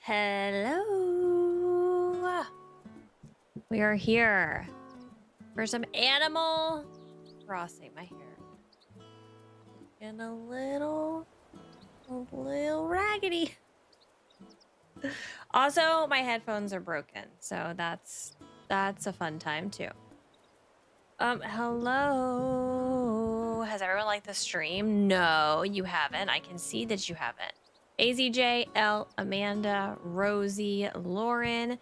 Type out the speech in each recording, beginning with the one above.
Hello. We are here for some Animal Crossing. My hair and a little raggedy. Also, my headphones are broken, so that's a fun time too. Hello. Has everyone liked the stream? No, you haven't. I can see that you haven't. AZJ, L, Amanda, Rosie, Lauren,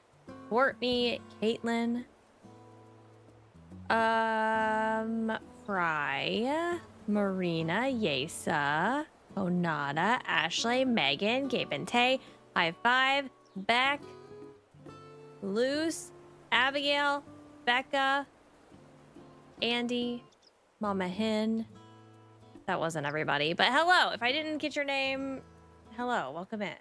Courtney, Caitlin, Fry, Marina, Yesa, Onada, Ashley, Megan, Gabe and Tay, High Five, Beck, Luce, Abigail, Becca, Andy, Mama Hen. That wasn't everybody, but hello. If I didn't get your name, hello, welcome in.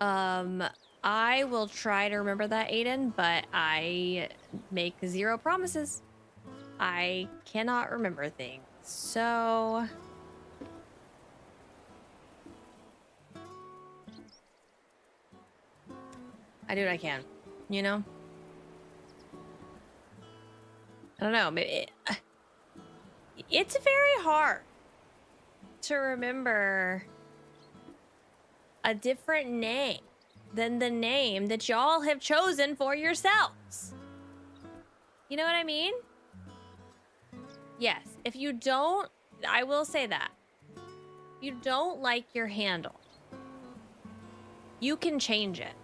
I will try to remember that, Aiden, but I make zero promises. I cannot remember things, so... I do what I can, you know? I don't know, maybe... It's very hard to remember a different name than the name that y'all have chosen for yourselves. You know what I mean? Yes, if you don't, I will say that. If you don't like your handle, you can change it.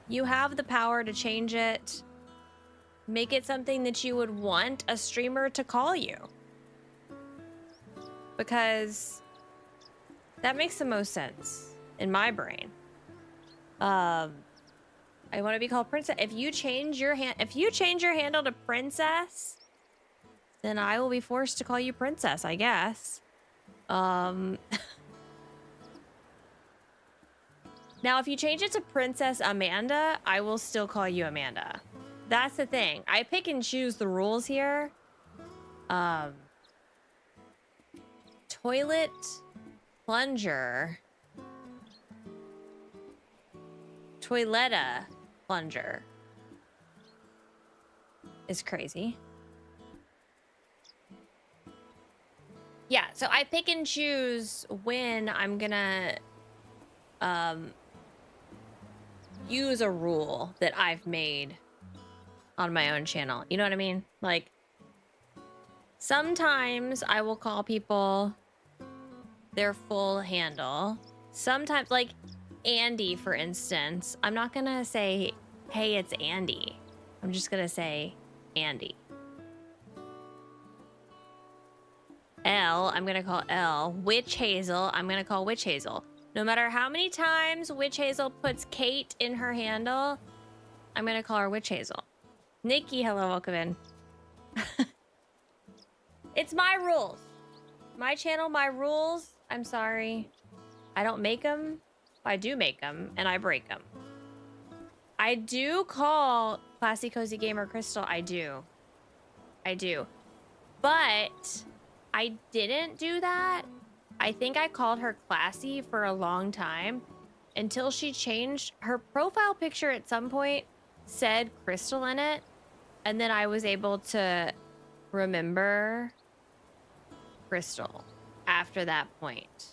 You have the power to change it. Make it something that you would want a streamer to call you. Because that makes the most sense in my brain. I want to be called Princess. If you change your handle to Princess, then I will be forced to call you Princess, I guess. Now, if you change it to Princess Amanda, I will still call you Amanda. That's the thing. I pick and choose the rules here. Toilet plunger. Toiletta plunger is crazy. Yeah, so I pick and choose when I'm gonna use a rule that I've made on my own channel. You know what I mean? Like, sometimes I will call people their full handle. Sometimes, like Andy, for instance, I'm not gonna say, hey, it's Andy. I'm just gonna say Andy. L, I'm gonna call L. Witch Hazel, I'm gonna call Witch Hazel. No matter how many times Witch Hazel puts Kate in her handle, I'm gonna call her Witch Hazel. Nikki, hello, welcome in. It's my rules. My channel, my rules. I'm sorry. I don't make them. I do make them, and I break them. I do call Classy Cozy Gamer Crystal. I do. I do. But I didn't do that. I think I called her Classy for a long time until she changed her profile picture at some point, said Crystal in it, and then I was able to remember Crystal after that point.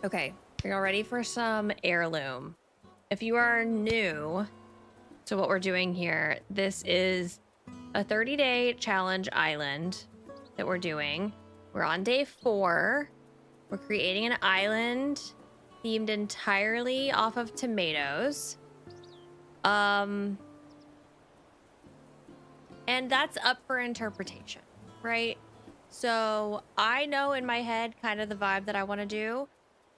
Okay, are y'all ready for some Heirloom? If you are new to what we're doing here, this is a 30-day challenge island that we're doing. We're on day 4. We're creating an island themed entirely off of tomatoes. And that's up for interpretation, right? So I know in my head kind of the vibe that I want to do.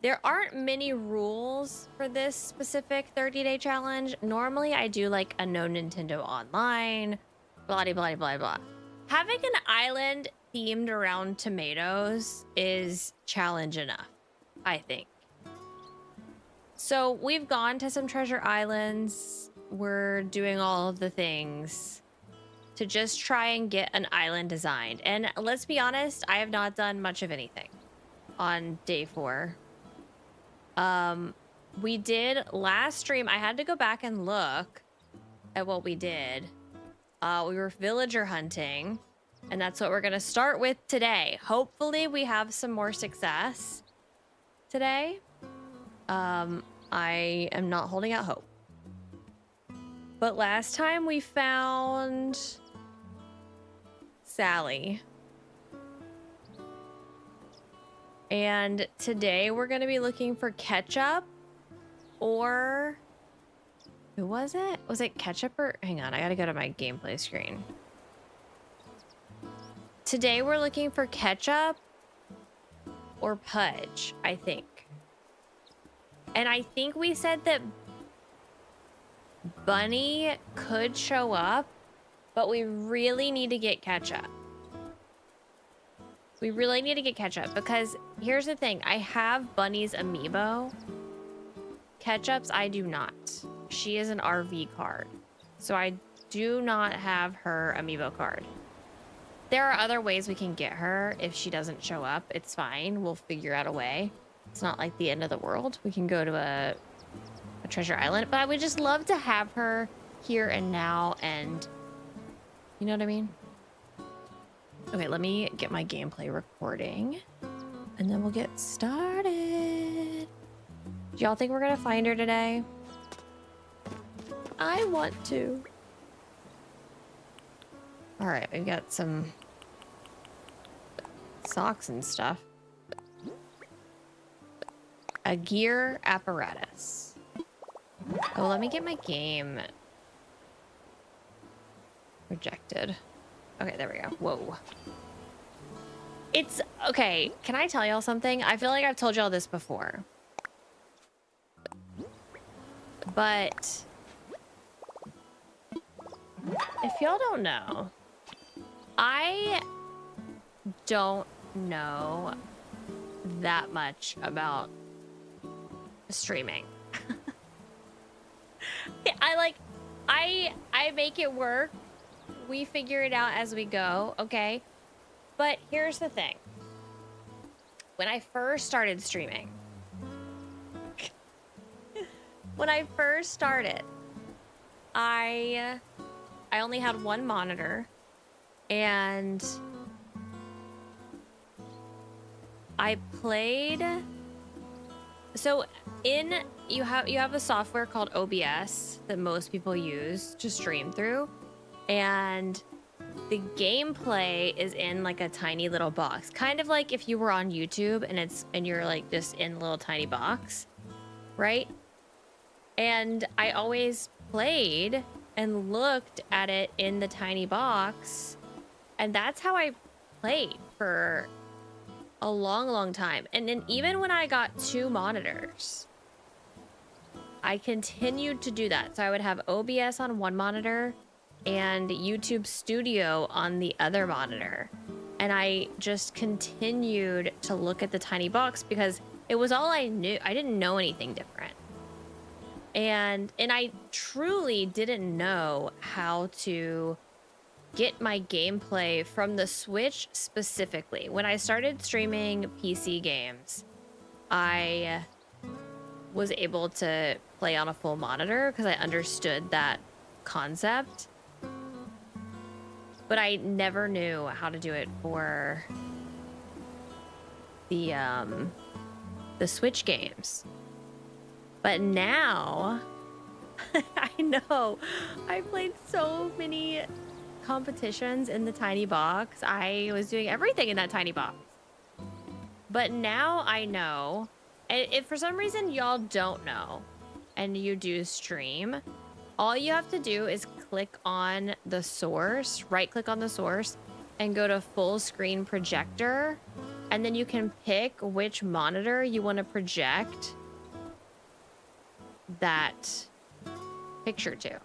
There aren't many rules for this specific 30-day challenge. Normally I do like a no Nintendo online, blah, blah, blah, blah, blah. Having an island themed around tomatoes is challenge enough, I think. So we've gone to some treasure islands. We're doing all of the things. to just try and get an island designed. And let's be honest, I have not done much of anything on day 4. We did last stream. I had to go back and look at what we did. We were villager hunting, and that's what we're gonna start with today. Hopefully we have some more success today. I am not holding out hope. But last time we found Sally. And today we're gonna be looking for Ketchup, or who was it? Was it Ketchup or hang on, I gotta go to my gameplay screen. Today we're looking for Ketchup or Pudge, I think. And I think we said that Bunny could show up, but we really need to get Ketchup. We really need to get Ketchup because here's the thing. I have Bunny's amiibo. Ketchup's I do not. She is an RV card. So I do not have her amiibo card. There are other ways we can get her if she doesn't show up. It's fine. We'll figure out a way. It's not like the end of the world. We can go to a treasure island. But I would just love to have her here and now, and you know what I mean? Okay, let me get my gameplay recording and then we'll get started. Do y'all think we're gonna find her today? I want to. All right, we've got some socks and stuff. A gear apparatus. Oh, let me get my game rejected. Okay, there we go. Whoa. It's okay. Can I tell y'all something? I feel like I've told y'all this before. But if y'all don't know, I don't know that much about streaming. I make it work. We figure it out as we go, okay? But here's the thing. When I first started streaming, I only had one monitor, and I played. So you have a software called OBS that most people use to stream through, and the gameplay is in like a tiny little box, kind of like if you were on YouTube and you're like just in a little tiny box, right? And I always played and looked at it in the tiny box, and that's how I played for a long time. And then even when I got 2 monitors, I continued to do that. So I would have OBS on one monitor and YouTube Studio on the other monitor. And I just continued to look at the tiny box because it was all I knew. I didn't know anything different. And I truly didn't know how to get my gameplay from the Switch specifically. When I started streaming PC games, I was able to play on a full monitor because I understood that concept. But I never knew how to do it for the Switch games. But now, I know, I played so many competitions in the tiny box. I was doing everything in that tiny box. But now I know, and if for some reason y'all don't know, and you do stream, all you have to do is click on the source, right click on the source, and go to full screen projector, and then you can pick which monitor you want to project that picture to.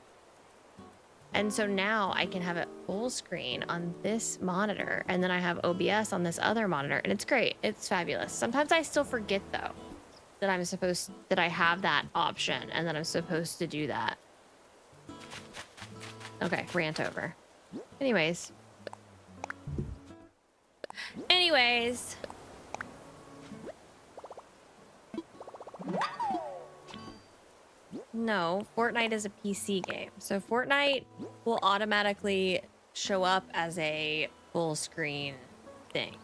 And so now I can have it full screen on this monitor, and then I have OBS on this other monitor, and it's great. It's fabulous. Sometimes I still forget though that I have that option and that I'm supposed to do that. Okay, rant over. Anyways. No, Fortnite is a PC game. So Fortnite will automatically show up as a full screen thing.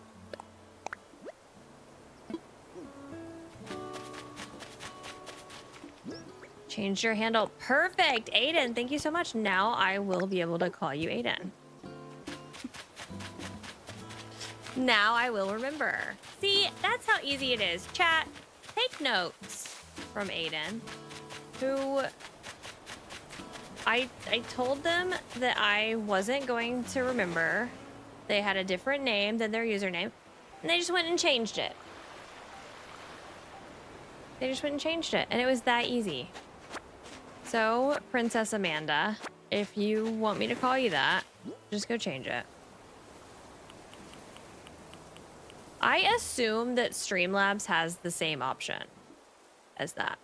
Change your handle. Perfect, Aiden. Thank you so much. Now I will be able to call you Aiden. Now I will remember. See, that's how easy it is. Chat, take notes from Aiden, who I told them that I wasn't going to remember. They had a different name than their username, and they just went and changed it. They just went and changed it, and it was that easy. So, Princess Amanda, if you want me to call you that, just go change it. I assume that Streamlabs has the same option as that.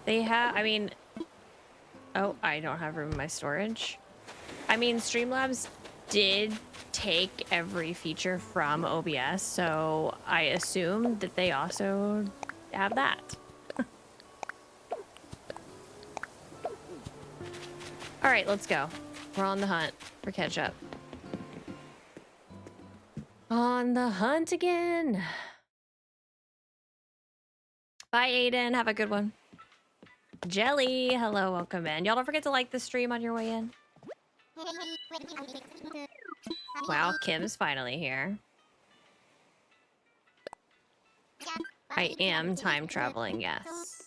They have, I mean, oh, I don't have room in my storage. I mean, Streamlabs did take every feature from OBS, so I assume that they also have that. All right, let's go. We're on the hunt for Ketchup. On the hunt again. Bye, Aiden. Have a good one. Jelly, hello, welcome in. Y'all don't forget to like the stream on your way in. Wow, Kim's finally here. I am time traveling, yes.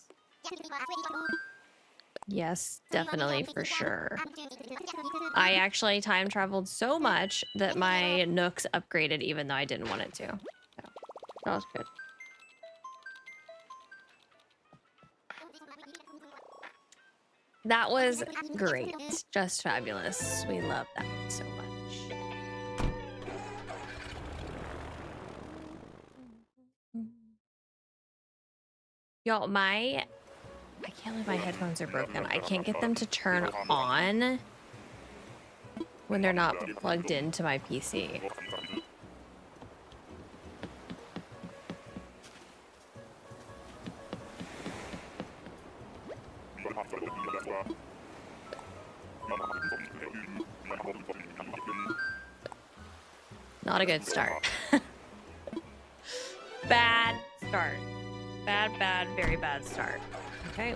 Yes, definitely, for sure. I actually time traveled so much that my Nooks upgraded even though I didn't want it to. So, that was good. That was great. Just fabulous. We love that so much. Y'all, I can't believe my headphones are broken. I can't get them to turn on when they're not plugged into my PC. Not a good start. Bad start. Bad, very bad start. Okay.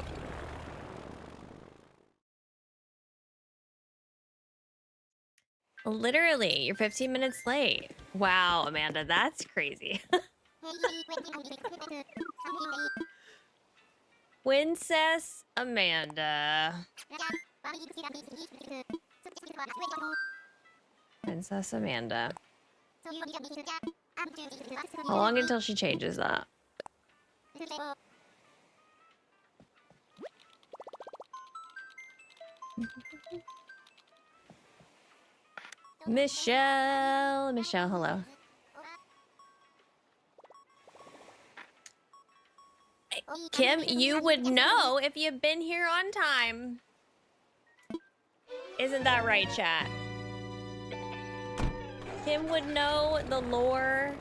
Literally, you're 15 minutes late. Wow, Amanda, that's crazy. Princess Amanda. Princess Amanda. How long until she changes that? Michelle, hello. Kim, you would know if you've been here on time. Isn't that right, chat? Kim would know the lore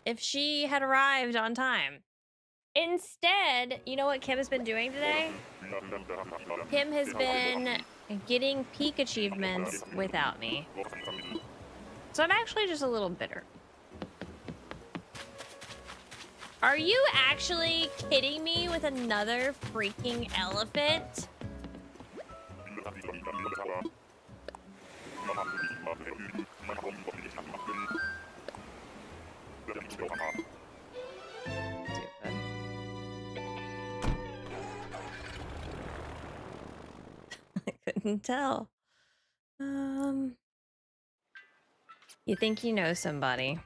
if she had arrived on time. Instead, you know what Kim has been doing today? Kim has been getting peak achievements without me. So I'm actually just a little bitter. Are you actually kidding me with another freaking elephant? I couldn't tell. You think you know somebody.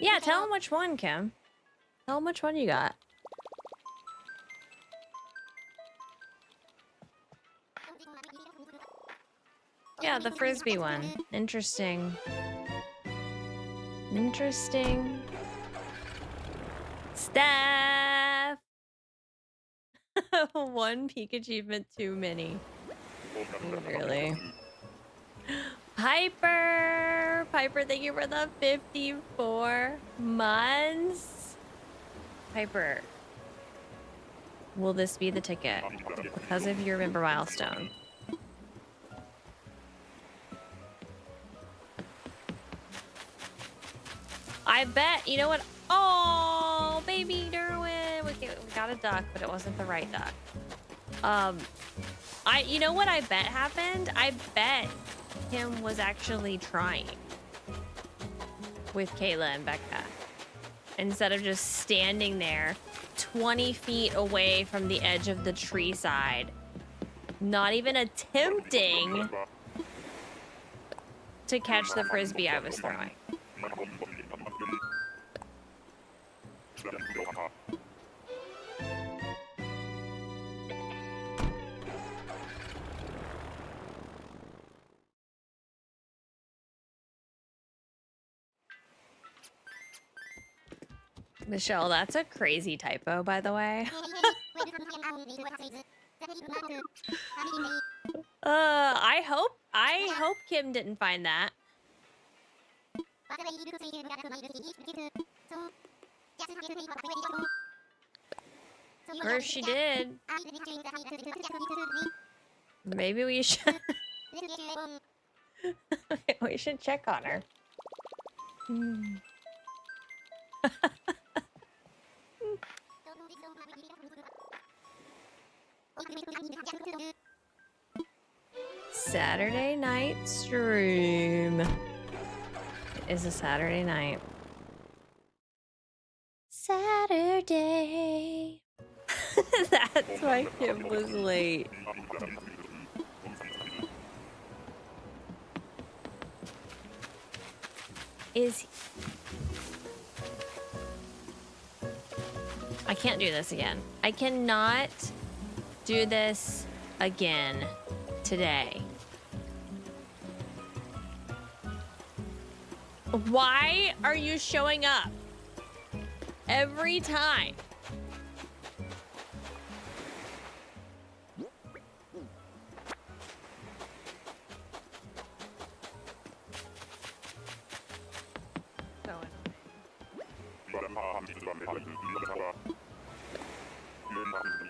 Yeah, Yeah, tell him which one, Kim. Tell him which one you got. Yeah, the frisbee one. Interesting. Interesting. Steph! One peak achievement too many. Literally. Piper! Piper, thank you for the 54 months. Piper, will this be the ticket? Because of your member milestone. I bet, you know what? Oh, baby Derwin. We got a duck, but it wasn't the right duck. You know what I bet happened? I bet Kim was actually trying with Kayla and Becca instead of just standing there 20 feet away from the edge of the tree side, not even attempting to catch the frisbee I was throwing. Michelle, that's a crazy typo, by the way. I hope Kim didn't find that. Or if she did, maybe we should we should check on her. Saturday night stream. It is a Saturday night. Saturday. That's why Kim was late. I can't do this again. I cannot do this again today. Why are you showing up every time?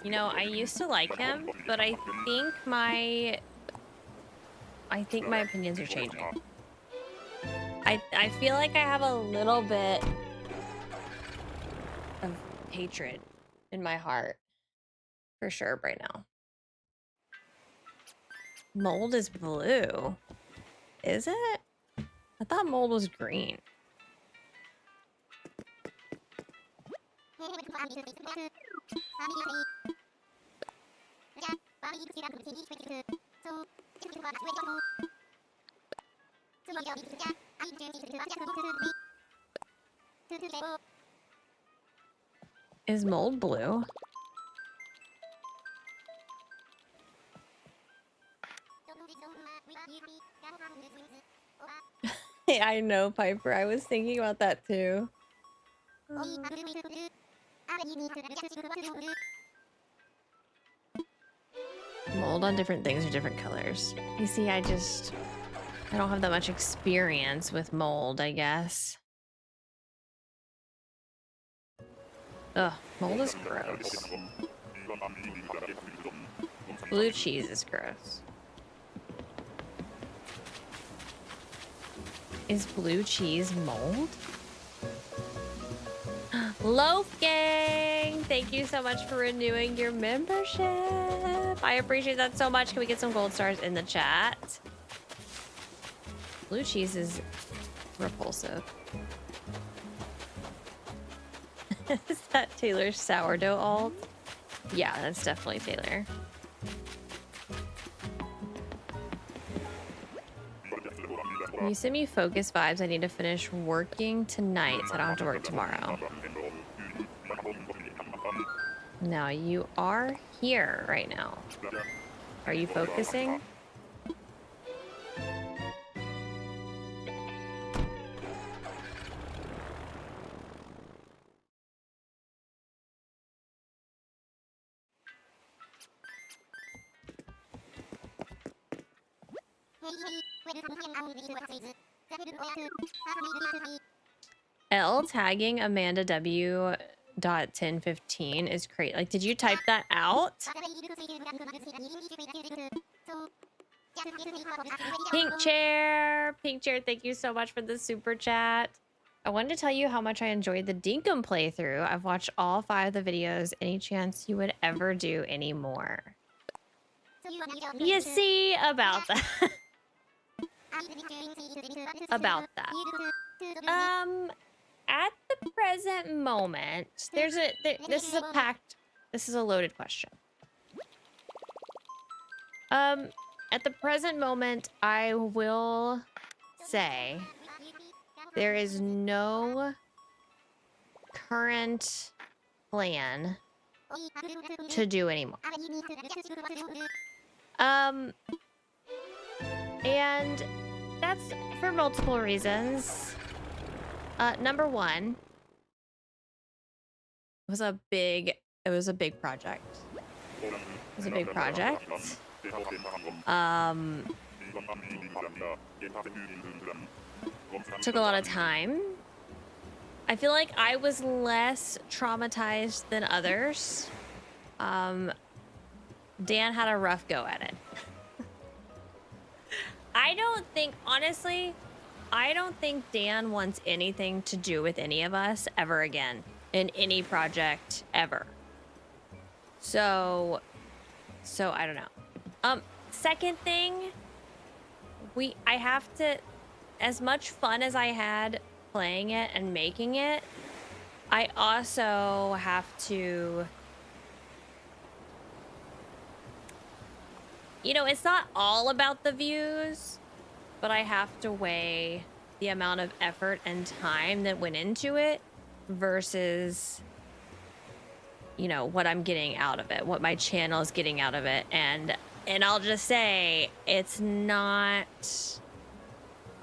You know, I used to like him, but I think my opinions are changing. I feel like I have a little bit of hatred in my heart for sure right now. Mold is blue. Is it? I thought mold was green. Is mold blue? I know, Piper. I was thinking about that too. Mold on different things are different colors. You see, I don't have that much experience with mold, I guess. Ugh, mold is gross. Blue cheese is gross. Is blue cheese mold? Loaf Gang! Thank you so much for renewing your membership. I appreciate that so much. Can we get some gold stars in the chat? Blue cheese is repulsive. Is that Taylor's sourdough alt? Yeah, that's definitely Taylor. You send me focus vibes. I need to finish working tonight so I don't have to work tomorrow. Now you are here right now. Are you focusing? L tagging Amanda W. .1015 is great. Like, did you type that out? Pink chair, thank you so much for the super chat. I wanted to tell you how much I enjoyed the Dinkum playthrough. I've watched all 5 of the videos. Any chance you would ever do any more? You see, about that. About that. At the present moment, this is a loaded question. At the present moment, I will say there is no current plan to do anymore. And that's for multiple reasons. Number one, it was a big project. It was a big project. Took a lot of time. I feel like I was less traumatized than others. Dan had a rough go at it. Honestly, I don't think Dan wants anything to do with any of us ever again in any project ever. So I don't know. Second thing, I have to, as much fun as I had playing it and making it, I also have to, you know, it's not all about the views, but I have to weigh the amount of effort and time that went into it versus, you know, what I'm getting out of it, what my channel is getting out of it. And I'll just say it's not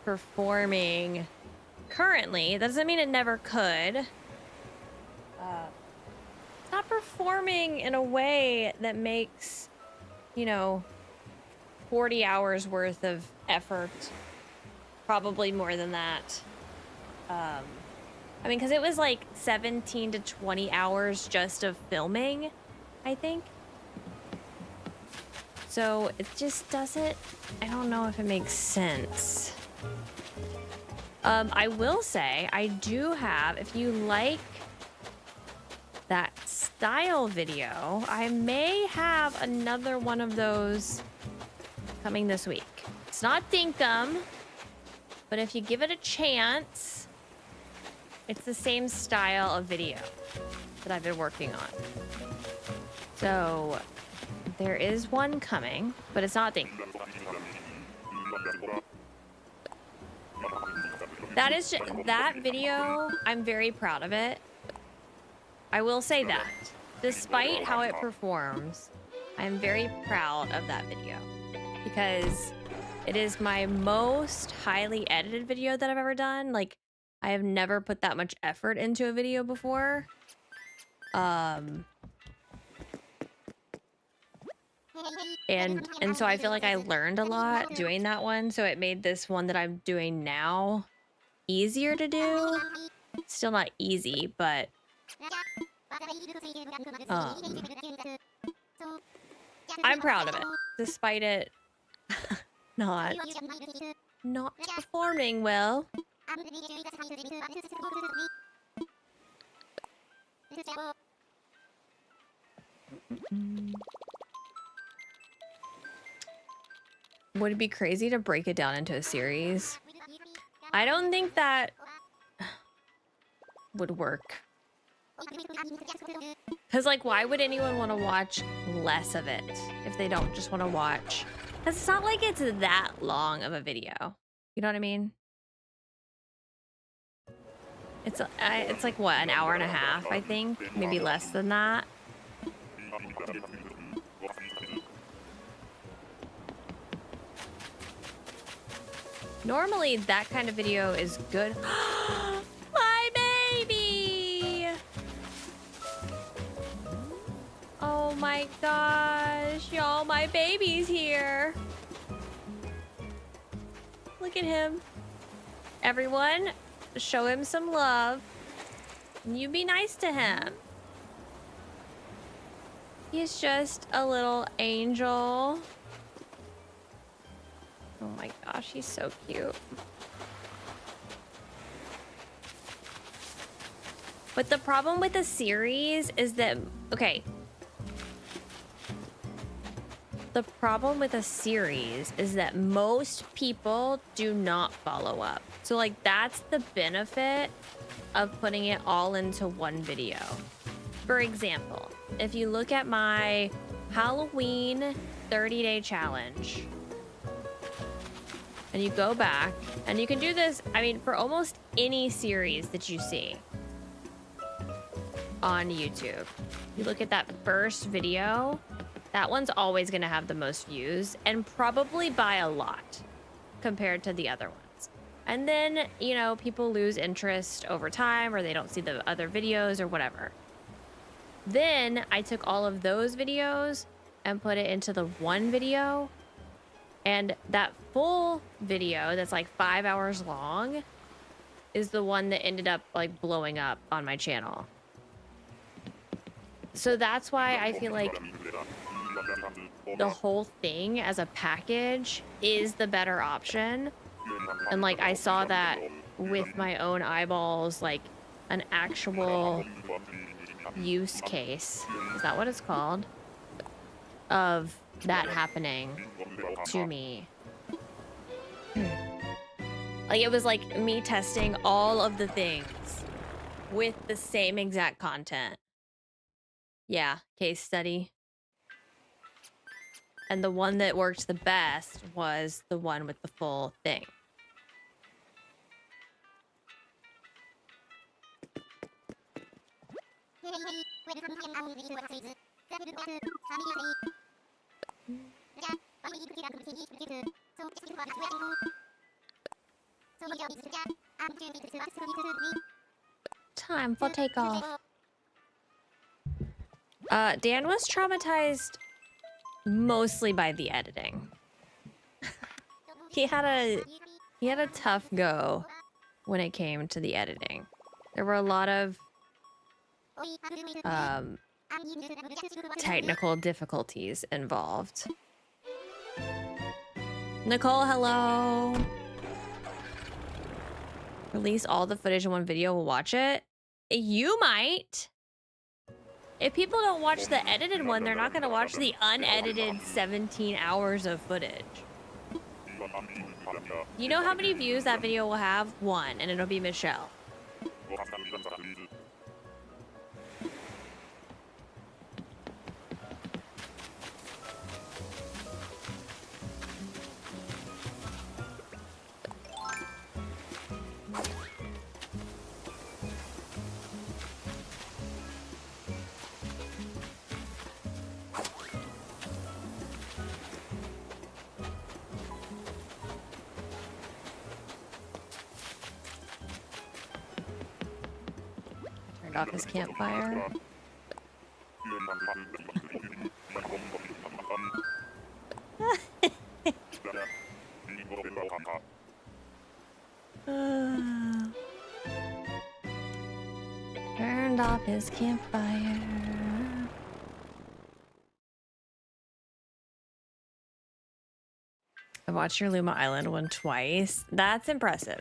performing currently. That doesn't mean it never could. It's not performing in a way that makes, you know, 40 hours worth of effort, probably more than that. I mean, because it was like 17 to 20 hours just of filming, I think. So it just doesn't, I don't know if it makes sense. I will say, I do have, if you like that style video, I may have another one of those coming this week. It's not Dinkum, but if you give it a chance, it's the same style of video that I've been working on. So there is one coming, but it's not Dinkum. That video, I'm very proud of it. I will say that. Despite how it performs, I'm very proud of that video because it is my most highly edited video that I've ever done. Like, I have never put that much effort into a video before. And so I feel like I learned a lot doing that one, so it made this one that I'm doing now easier to do. Still not easy, but I'm proud of it, despite it not performing well. Would it be crazy to break it down into a series? I don't think that would work. Because, like, why would anyone want to watch less of it if they don't just want to watch? Because it's not like it's that long of a video. You know what I mean? It's like what, an hour and a half, I think, maybe less than that. Normally, that kind of video is good. My baby! Oh my gosh, y'all, my baby's here. Look at him. Everyone, show him some love. You be nice to him. He's just a little angel. Oh my gosh, he's so cute. But the problem with the series is that, okay. The problem with a series is that most people do not follow up. So like that's the benefit of putting it all into one video. For example, if you look at my Halloween 30-day challenge and you go back and you can do this, I mean, for almost any series that you see on YouTube, you look at that first video, that one's always going to have the most views and probably by a lot compared to the other ones. And then, you know, people lose interest over time or they don't see the other videos or whatever. Then I took all of those videos and put it into the one video. And that full video that's like 5 hours long is the one that ended up like blowing up on my channel. So that's why I feel like the whole thing as a package is the better option. And like I saw that with my own eyeballs, like an actual use case, is that what it's called, of that happening to me. Like it was like me testing all of the things with the same exact content. Yeah, case study. And the one that worked the best was the one with the full thing. Time for takeoff. Dan was traumatized mostly by the editing. He had a tough go when it came to the editing. There were a lot of technical difficulties involved. Nicole, hello. Release all the footage in one video, we'll watch it. You might. If people don't watch the edited one, they're not going to watch the unedited 17 hours of footage. You know how many views that video will have? 1, and it'll be Michelle. Off his campfire. Turned off his campfire. I watched your Luma Island one twice. That's impressive.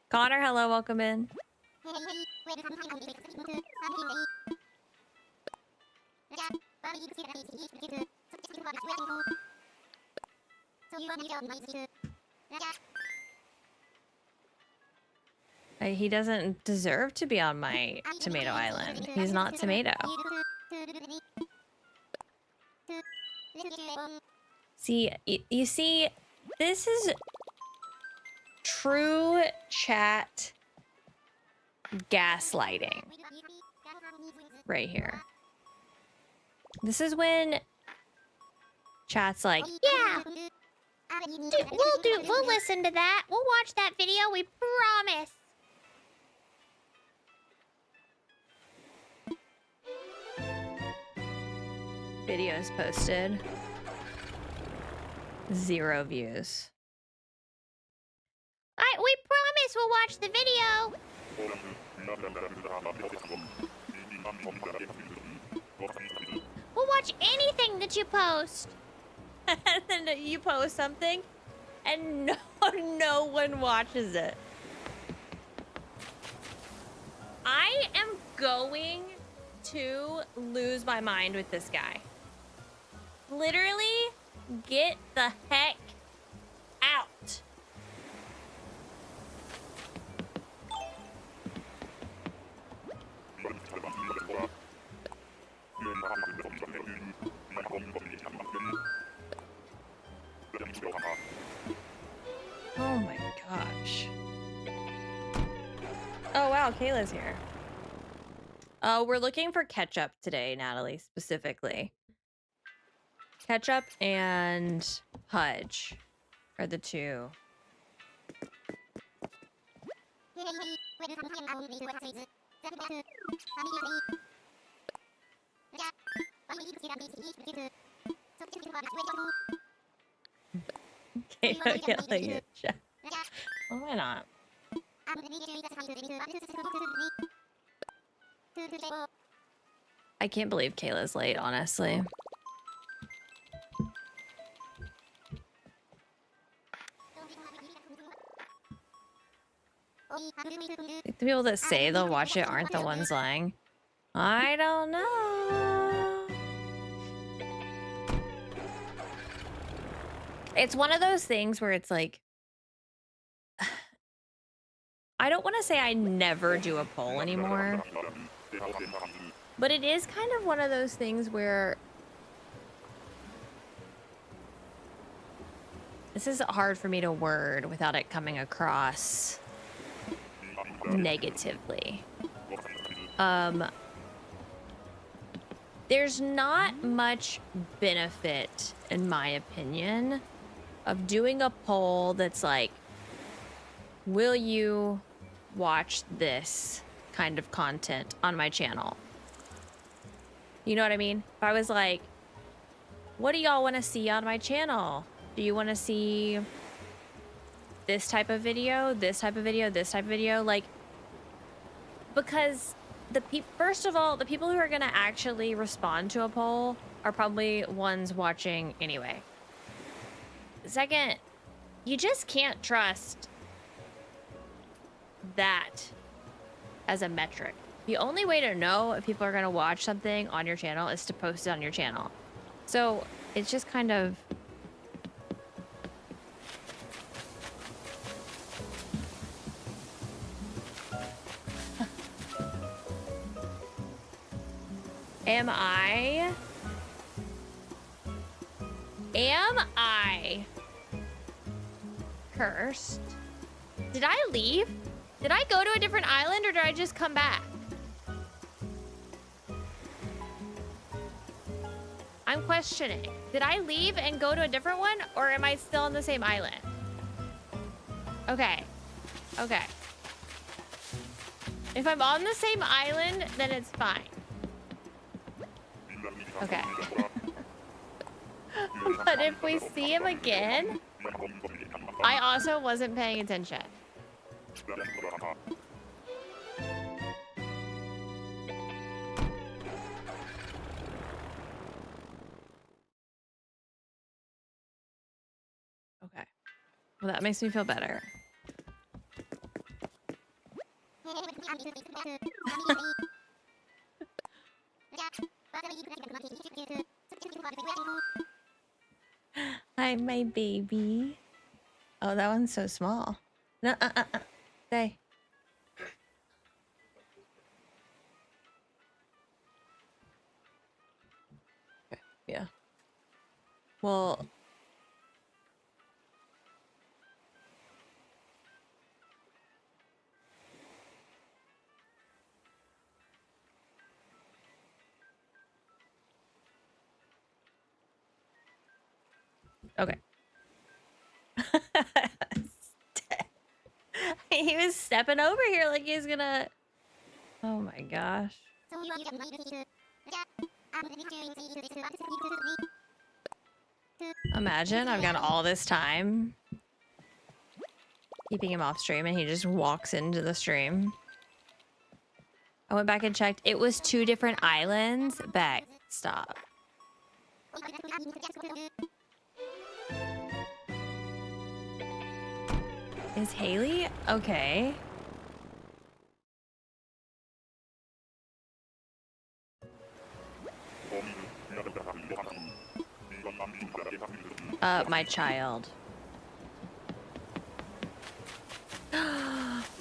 Connor, hello, welcome in. He doesn't deserve to be on my tomato island. He's not tomato. See, you see, this is true chat gaslighting right here. This is when chat's like, yeah, we'll listen to that. We'll watch that video, we promise. Videos posted. 0 views. We promise we'll watch the video. We'll watch anything that you post. And then you post something and no one watches it. I am going to lose my mind with this guy. Literally, get the heck out. Oh my gosh. Oh wow, Kayla's here. We're looking for Ketchup today, Natalie, specifically. Ketchup and Hudge are the two. Kayla yelling at chat. Oh, why not? I can't believe Kayla's late, honestly. The people that say they'll watch it aren't the ones lying. I don't know. It's one of those things where it's like, I don't want to say I never do a poll anymore, but it is kind of one of those things where this is hard for me to word without it coming across negatively. There's not much benefit, in my opinion, of doing a poll that's like, will you watch this kind of content on my channel? You know what I mean? If I was like, what do y'all want to see on my channel? Do you want to see this type of video, this type of video, this type of video? Like, because first of all, the people who are going to actually respond to a poll are probably ones watching anyway. Second, you just can't trust that as a metric. The only way to know if people are going to watch something on your channel is to post it on your channel. So it's just kind of... Am I cursed? Did I leave? Did I go to a different island or did I just come back? I'm questioning. Did I leave and go to a different one or am I still on the same island? Okay. Okay. If I'm on the same island, then it's fine. Okay. But if we see him again, I also wasn't paying attention. Okay. Well, that makes me feel better. Hi, my baby. Oh, that one's so small. No, stay. Okay, yeah. Well, Okay. He was stepping over here like he's gonna... Oh my gosh. Imagine I've got all this time keeping him off stream and he just walks into the stream. I went back and checked. It was 2 different islands. Beck, stop. Is Haley okay? My child.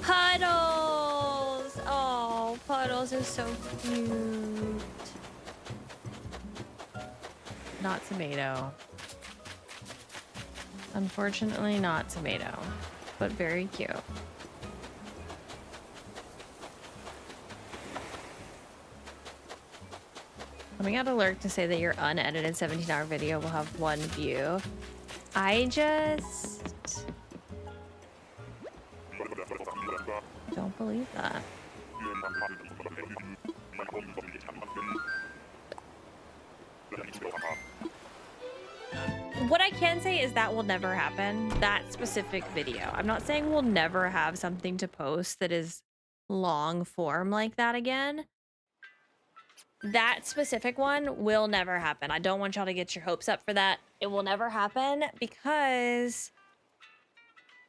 Puddles! Oh, Puddles is so cute. Not tomato. Unfortunately, not tomato, but very cute. Coming out alert to say that your unedited 17-hour video will have 1 view. I just don't believe that. What I can say is that will never happen. That specific video. I'm not saying we'll never have something to post that is long form like that again. That specific one will never happen. I don't want y'all to get your hopes up for that. It will never happen because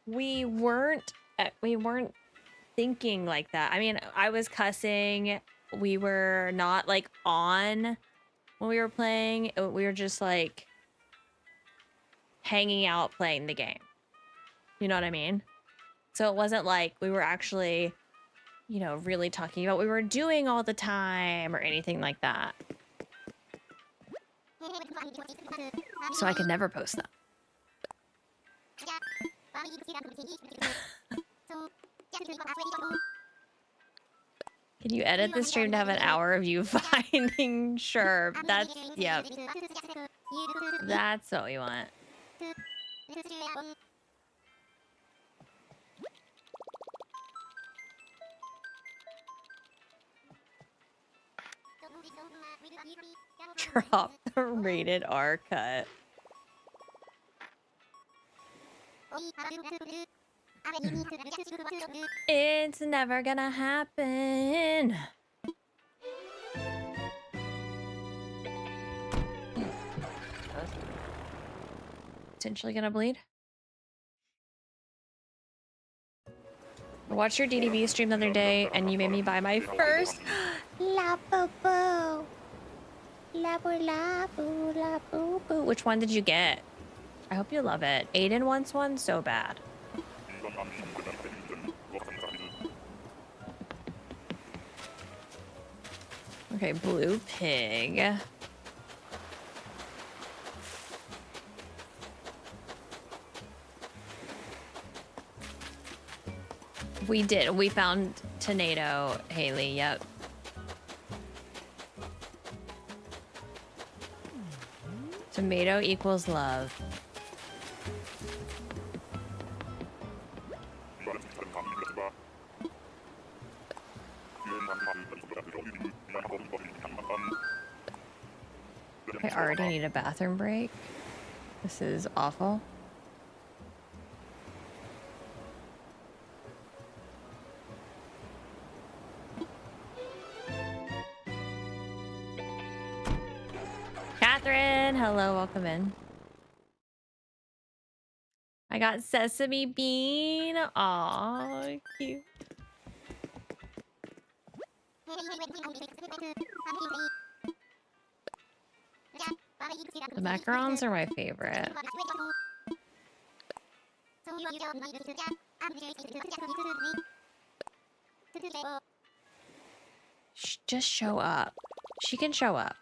we weren't thinking like that. I mean, I was cussing. We were not like on when we were playing. We were just like hanging out playing the game. You know what I mean? So it wasn't like we were actually, you know, really talking about what we were doing all the time or anything like that. So I could never post that. Can you edit the stream to have an hour of you finding? Sure. That's, yep. That's what we want. Drop the rated R cut. It's never gonna happen. Potentially gonna bleed. I watched your DDB stream the other day and you made me buy my first Labubu. Labu labu labu boo. Which one did you get? I hope you love it. Aiden wants one so bad. Okay, blue pig. We did. We found tornado, Haley. Yep. Tomato equals love. I already need a bathroom break. This is awful. Catherine, hello, welcome in. I got sesame bean. Aw, cute. The macarons are my favorite. Just show up. She can show up.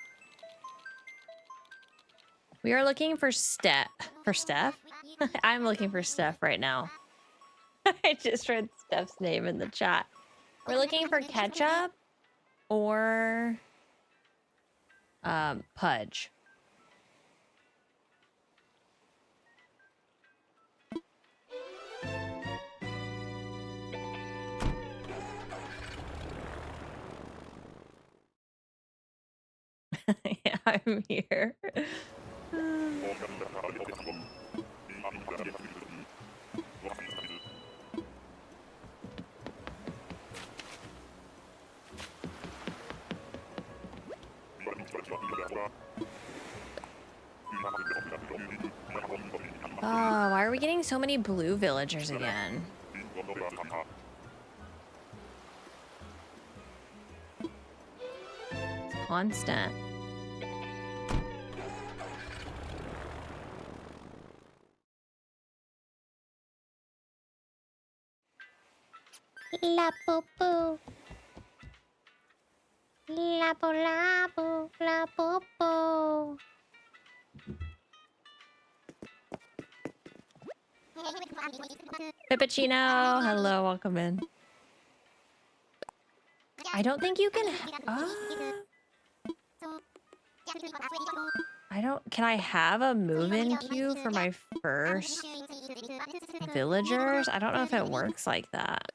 We are looking for Steph. For Steph? I'm looking for Steph right now. I just read Steph's name in the chat. We're looking for Ketchup or Pudge. I'm here. Oh, why are we getting so many blue villagers again? It's constant. La popo. La po la po la popo. Peppuccino, hello, welcome in. I don't think you can. I don't. Can I have a move-in queue for my first villagers? I don't know if it works like that.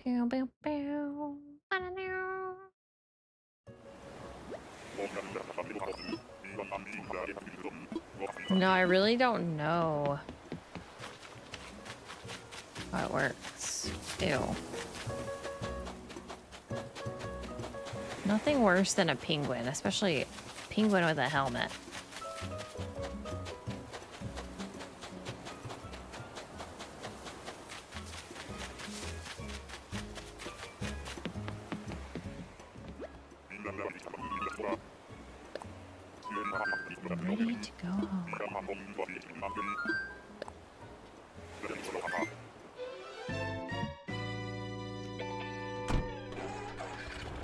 Bow, bow, bow. No, I really don't know how it works. Ew. Nothing worse than a penguin, especially a penguin with a helmet. I'm ready to go home.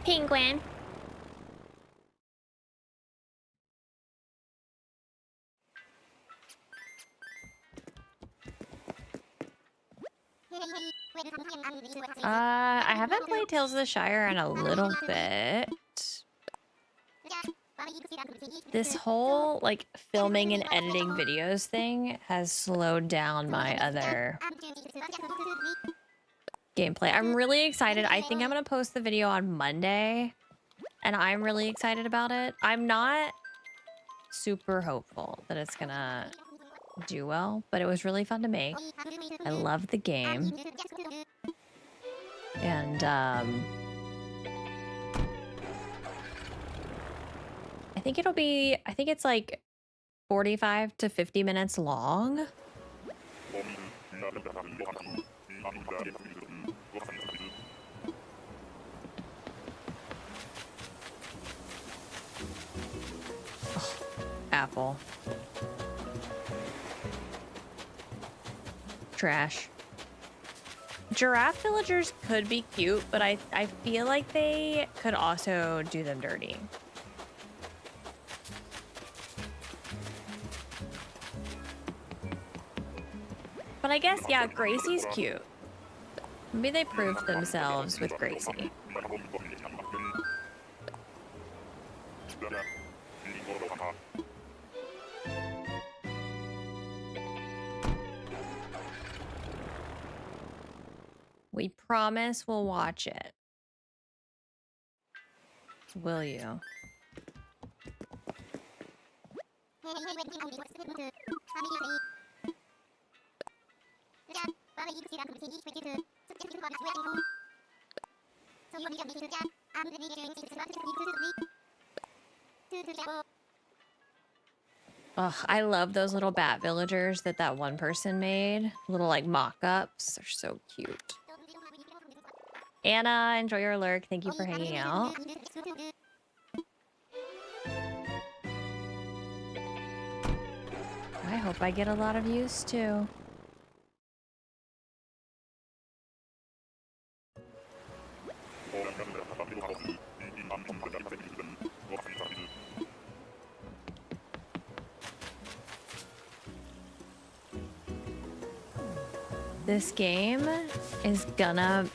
Penguin. I haven't played Tales of the Shire in a little bit. This whole, like, filming and editing videos thing has slowed down my other gameplay. I'm really excited. I think I'm gonna post the video on Monday, and I'm really excited about it. I'm not super hopeful that it's gonna do well, but it was really fun to make. I love the game. And, I think it's like 45 to 50 minutes long. Oh, apple. Trash. Giraffe villagers could be cute, but I feel like they could also do them dirty. But I guess, yeah, Gracie's cute. Maybe they proved themselves with Gracie. We promise we'll watch it. Will you? Ugh, I love those little bat villagers that one person made. Little, like, mock-ups. They're so cute. Anna, enjoy your lurk. Thank you for hanging out. I hope I get a lot of views, too. This game is gonna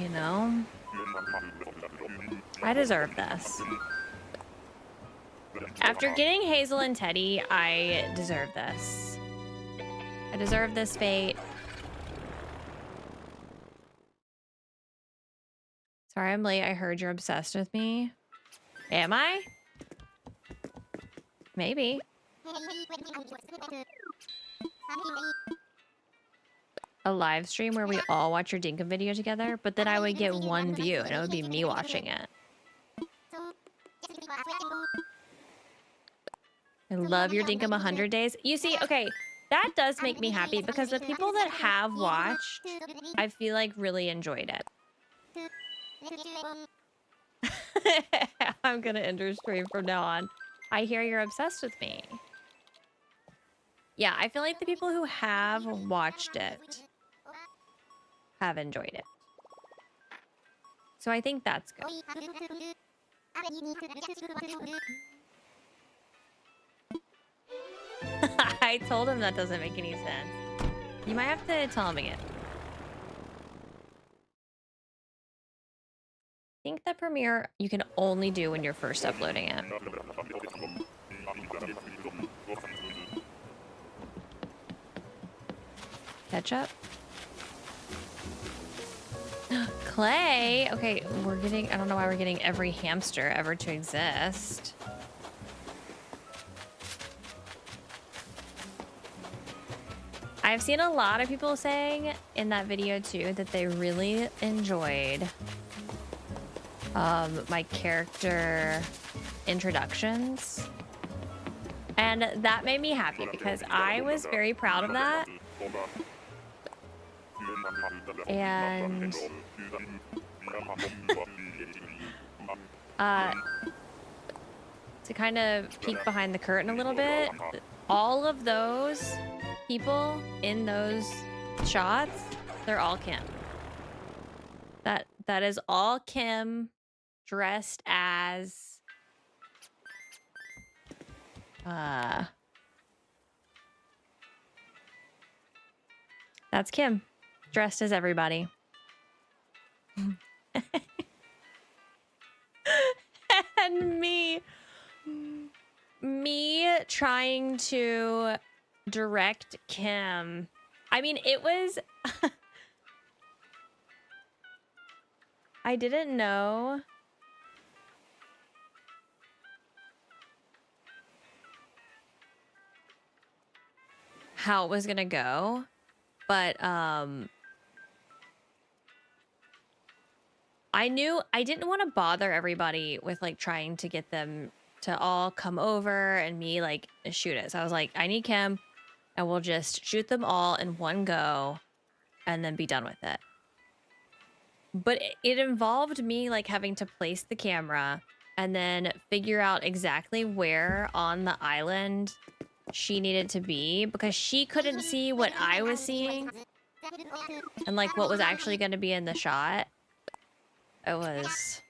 you know? I deserve this. After getting Hazel and Teddy, I deserve this. I deserve this fate. Sorry I'm late. I heard you're obsessed with me. Am I? Maybe. A live stream where we all watch your Dinkum video together, but then I would get one view and it would be me watching it. I love your Dinkum 100 days. You see, okay, that does make me happy because the people that have watched, I feel like really enjoyed it. I'm gonna end your stream from now on. I hear you're obsessed with me. Yeah, I feel like the people who have watched it have enjoyed it. So I think that's good. I told him that doesn't make any sense. You might have to tell him again. I think the premiere you can only do when you're first uploading it. Ketchup? Clay? Okay, we're getting... I don't know why we're getting every hamster ever to exist. I've seen a lot of people saying in that video too that they really enjoyed my character introductions. And that made me happy because I was very proud of that. And to kind of peek behind the curtain a little bit, all of those people in those shots, they're all Kim. That is all Kim dressed as that's Kim dressed as everybody. And me trying to direct Kim. I mean, it was I didn't know how it was gonna go, but I knew I didn't want to bother everybody with like trying to get them to all come over and me like shoot it. So I was like, I need Kim and we'll just shoot them all in one go and then be done with it. But it involved me like having to place the camera and then figure out exactly where on the island she needed to be because she couldn't see what I was seeing and like what was actually going to be in the shot. It was...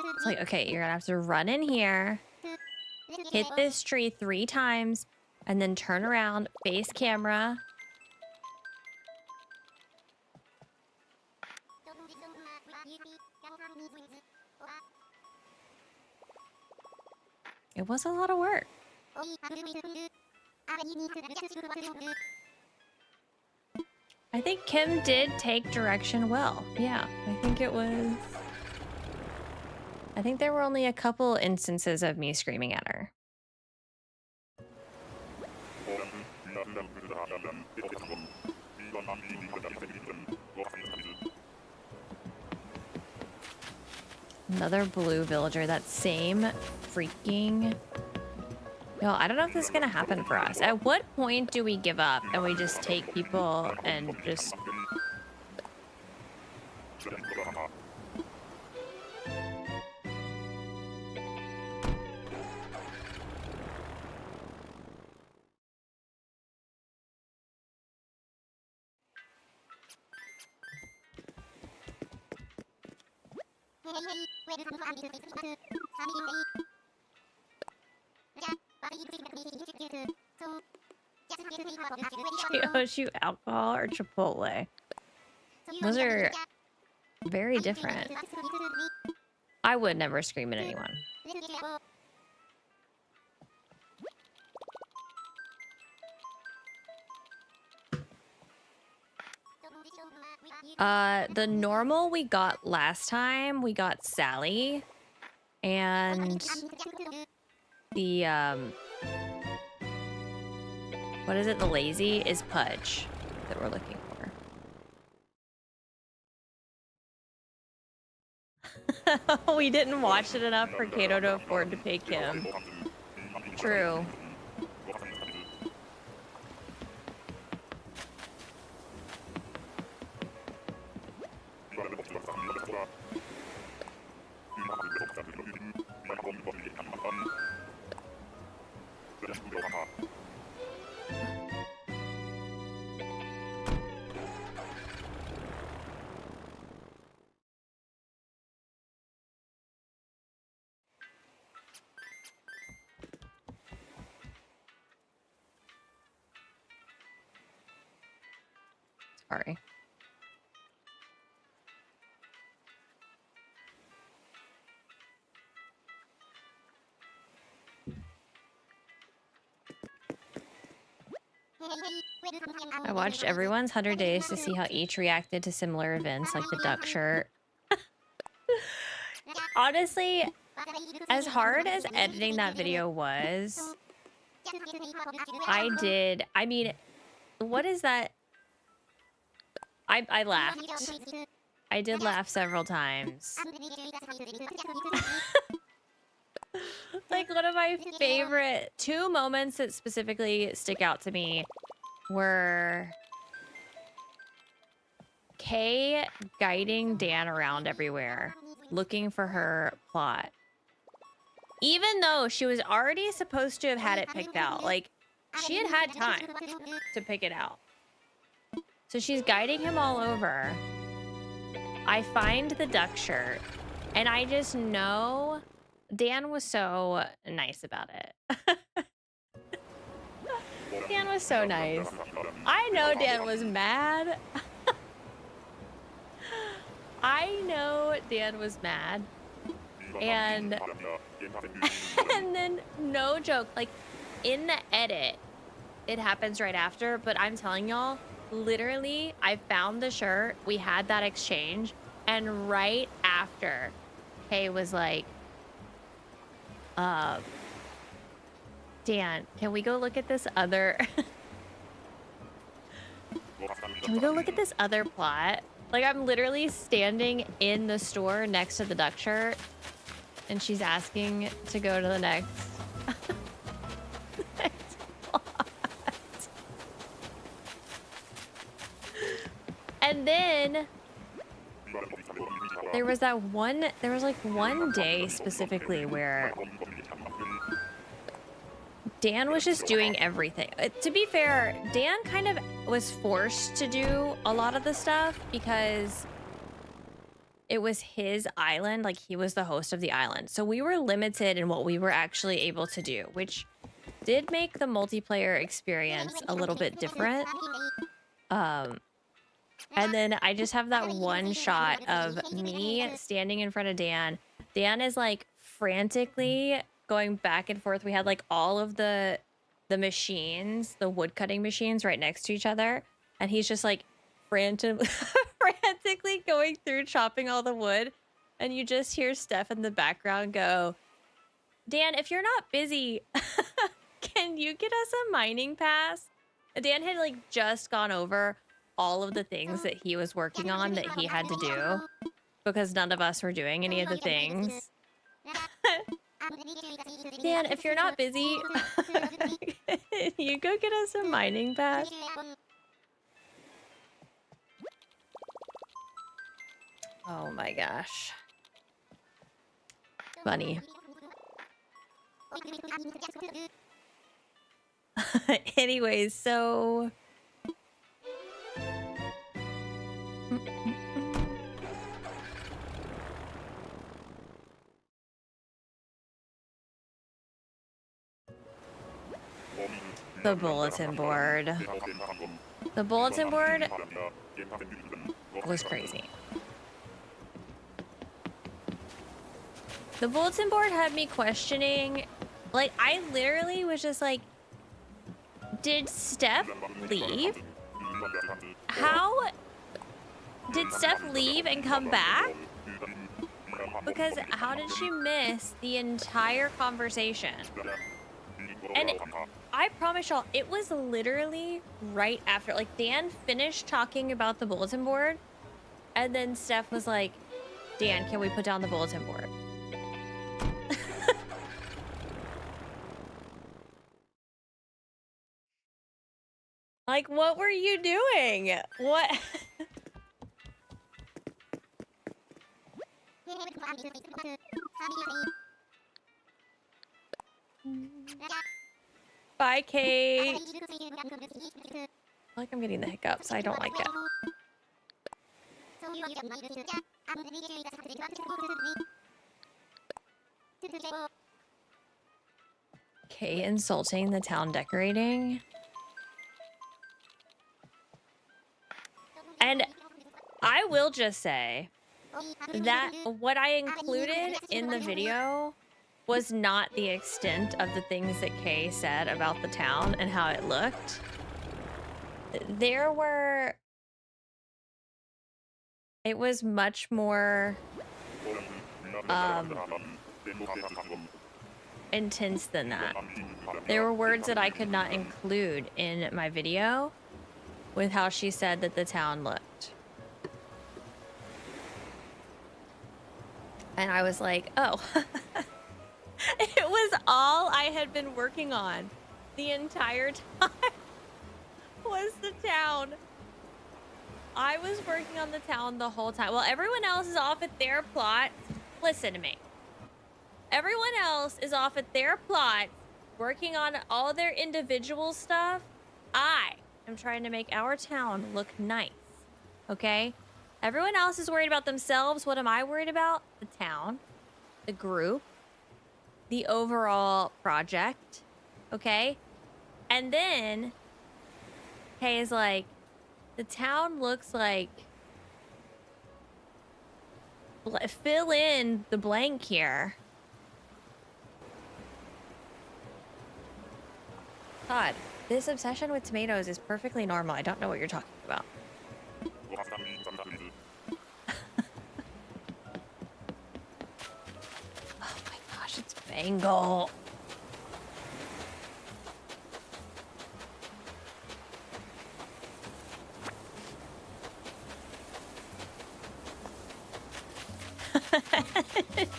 It's like, okay, you're gonna have to run in here, hit this tree 3 times, and then turn around, face camera. It was a lot of work. I think Kim did take direction well. Yeah, I think it was... I think there were only a couple instances of me screaming at her. Another blue villager, that same freaking... Yo, I don't know if this is gonna happen for us. At what point do we give up and we just take people and just... Kyoshu alcohol or Chipotle? Those are very different. I would never scream at anyone. The normal we got last time, we got Sally. And the, what is it? The lazy is Pudge that we're looking for. We didn't watch it enough for Kato to afford to pay Kim. True. Sorry. I watched everyone's 100 days to see how each reacted to similar events, like the duck shirt. Honestly, as hard as editing that video was, I mean, what is that? I laughed. I did laugh several times. Like, one of my favorite two moments that specifically stick out to me were Kay guiding Dan around everywhere, looking for her plot. Even though she was already supposed to have had it picked out. Like, she had had time to pick it out. So she's guiding him all over. I find the duck shirt, and I just know Dan was so nice about it. Dan was so nice. I know Dan was mad. I know Dan was mad. And then, no joke, like, in the edit, it happens right after, but I'm telling y'all, literally, I found the shirt, we had that exchange, and right after, Kay was like, Dan, can we go look at this other... Can we go look at this other plot? Like, I'm literally standing in the store next to the duck shirt, and she's asking to go to the next... next plot. And then... there was like one day specifically where Dan was just doing everything. To be fair, Dan kind of was forced to do a lot of the stuff because it was his island. Like, he was the host of the island. So we were limited in what we were actually able to do, which did make the multiplayer experience a little bit different. And then I just have that one shot of me standing in front of Dan. Dan is like frantically going back and forth. We had like all of the machines, the wood cutting machines right next to each other. And he's just like frantically going through chopping all the wood. And you just hear Steph in the background go, Dan, if you're not busy, can you get us a mining pass? Dan had like just gone over all of the things that he was working on that he had to do because none of us were doing any of the things. Dan, if you're not busy, you go get us a mining pass. Oh my gosh. Funny. Anyways, so... The bulletin board. The bulletin board was crazy. The bulletin board had me questioning, like, I literally was just like, did Steph leave? How did Steph leave and come back? Because how did she miss the entire conversation? And I promise y'all, it was literally right after, like, Dan finished talking about the bulletin board, and then Steph was like, Dan, can we put down the bulletin board? Like, what were you doing? What? Bye, Kate. I like I'm getting the hiccups. I don't like it. Kate insulting the town decorating. And I will just say that what I included in the video was not the extent of the things that Kay said about the town and how it looked. There were... It was much more intense than that. There were words that I could not include in my video with how she said that the town looked. And I was like, oh. It was all I had been working on the entire time was the town. I was working on the town the whole time. While everyone else is off at their plot, listen to me. Everyone else is off at their plot, working on all their individual stuff. I am trying to make our town look nice, okay? Everyone else is worried about themselves. What am I worried about? The town, the group, the overall project, okay? And then Kay is like, the town looks like, fill in the blank here. God, this obsession with tomatoes is perfectly normal. I don't know what you're talking about. Oh my gosh, it's Bengal.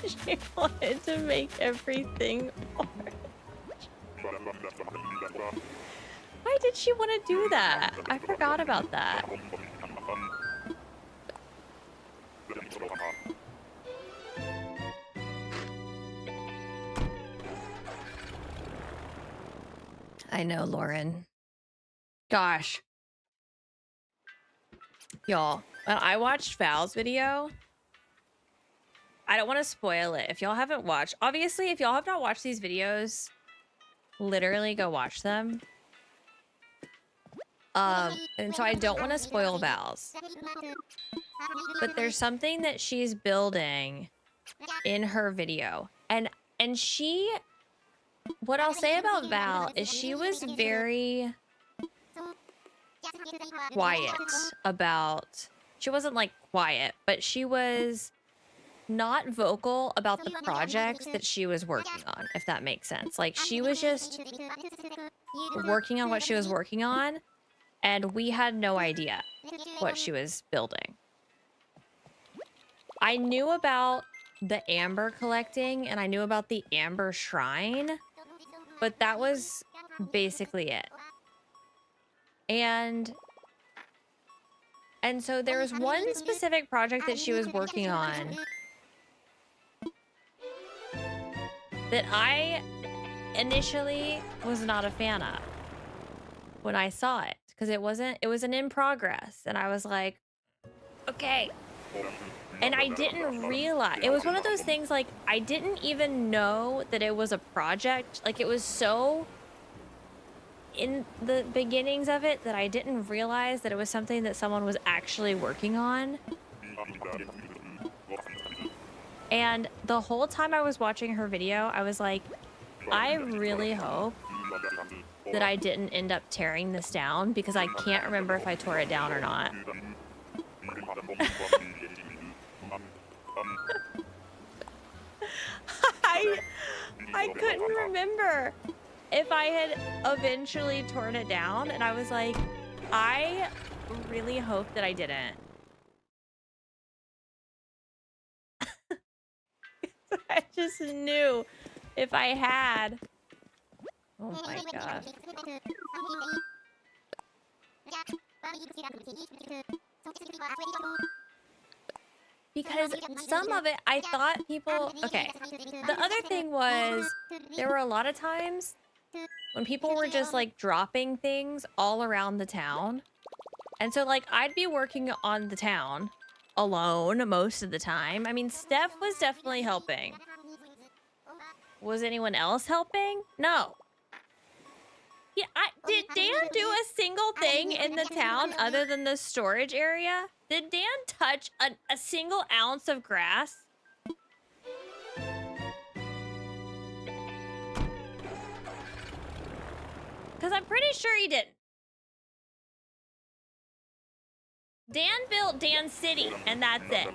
She wanted to make everything orange. Why did she want to do that? I forgot about that. I know, Lauren. Gosh. Y'all, when I watched Val's video, I don't want to spoil it. If y'all haven't watched, obviously, if y'all have not watched these videos, literally go watch them. And so I don't want to spoil Val's. But there's something that she's building in her video. And she, what I'll say about Val is she was very quiet about, she wasn't like quiet, but she was not vocal about the projects that she was working on, if that makes sense. Like, she was just working on what she was working on, and we had no idea what she was building. I knew about the amber collecting, and I knew about the amber shrine, but that was basically it. And so there was one specific project that she was working on that I initially was not a fan of when I saw it, because it was an in progress, and I was like, okay. And I didn't realize, it was one of those things, like, I didn't even know that it was a project. Like, it was so in the beginnings of it that I didn't realize that it was something that someone was actually working on. And the whole time I was watching her video, I was like, I really hope that I didn't end up tearing this down because I can't remember if I tore it down or not. I couldn't remember if I had eventually torn it down, and I was like, I really hope that I didn't. I just knew if I had. Oh my gosh. Because some of it, I thought people... Okay, the other thing was there were a lot of times when people were just like dropping things all around the town. And so like I'd be working on the town alone most of the time. I mean, Steph was definitely helping. Was anyone else helping? No. Yeah, did Dan do a single thing in the town other than the storage area? Did Dan touch a single ounce of grass? Because I'm pretty sure he didn't. Dan built Dan City, and that's it.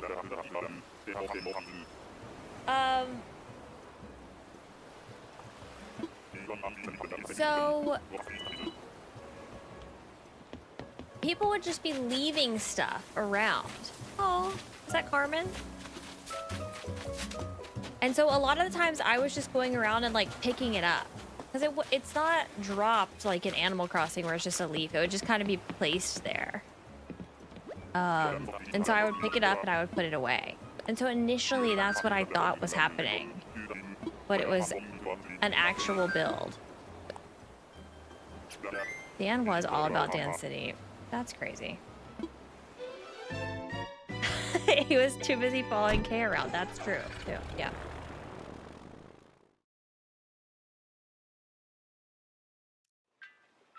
So people would just be leaving stuff around. Oh, is that Carmen? And so a lot of the times I was just going around and like picking it up. Because it's not dropped like in Animal Crossing where it's just a leaf. It would just kind of be placed there. And so I would pick it up and I would put it away. And so initially that's what I thought was happening. But it was an actual build. Dan was all about Dan City. That's crazy. He was too busy following Kay around. That's true, too. Yeah.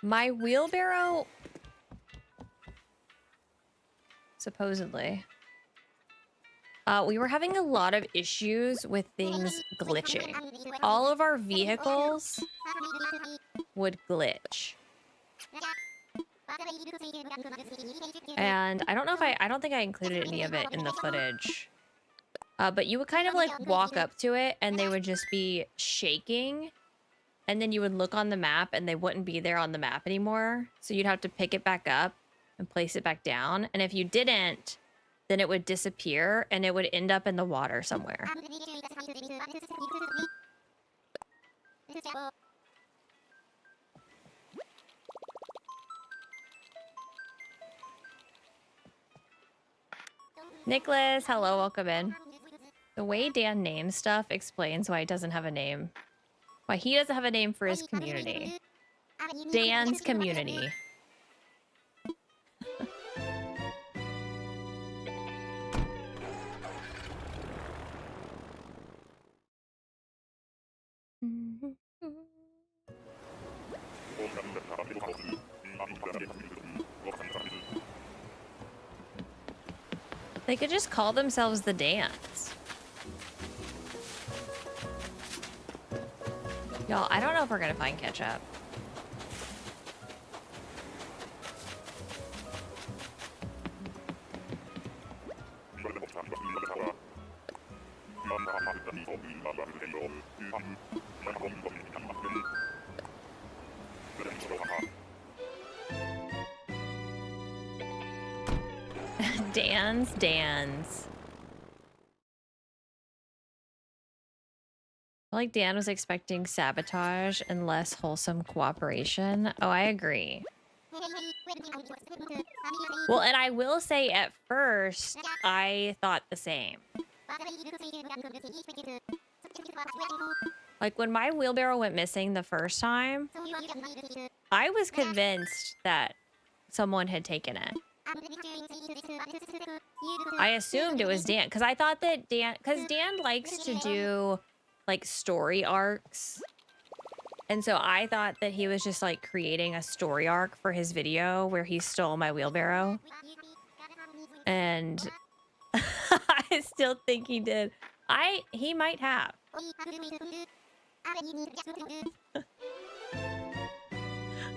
My wheelbarrow... Supposedly. We were having a lot of issues with things glitching. All of our vehicles would glitch. And I don't know if I don't think I included any of it in the footage. But you would kind of like walk up to it and they would just be shaking. And then you would look on the map and they wouldn't be there on the map anymore. So you'd have to pick it back up and place it back down. And if you didn't, then it would disappear and it would end up in the water somewhere. Nicholas, hello, welcome in. The way Dan names stuff explains why he doesn't have a name. Why he doesn't have a name for his community. Dan's community. They could just call themselves the Dans. Y'all, I don't know if we're gonna find Ketchup. Dan's. I feel like Dan was expecting sabotage and less wholesome cooperation. Oh, I agree. Well, and I will say at first, I thought the same. Like when my wheelbarrow went missing the first time, I was convinced that someone had taken it. I assumed it was Dan because I thought that Dan likes to do like story arcs And so I thought that he was just like creating a story arc for his video where he stole my wheelbarrow. And I still think he did. He might have.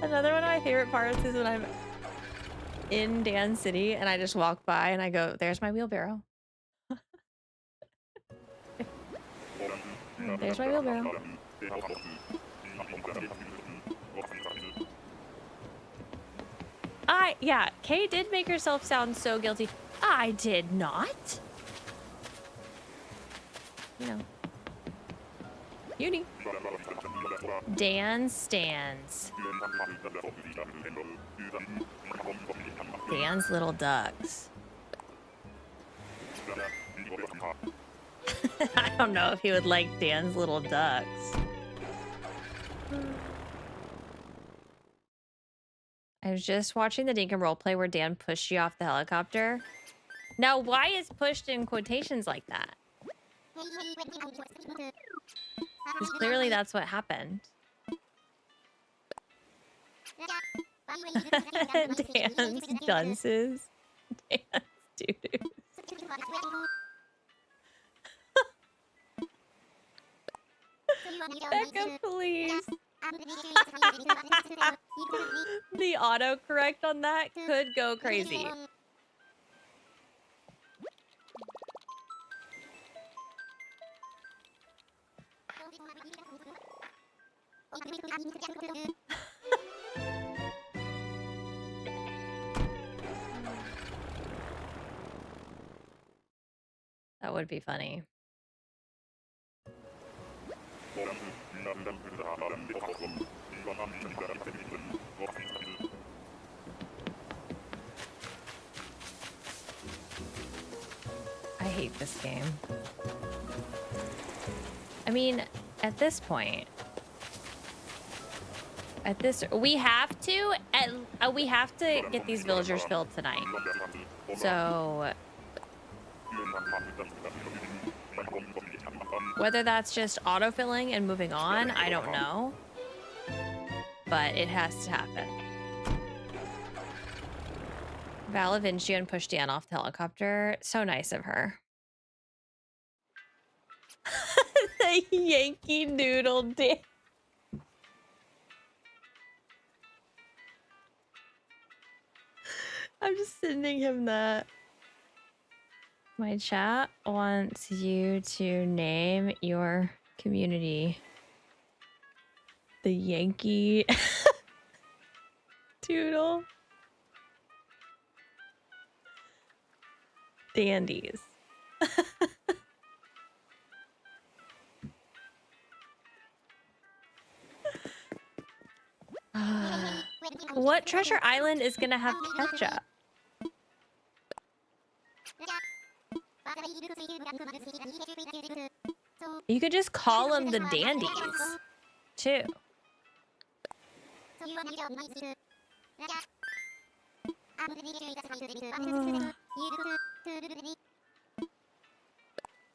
Another one of my favorite parts is when I'm in Dan City and I just walk by and I go, there's my wheelbarrow. There's my wheelbarrow. Yeah, Kay did make herself sound so guilty. I did not. You know. Uni. Dan stands. Dan's little ducks. I don't know if he would like Dan's little ducks. I was just watching the Dinkum roleplay where Dan pushed you off the helicopter. Now, why is pushed in quotations like that? Because clearly that's what happened. Dan's dunces. Dan's doo-doos. Becca, please. The autocorrect on that could go crazy. That would be funny. I hate this game. I mean, at this point, we have to get these villagers filled tonight. So whether that's just autofilling and moving on, I don't know. But it has to happen. Valavincian pushed Dan off the helicopter. So nice of her. The Yankee Doodle Dan. I'm just sending him that. My chat wants you to name your community the Yankee Doodle Dandies. What treasure island is gonna have ketchup? You could just call them the Dandies, too.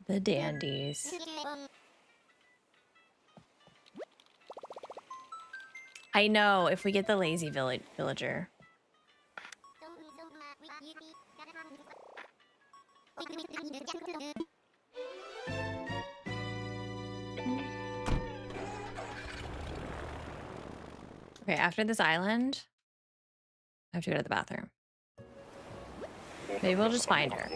The Dandies. I know, if we get the lazy villager. Okay, after this island, I have to go to the bathroom. Maybe we'll just find her.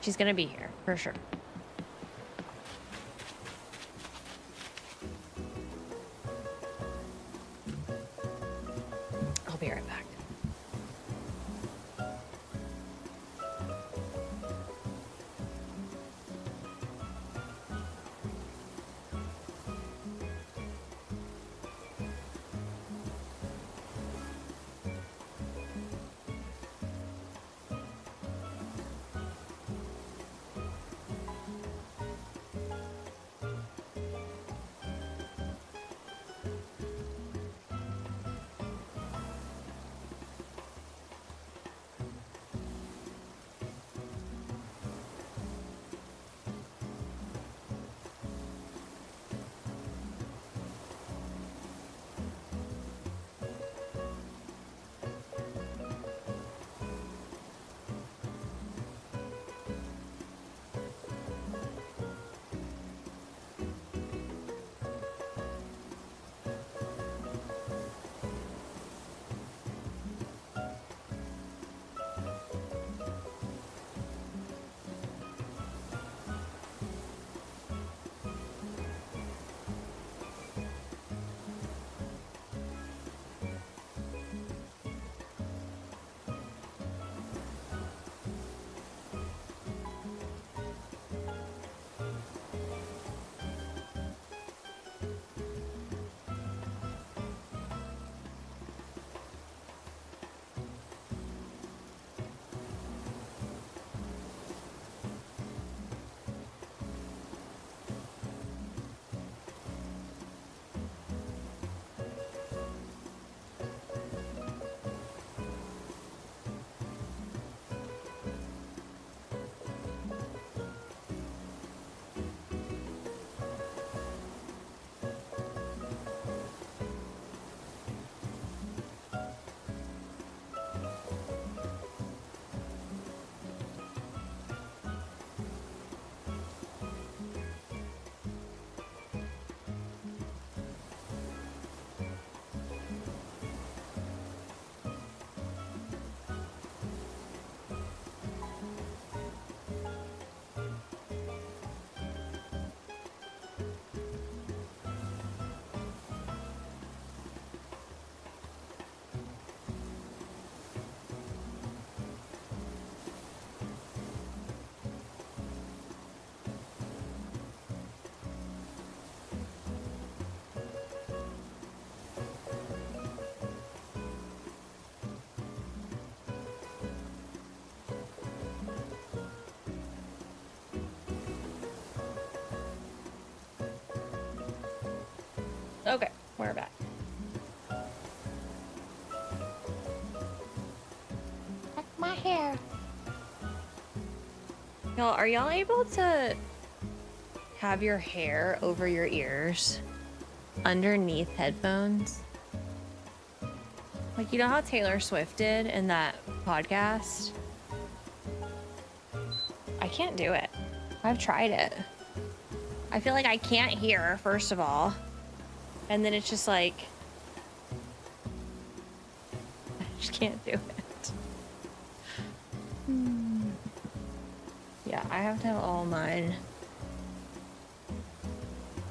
She's gonna be here, for sure. I'll be right back. We're back. My hair. Y'all, are y'all able to have your hair over your ears underneath headphones? Like, you know how Taylor Swift did in that podcast? I can't do it. I've tried it. I feel like I can't hear, first of all. And then it's just like, I just can't do it. Yeah, I have to have all mine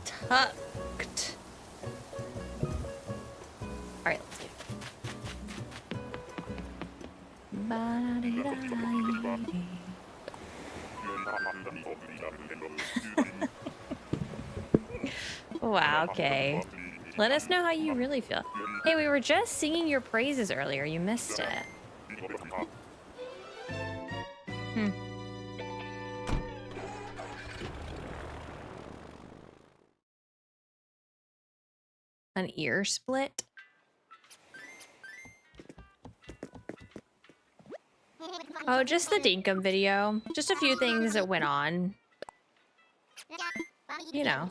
tucked. All right, let's get Wow, okay. Let us know how you really feel. Hey, we were just singing your praises earlier. You missed it. An ear split? Oh, just the Dinkum video. Just a few things that went on. You know.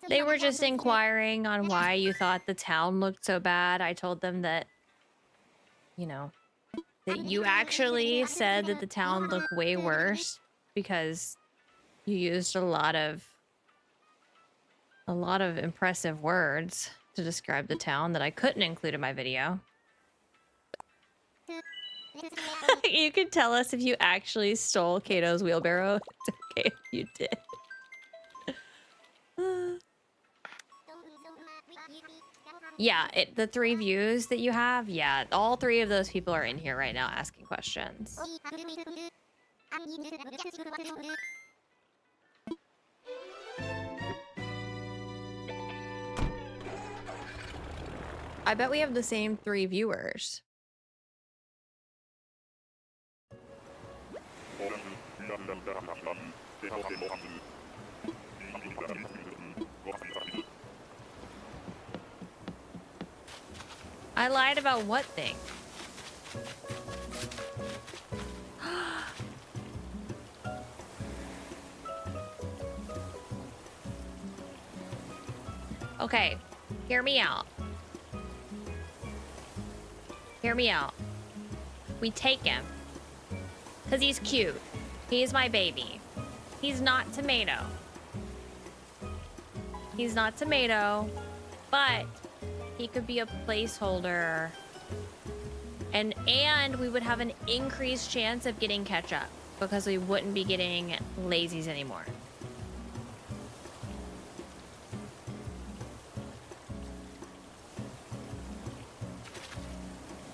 They were just inquiring on why you thought the town looked so bad. I told them that, you know, that you actually said that the town looked way worse because you used a lot of impressive words to describe the town that I couldn't include in my video. You could tell us if you actually stole Kato's wheelbarrow. It's okay if you did. Yeah, the 3 views that you have, yeah, all 3 of those people are in here right now asking questions. I bet we have the same 3 viewers. I lied about what thing? Okay, hear me out. Hear me out. We take him. Because he's cute. He's my baby. He's not tomato. He's not tomato, but he could be a placeholder. And we would have an increased chance of getting ketchup because we wouldn't be getting lazies anymore.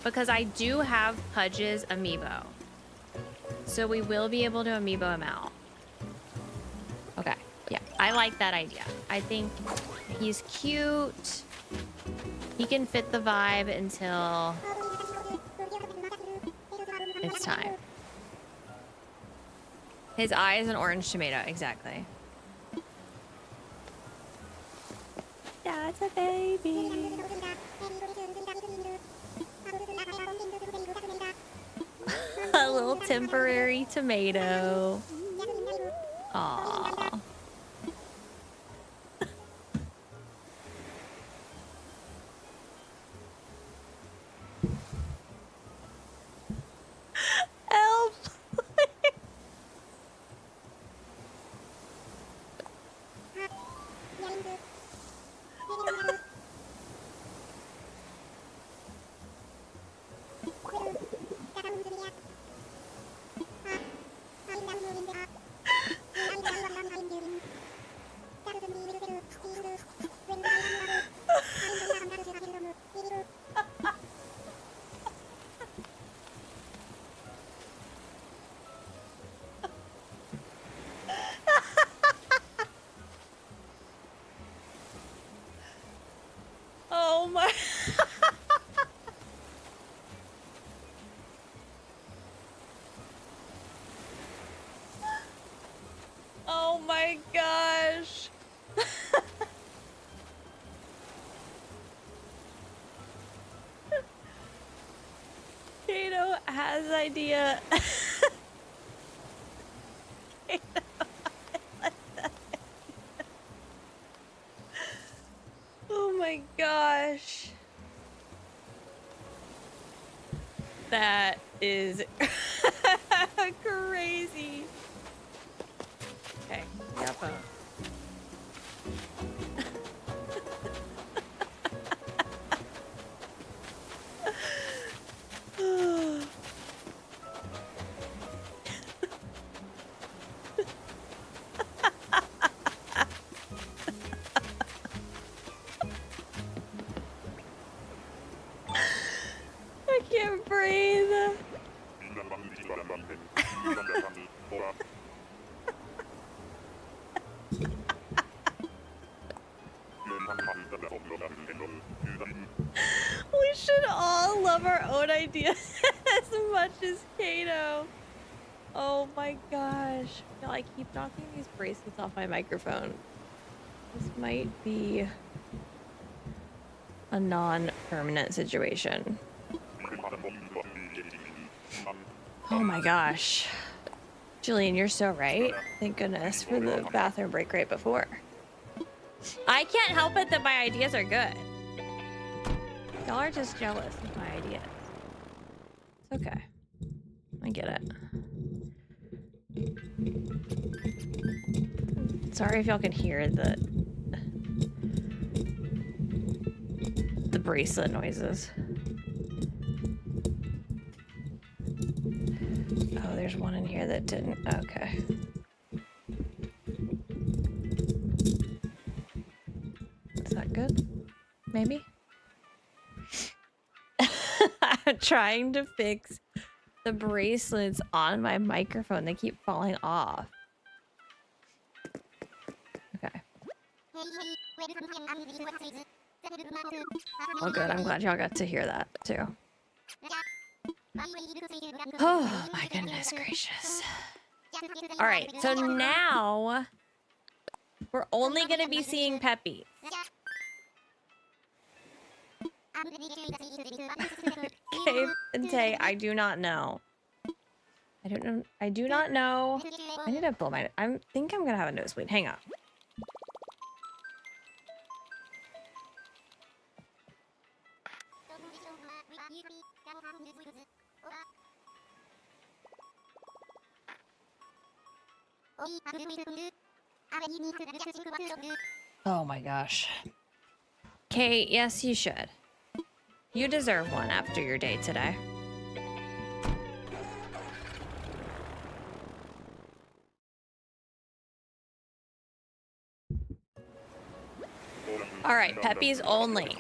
Because I do have Pudge's amiibo. So we will be able to amiibo him out. Okay, yeah, I like that idea. I think he's cute. He can fit the vibe until it's time. His eye is an orange tomato, exactly. That's a baby. A little temporary tomato. Aww. Help! Oh my. Oh my god. has an idea. Oh my gosh. That is crazy. Okay, yep. I can't breathe. We should all love our own ideas as much as Kato. Oh my gosh. No, I keep knocking these bracelets off my microphone. This might be a non-permanent situation. Oh my gosh. Jillian, you're so right. Thank goodness for the bathroom break right before. I can't help it that my ideas are good. Y'all are just jealous of my ideas. It's okay. I get it. Sorry if y'all can hear the bracelet noises. Oh, there's one in here that didn't. Okay. Is that good? Maybe? I'm trying to fix the bracelets on my microphone. They keep falling off. Okay. Oh, good. I'm glad y'all got to hear that, too. Oh, my goodness gracious. All right, so now we're only going to be seeing Peppy. Cape and Tay, I do not know. I don't know. I do not know. I need to blow my... I think I'm going to have a nosebleed. Hang on. Oh my gosh. Kate, yes, you should. You deserve one after your day today. All right, Peppy's only.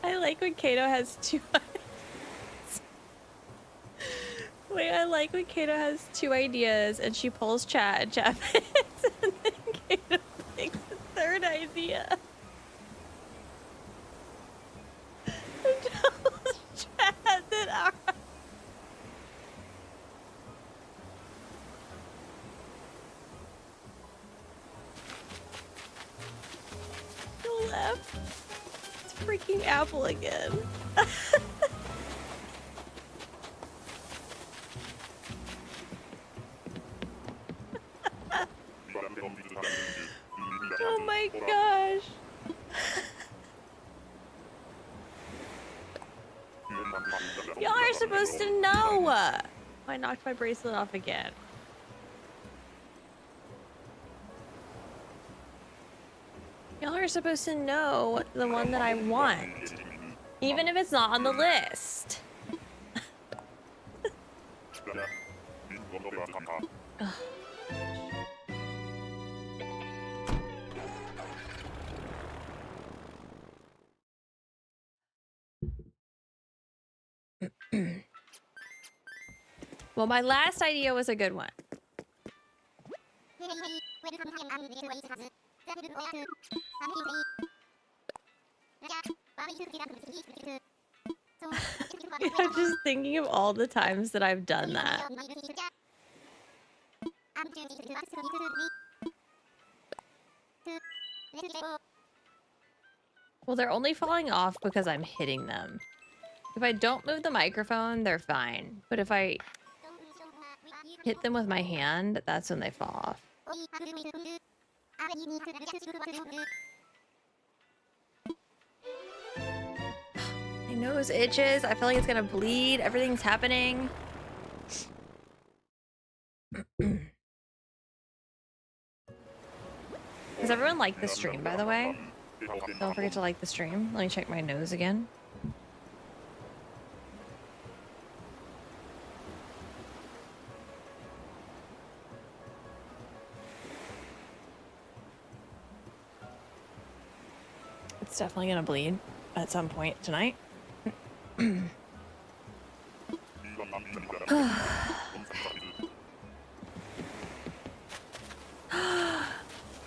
I like when Kato has two ideas. Wait, I like when Kato has two ideas and she pulls chat and chat picks, and then Kato picks the third idea. And tells chat that our... Go left. It's freaking Apple again. Oh my gosh. Y'all are supposed to know. I knocked my bracelet off again. Y'all are supposed to know the one that I want, even if it's not on the list. Well, my last idea was a good one. I'm just thinking of all the times that I've done that. Well, they're only falling off because I'm hitting them. If I don't move the microphone, they're fine. But if I hit them with my hand, that's when they fall off. My nose itches. I feel like it's gonna bleed. Everything's happening. Does everyone like the stream, by the way? Don't forget to like the stream. Let me check my nose again. It's definitely gonna bleed at some point tonight.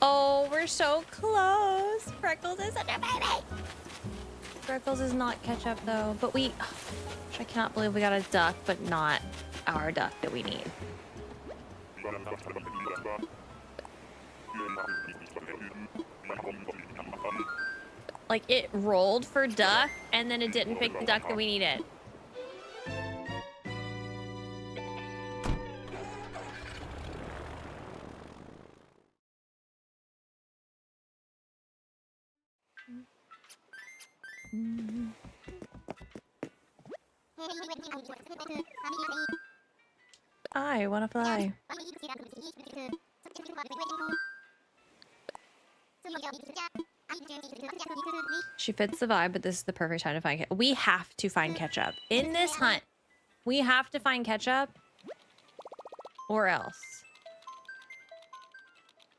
Oh, we're so close. Freckles is such a baby. Freckles is not Ketchup though, but I cannot believe we got a duck, but not our duck that we need. Like, it rolled for duck, and then it didn't pick the duck that we needed. I want to fly. She fits the vibe, but this is the perfect time to find Ketchup. We have to find Ketchup. In this hunt, we have to find Ketchup. Or else.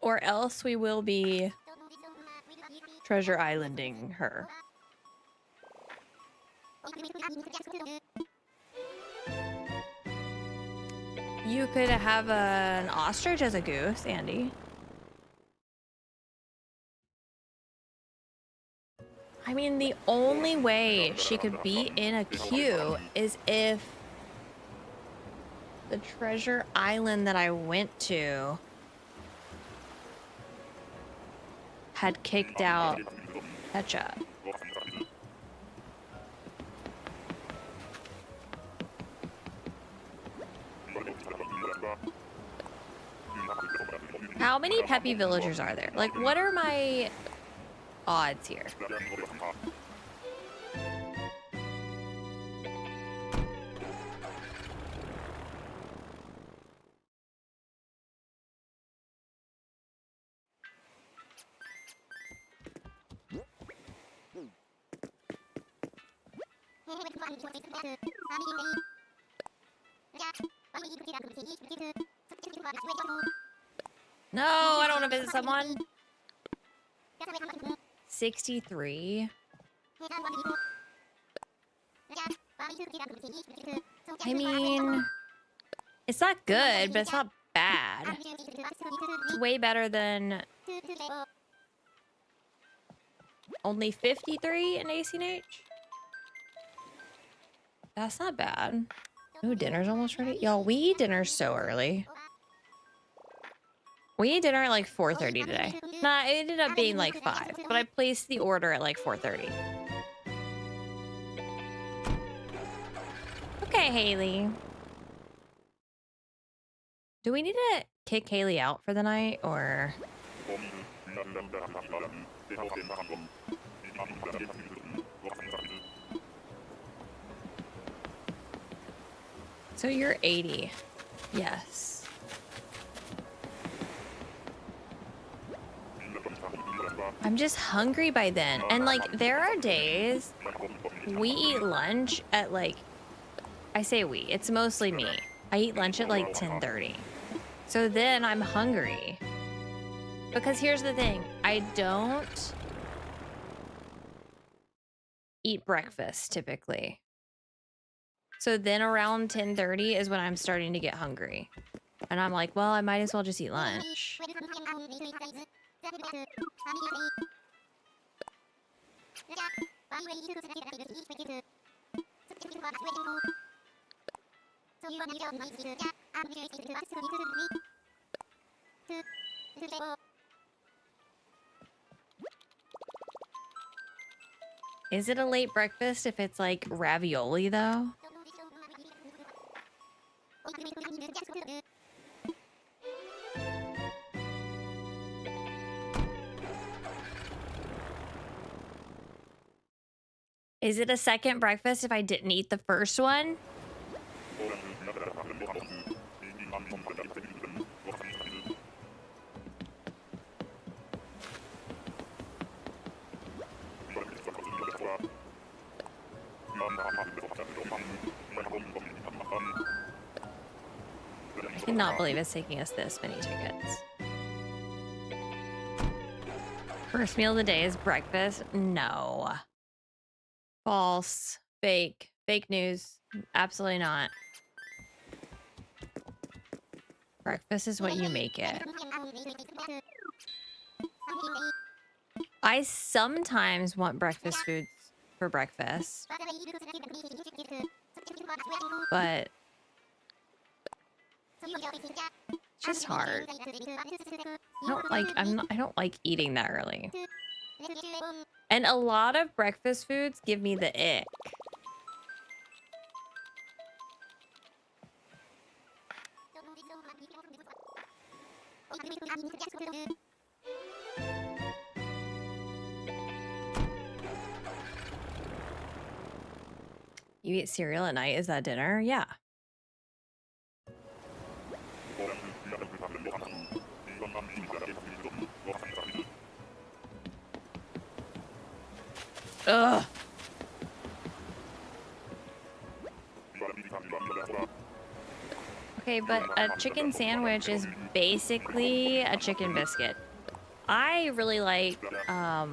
Or else we will be treasure islanding her. You could have an ostrich as a goose, Andy. I mean, the only way she could be in a queue is if the treasure island that I went to had kicked out Ketchup. How many peppy villagers are there? Like, what are my odds here? No, I don't want to visit someone. 63. I mean, it's not good, but it's not bad. It's way better than only 53 in ACNH. That's not bad. Ooh, dinner's almost ready. Y'all, we eat dinner so early. We ate dinner at like 4:30 today. Nah, it ended up being like 5, but I placed the order at like 4:30. Okay, Haley. Do we need to kick Haley out for the night, or? So you're 80. Yes. I'm just hungry by then. And like, there are days we eat lunch at like, I say we, it's mostly me. I eat lunch at like 10:30. So then I'm hungry. Because here's the thing, I don't eat breakfast typically. So then around 10:30 is when I'm starting to get hungry. And I'm like, well, I might as well just eat lunch. Is it a late breakfast if it's like ravioli though? Is it a second breakfast if I didn't eat the first one? I cannot believe it's taking us this many tickets. First meal of the day is breakfast? No. False. Fake. Fake news. Absolutely not. Breakfast is what you make it. I sometimes want breakfast foods for breakfast. But it's just hard. I don't like eating that early. And a lot of breakfast foods give me the ick. You eat cereal at night? Is that dinner? Yeah. Ugh. Okay, but a chicken sandwich is basically a chicken biscuit. I really like, I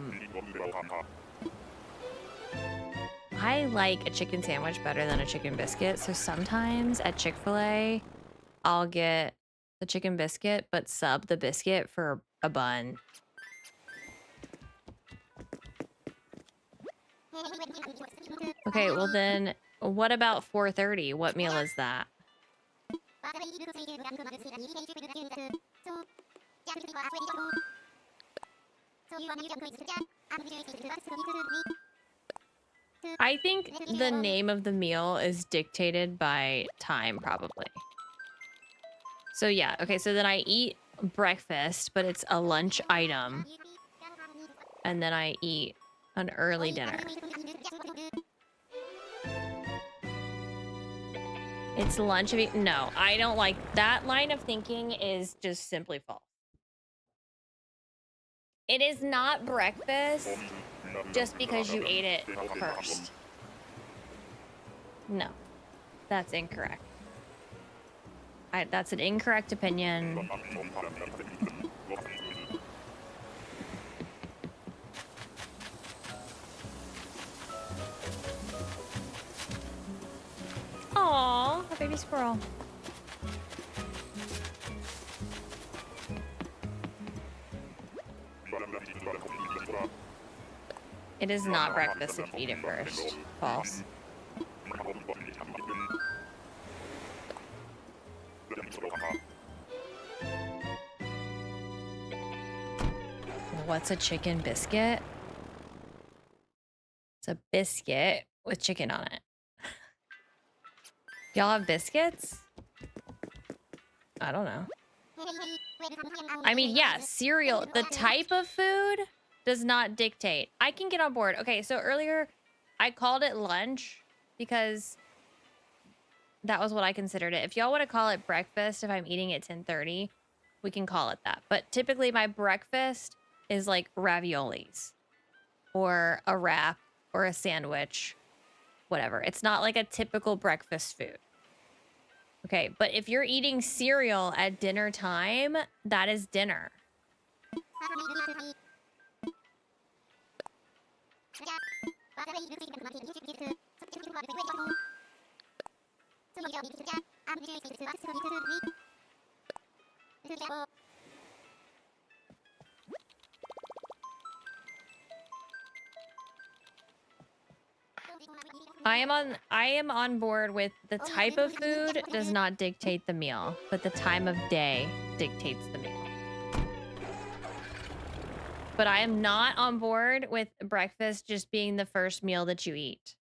like a chicken sandwich better than a chicken biscuit. So sometimes at Chick-fil-A, I'll get the chicken biscuit, but sub the biscuit for a bun. Okay, well then, what about 4:30? What meal is that? I think the name of the meal is dictated by time, probably. So yeah, okay, so then I eat breakfast, but it's a lunch item. And then I eat an early dinner. It's lunch. No, I don't like that line of thinking is just simply false. It is not breakfast just because you ate it first. No, that's incorrect. That's an incorrect opinion. Aww, a baby squirrel. It is not breakfast if you eat it first. False. What's a chicken biscuit? It's a biscuit with chicken on it. Y'all have biscuits? I don't know. I mean, yeah, cereal. The type of food does not dictate. I can get on board. Okay, so earlier I called it lunch because that was what I considered it. If y'all want to call it breakfast, if I'm eating at 10:30, we can call it that. But typically my breakfast is like raviolis or a wrap or a sandwich, whatever. It's not like a typical breakfast food. Okay, but if you're eating cereal at dinner time, that is dinner. I am on board with the type of food does not dictate the meal, but the time of day dictates the meal. But I am not on board with breakfast just being the first meal that you eat.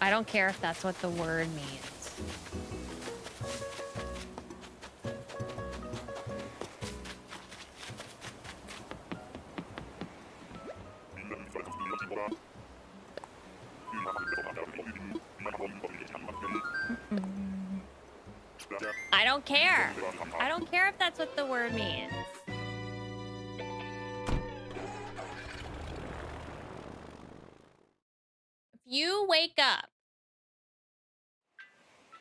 I don't care if that's what the word means. I don't care. I don't care if that's what the word means.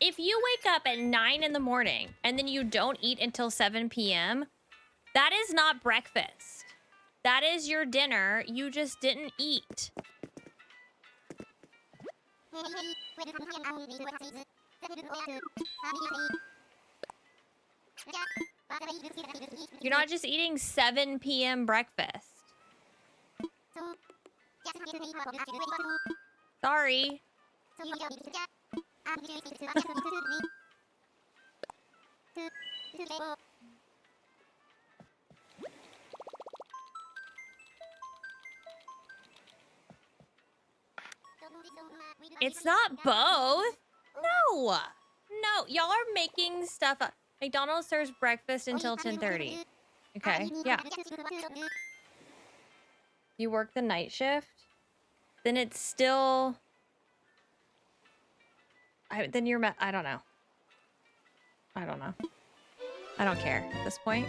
If you wake up at 9 in the morning and then you don't eat until 7 p.m., that is not breakfast. That is your dinner. You just didn't eat. You're not just eating 7 p.m. breakfast. Sorry. It's not both. No. No, y'all are making stuff up. McDonald's serves breakfast until 10:30. Okay, yeah. You work the night shift? Then it's still... then you're... I don't know. I don't know. I don't care at this point.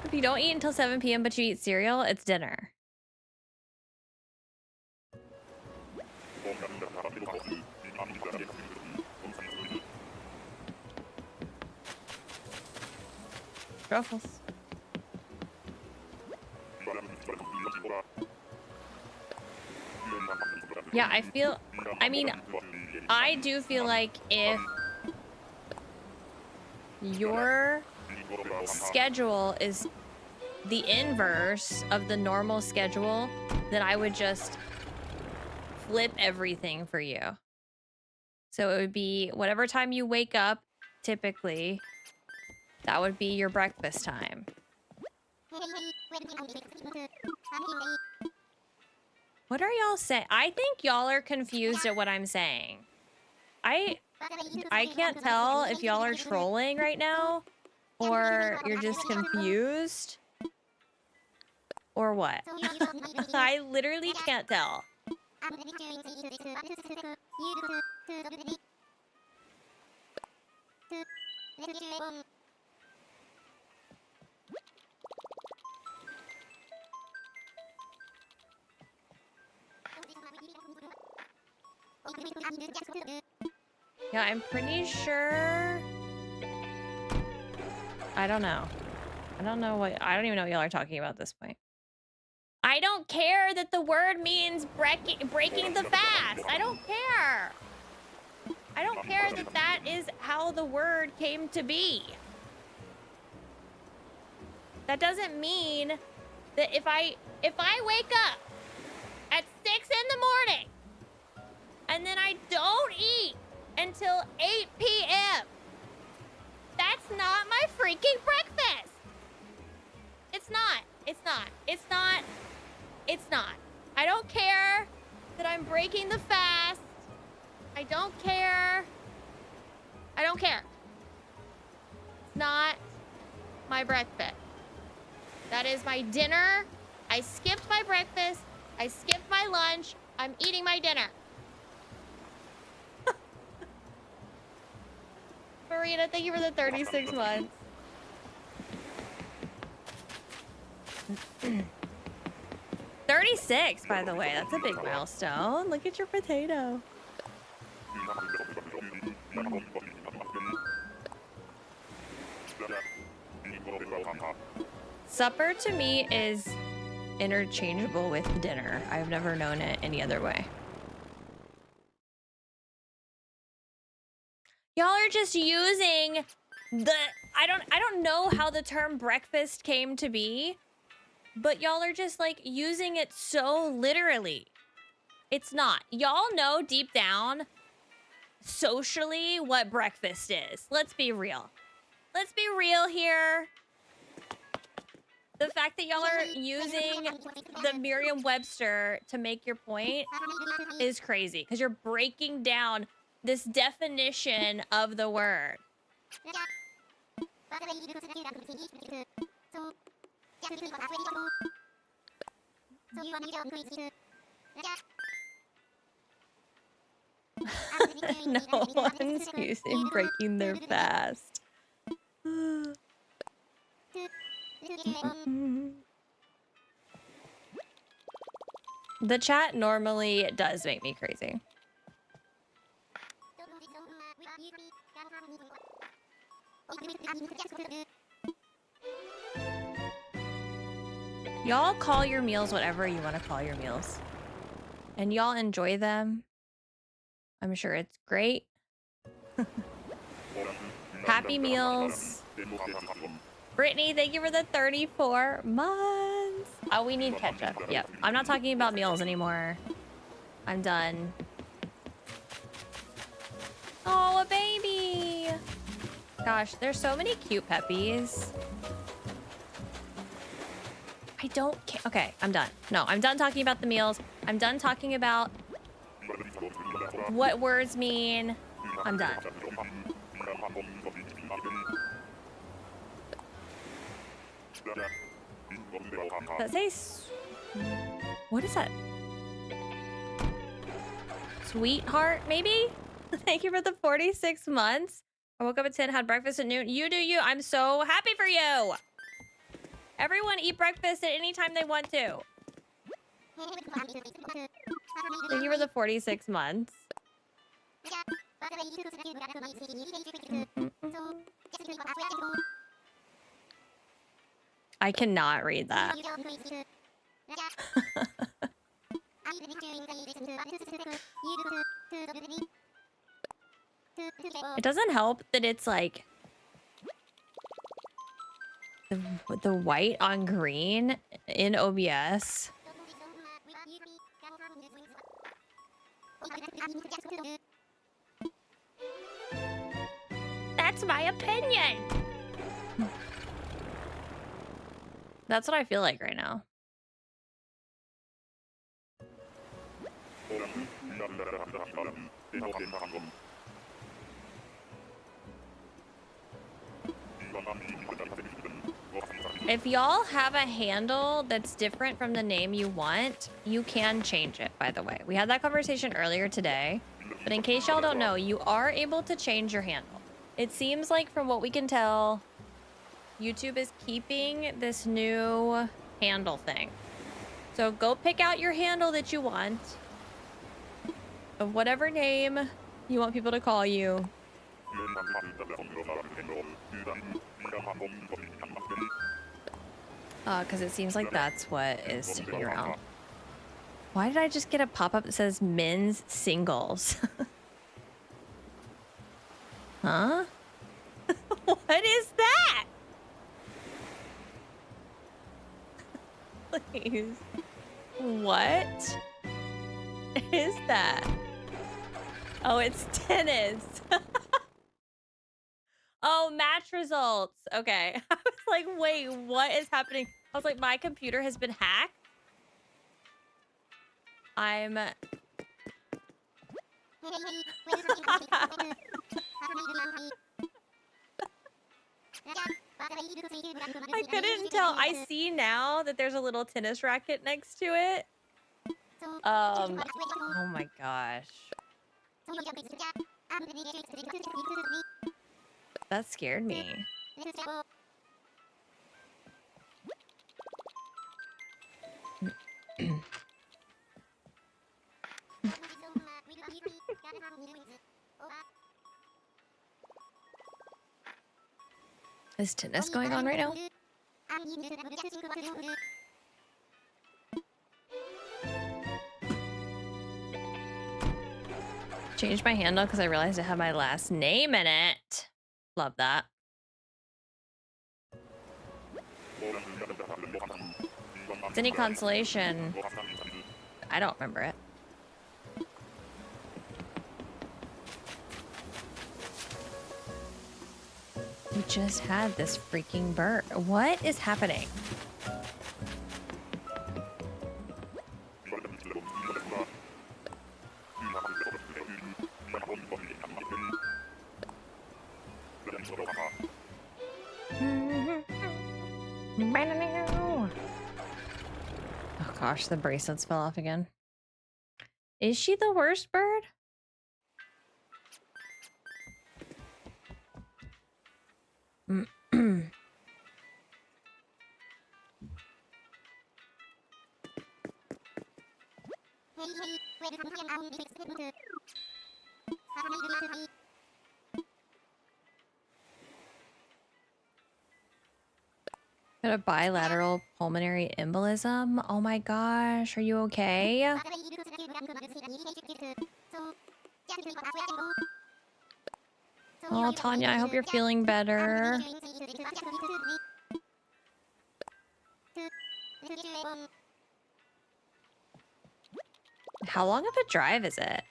If you don't eat until 7 p.m. but you eat cereal, it's dinner. Truffles. Yeah, I mean, I do feel like if your schedule is the inverse of the normal schedule, then I would just flip everything for you. So it would be whatever time you wake up, typically, that would be your breakfast time. What are y'all saying? I think y'all are confused at what I'm saying. I can't tell if y'all are trolling right now or you're just confused or what. I literally can't tell. Yeah, I'm pretty sure. I don't know. I don't know what. I don't even know what y'all are talking about at this point. I don't care that the word means breaking the fast. I don't care. I don't care that that is how the word came to be. That doesn't mean that if I wake up at 6 in the morning and then I don't eat until 8 p.m., that's not my freaking breakfast. It's not. It's not. It's not. It's not. I don't care that I'm breaking the fast. I don't care. I don't care. It's not my breakfast. That is my dinner. I skipped my breakfast. I skipped my lunch. I'm eating my dinner. Marina, thank you for the 36 months. 36, by the way. That's a big milestone. Look at your potato. Supper to me is interchangeable with dinner. I've never known it any other way. Y'all are just using the I don't know how the term breakfast came to be, but y'all are just like using it so literally. It's not. Y'all know deep down, socially, what breakfast is. Let's be real. Let's be real here. The fact that y'all are using the Merriam-Webster to make your point is crazy because you're breaking down this definition of the word. No one's using breaking their fast. The chat normally does make me crazy. Y'all call your meals whatever you want to call your meals. And y'all enjoy them. I'm sure it's great. Happy meals. Brittany, thank you for the 34 months. Oh, we need ketchup. Yep. I'm not talking about meals anymore. I'm done. Oh, a baby. Gosh, there's so many cute peppies. I don't care. Okay, I'm done. No, I'm done talking about the meals. I'm done talking about what words mean. I'm done. Does that say... What is that? Sweetheart, maybe? Thank you for the 46 months. I woke up at 10, had breakfast at noon. You do you. I'm so happy for you. Everyone eat breakfast at any time they want to. Thank you for the 46 months. I cannot read that. It doesn't help that it's like the white on green in OBS. That's my opinion. That's what I feel like right now. If y'all have a handle that's different from the name you want, you can change it, by the way. We had that conversation earlier today, but in case y'all don't know, you are able to change your handle. It seems like from what we can tell, YouTube is keeping this new handle thing. So go pick out your handle that you want, of whatever name you want people to call you. Because it seems like that's what is sticking around. Why did I just get a pop-up that says men's singles? Huh? What is that? Please. What is that? Oh, it's tennis. Oh, match results. Okay. I was like, wait, what is happening? I was like, my computer has been hacked. I'm... I couldn't tell. I see now that there's a little tennis racket next to it. Oh my gosh. That scared me. Is tennis going on right now? Changed my handle because I realized I had my last name in it. Love that. It's any consolation. I don't remember it. just had this freaking bird. What is happening? Oh gosh, the bracelets fell off again. Is she the worst bird? Got a bilateral pulmonary embolism. Oh my gosh, are you okay? Oh, Tanya, I hope you're feeling better. How long of a drive is it?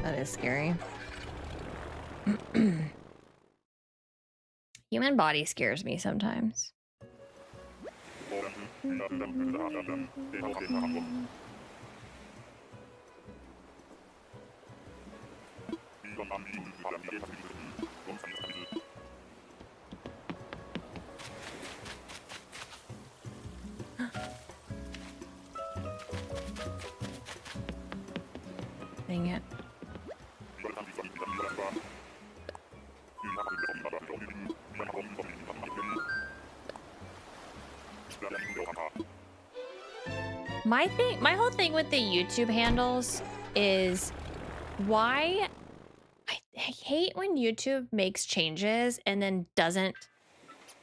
That is scary. Human body scares me sometimes. Dang it. My whole thing with the YouTube handles is why I hate when YouTube makes changes and then doesn't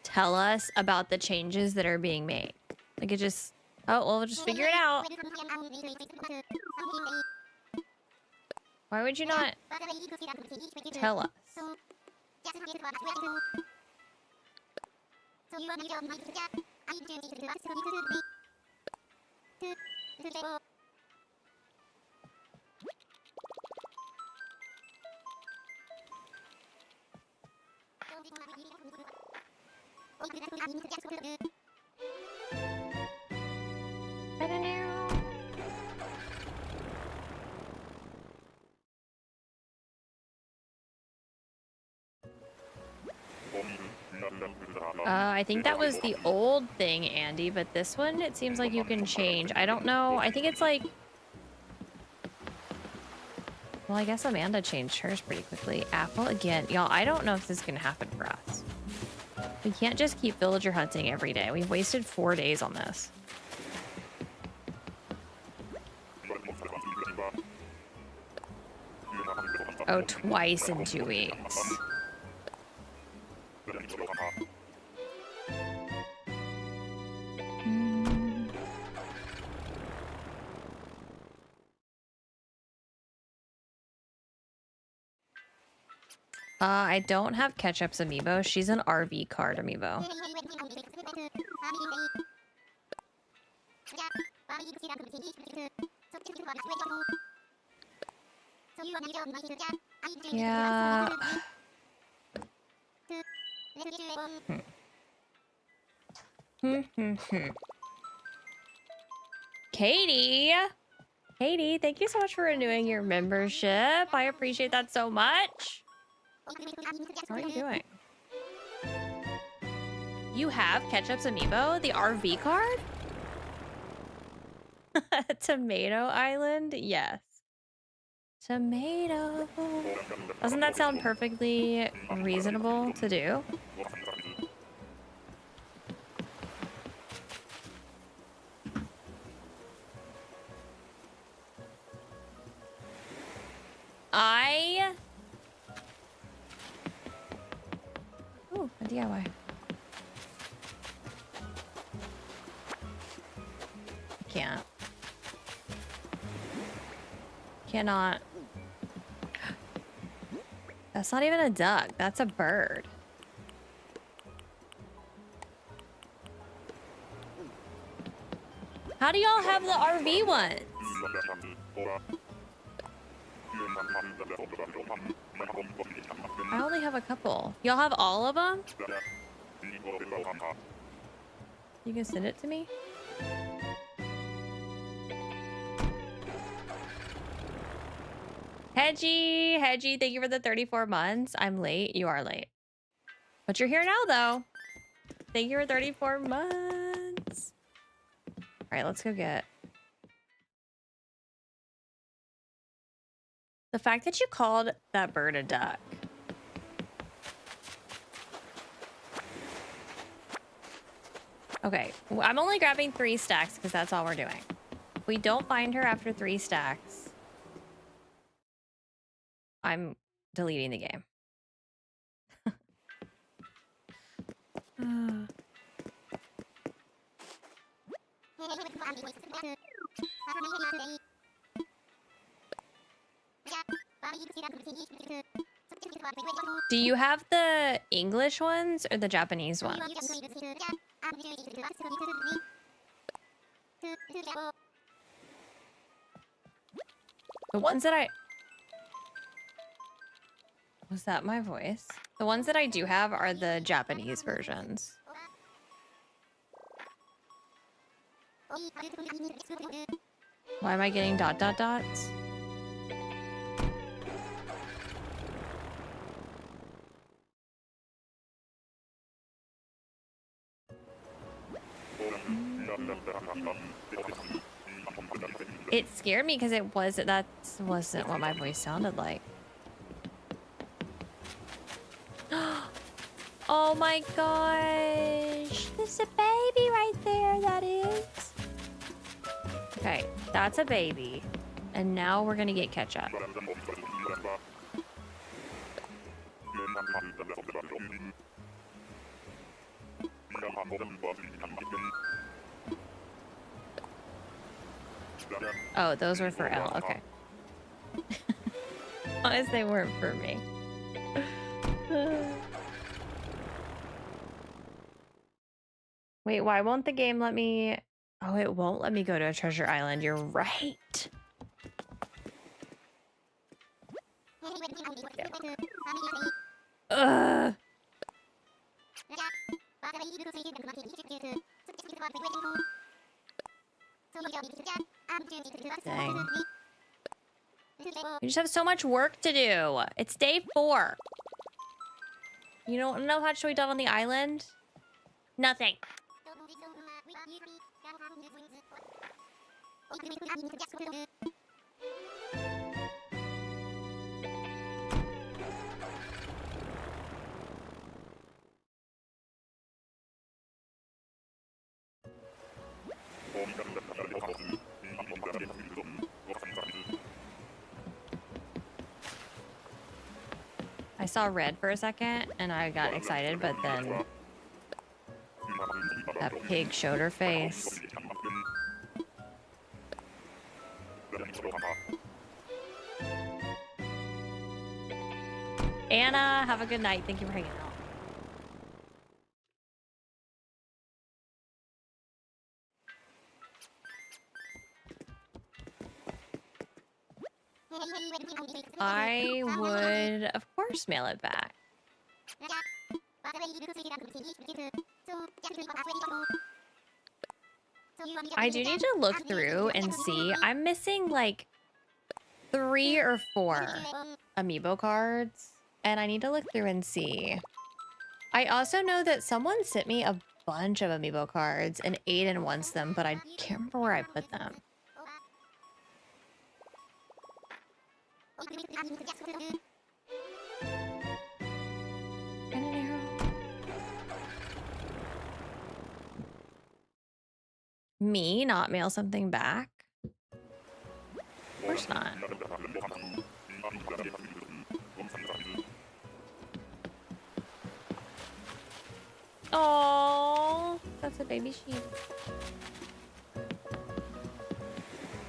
tell us about the changes that are being made. Like it just, oh, well, we'll just figure it out. Why would you not tell us? I don't know. I think that was the old thing, Andy, but this one, it seems like you can change. I don't know. I think it's like... Well, I guess Amanda changed hers pretty quickly. Apple again. Y'all, I don't know if this is going to happen for us. We can't just keep villager hunting every day. We've wasted 4 days on this. Oh, twice in 2 weeks. I don't have Ketchup's amiibo. She's an RV card amiibo. Yeah. Katie! Katie, thank you so much for renewing your membership. I appreciate that so much. How are you doing? You have Ketchup's amiibo? The RV card? Tomato Island? Yes. Tomato. Doesn't that sound perfectly reasonable to do? Ooh, a DIY. Can't. Cannot. That's not even a duck. That's a bird. How do y'all have the RV ones? I only have a couple. Y'all have all of them? You can send it to me? Hedgie, thank you for the 34 months. I'm late. You are late. But you're here now, though. Thank you for 34 months. All right, let's go get... The fact that you called that bird a duck. Okay, I'm only grabbing 3 stacks because that's all we're doing. If we don't find her after 3 stacks, I'm deleting the game. Do you have the English ones or the Japanese ones? The ones that I... Was that my voice? The ones that I do have are the Japanese versions. Why am I getting ... dots? It scared me because that wasn't what my voice sounded like. Oh my gosh. There's a baby right there, that is. Okay, that's a baby. And now we're gonna get Ketchup. Oh, those were for Elle. Okay. As they weren't for me. Wait, why won't the game let me... Oh, it won't let me go to a treasure island. You're right. Ugh. Dang. You just have so much work to do. It's day 4. You don't know how much we done on the island? Nothing. I saw red for a second and I got excited, but then that pig showed her face. Anna, have a good night. Thank you for hanging out. I would, of course, mail it back. I do need to look through and see. I'm missing like 3 or 4 amiibo cards, and I need to look through and see. I also know that someone sent me a bunch of amiibo cards, and Aiden wants them, but I can't remember where I put them. And an arrow. Me not mail something back? Of course not. Oh, that's a baby sheep.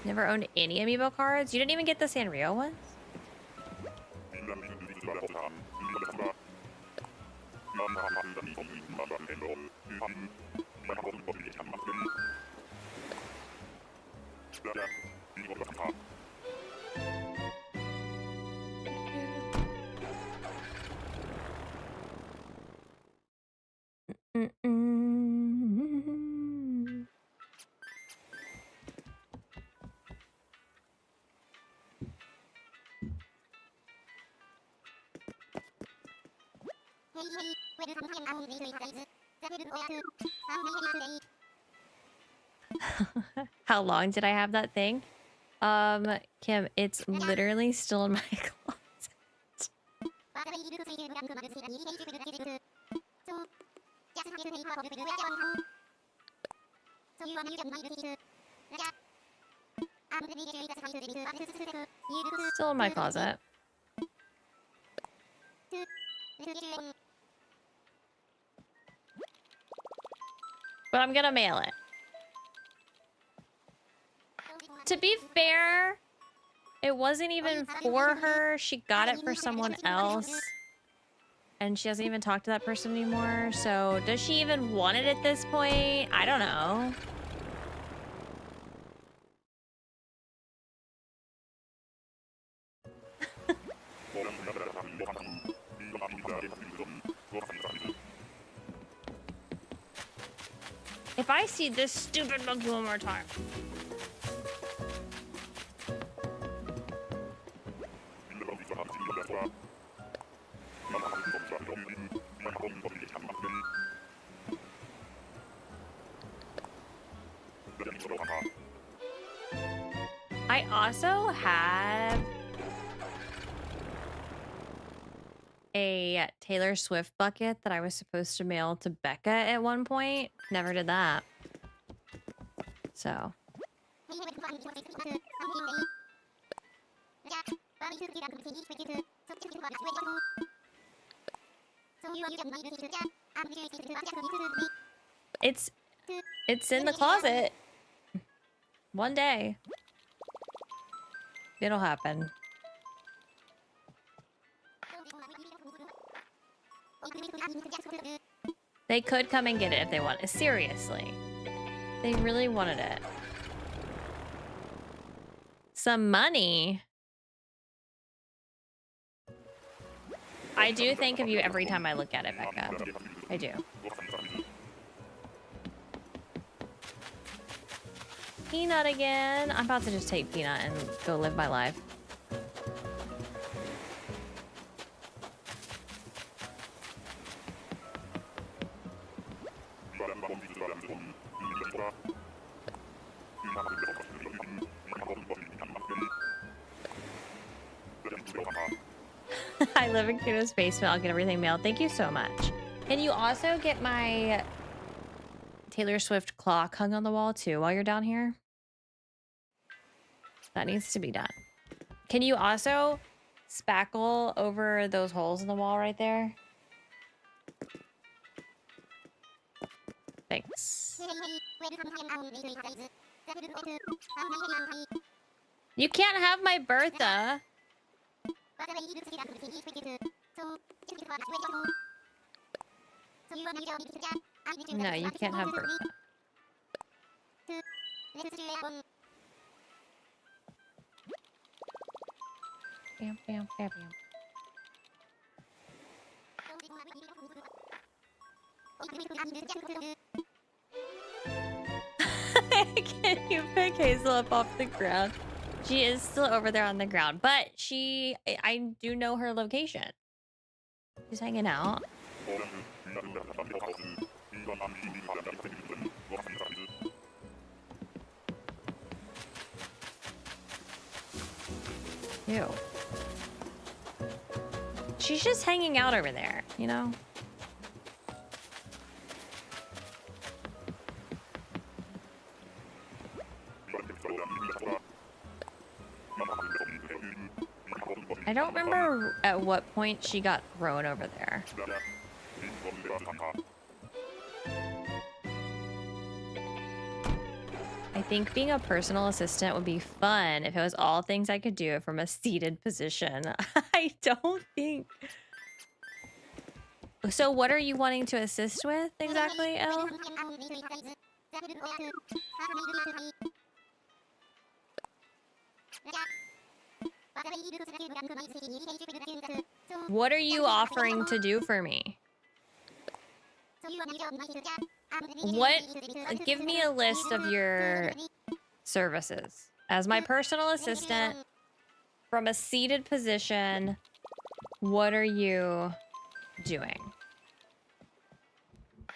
Never owned any amiibo cards? You didn't even get the Sanrio ones? Mm-mm. How long did I have that thing? Kim, it's literally still in my closet. Still in my closet. But I'm gonna mail it. To be fair, it wasn't even for her. She got it for someone else. And she doesn't even talk to that person anymore. So does she even want it at this point? I don't know. If I see this stupid monkey one more time. I also have a Taylor Swift bucket that I was supposed to mail to Becca at one point. Never did that. So. It's in the closet. One day. It'll happen. They could come and get it if they want it. Seriously. They really wanted it. Some money. I do think of you every time I look at it, Becca. I do. Peanut again. I'm about to just take Peanut and go live my life. I live in Kuno's basement. I'll get everything mailed. Thank you so much. Can you also get my Taylor Swift clock hung on the wall too while you're down here? That needs to be done. Can you also spackle over those holes in the wall right there? Thanks. You can't have my Bertha. No, you can't have Bertha. Bam, bam, bam, bam. Can you pick Hazel up off the ground? She is still over there on the ground, but I do know her location. She's hanging out. Ew. She's just hanging out over there, you know? I don't remember at what point she got thrown over there. I think being a personal assistant would be fun if it was all things I could do from a seated position. I don't think... So what are you wanting to assist with exactly, Elle? What are you offering to do for me? What? Give me a list of your services. As my personal assistant, from a seated position, what are you doing?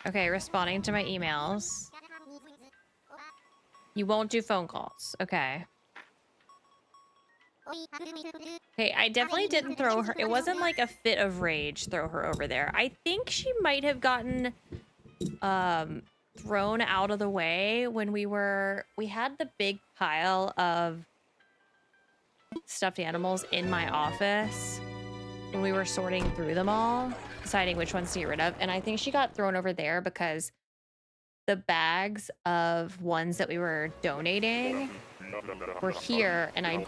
Okay, responding to my emails. You won't do phone calls. Okay. Okay, I definitely didn't throw her. It wasn't like a fit of rage throw her over there. I think she might have gotten thrown out of the way when we had the big pile of stuffed animals in my office when we were sorting through them all, deciding which ones to get rid of. And I think she got thrown over there because the bags of ones that we were donating were here, and I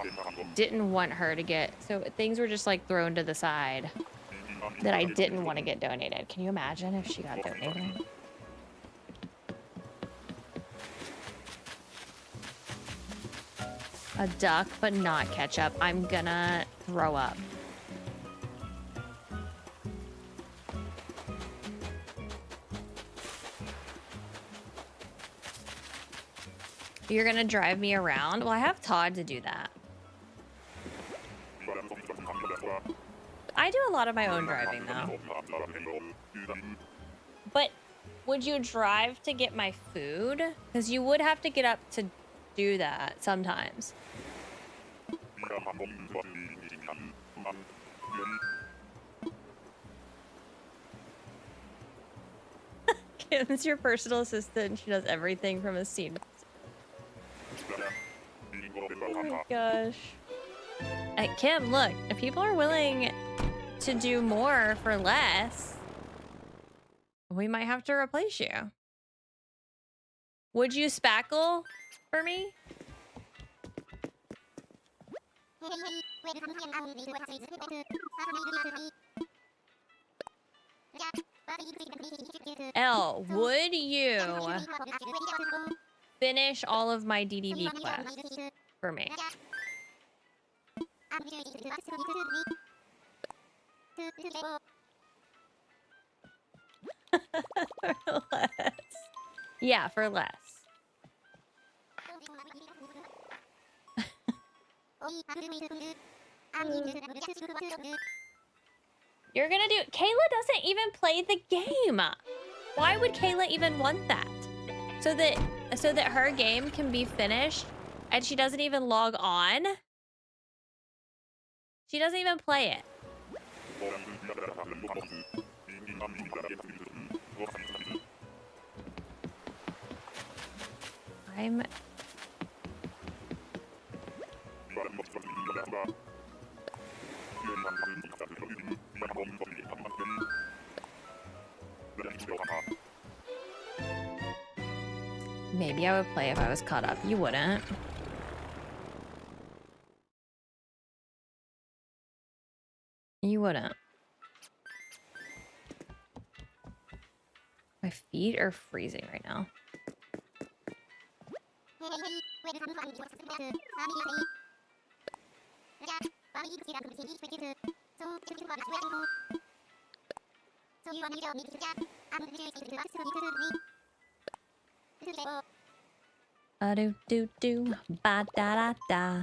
didn't want her to get, so things were just like thrown to the side that I didn't want to get donated. Can you imagine if she got donated? A duck, but not ketchup. I'm gonna throw up. You're gonna drive me around? Well, I have Todd to do that. I do a lot of my own driving, though. But would you drive to get my food? Because you would have to get up to do that sometimes. Kim's your personal assistant. She does everything from a scene. Oh my gosh. Kim, look, if people are willing to do more for less, we might have to replace you. Would you spackle for me? Elle, would you finish all of my DDV quests for me? For less. Yeah, for less. You're gonna do... Kayla doesn't even play the game. Why would Kayla even want that? So that her game can be finished and she doesn't even log on? She doesn't even play it. I'm... Maybe I would play if I was caught up. You wouldn't. You wouldn't. My feet are freezing right now. Do do do ba da da da.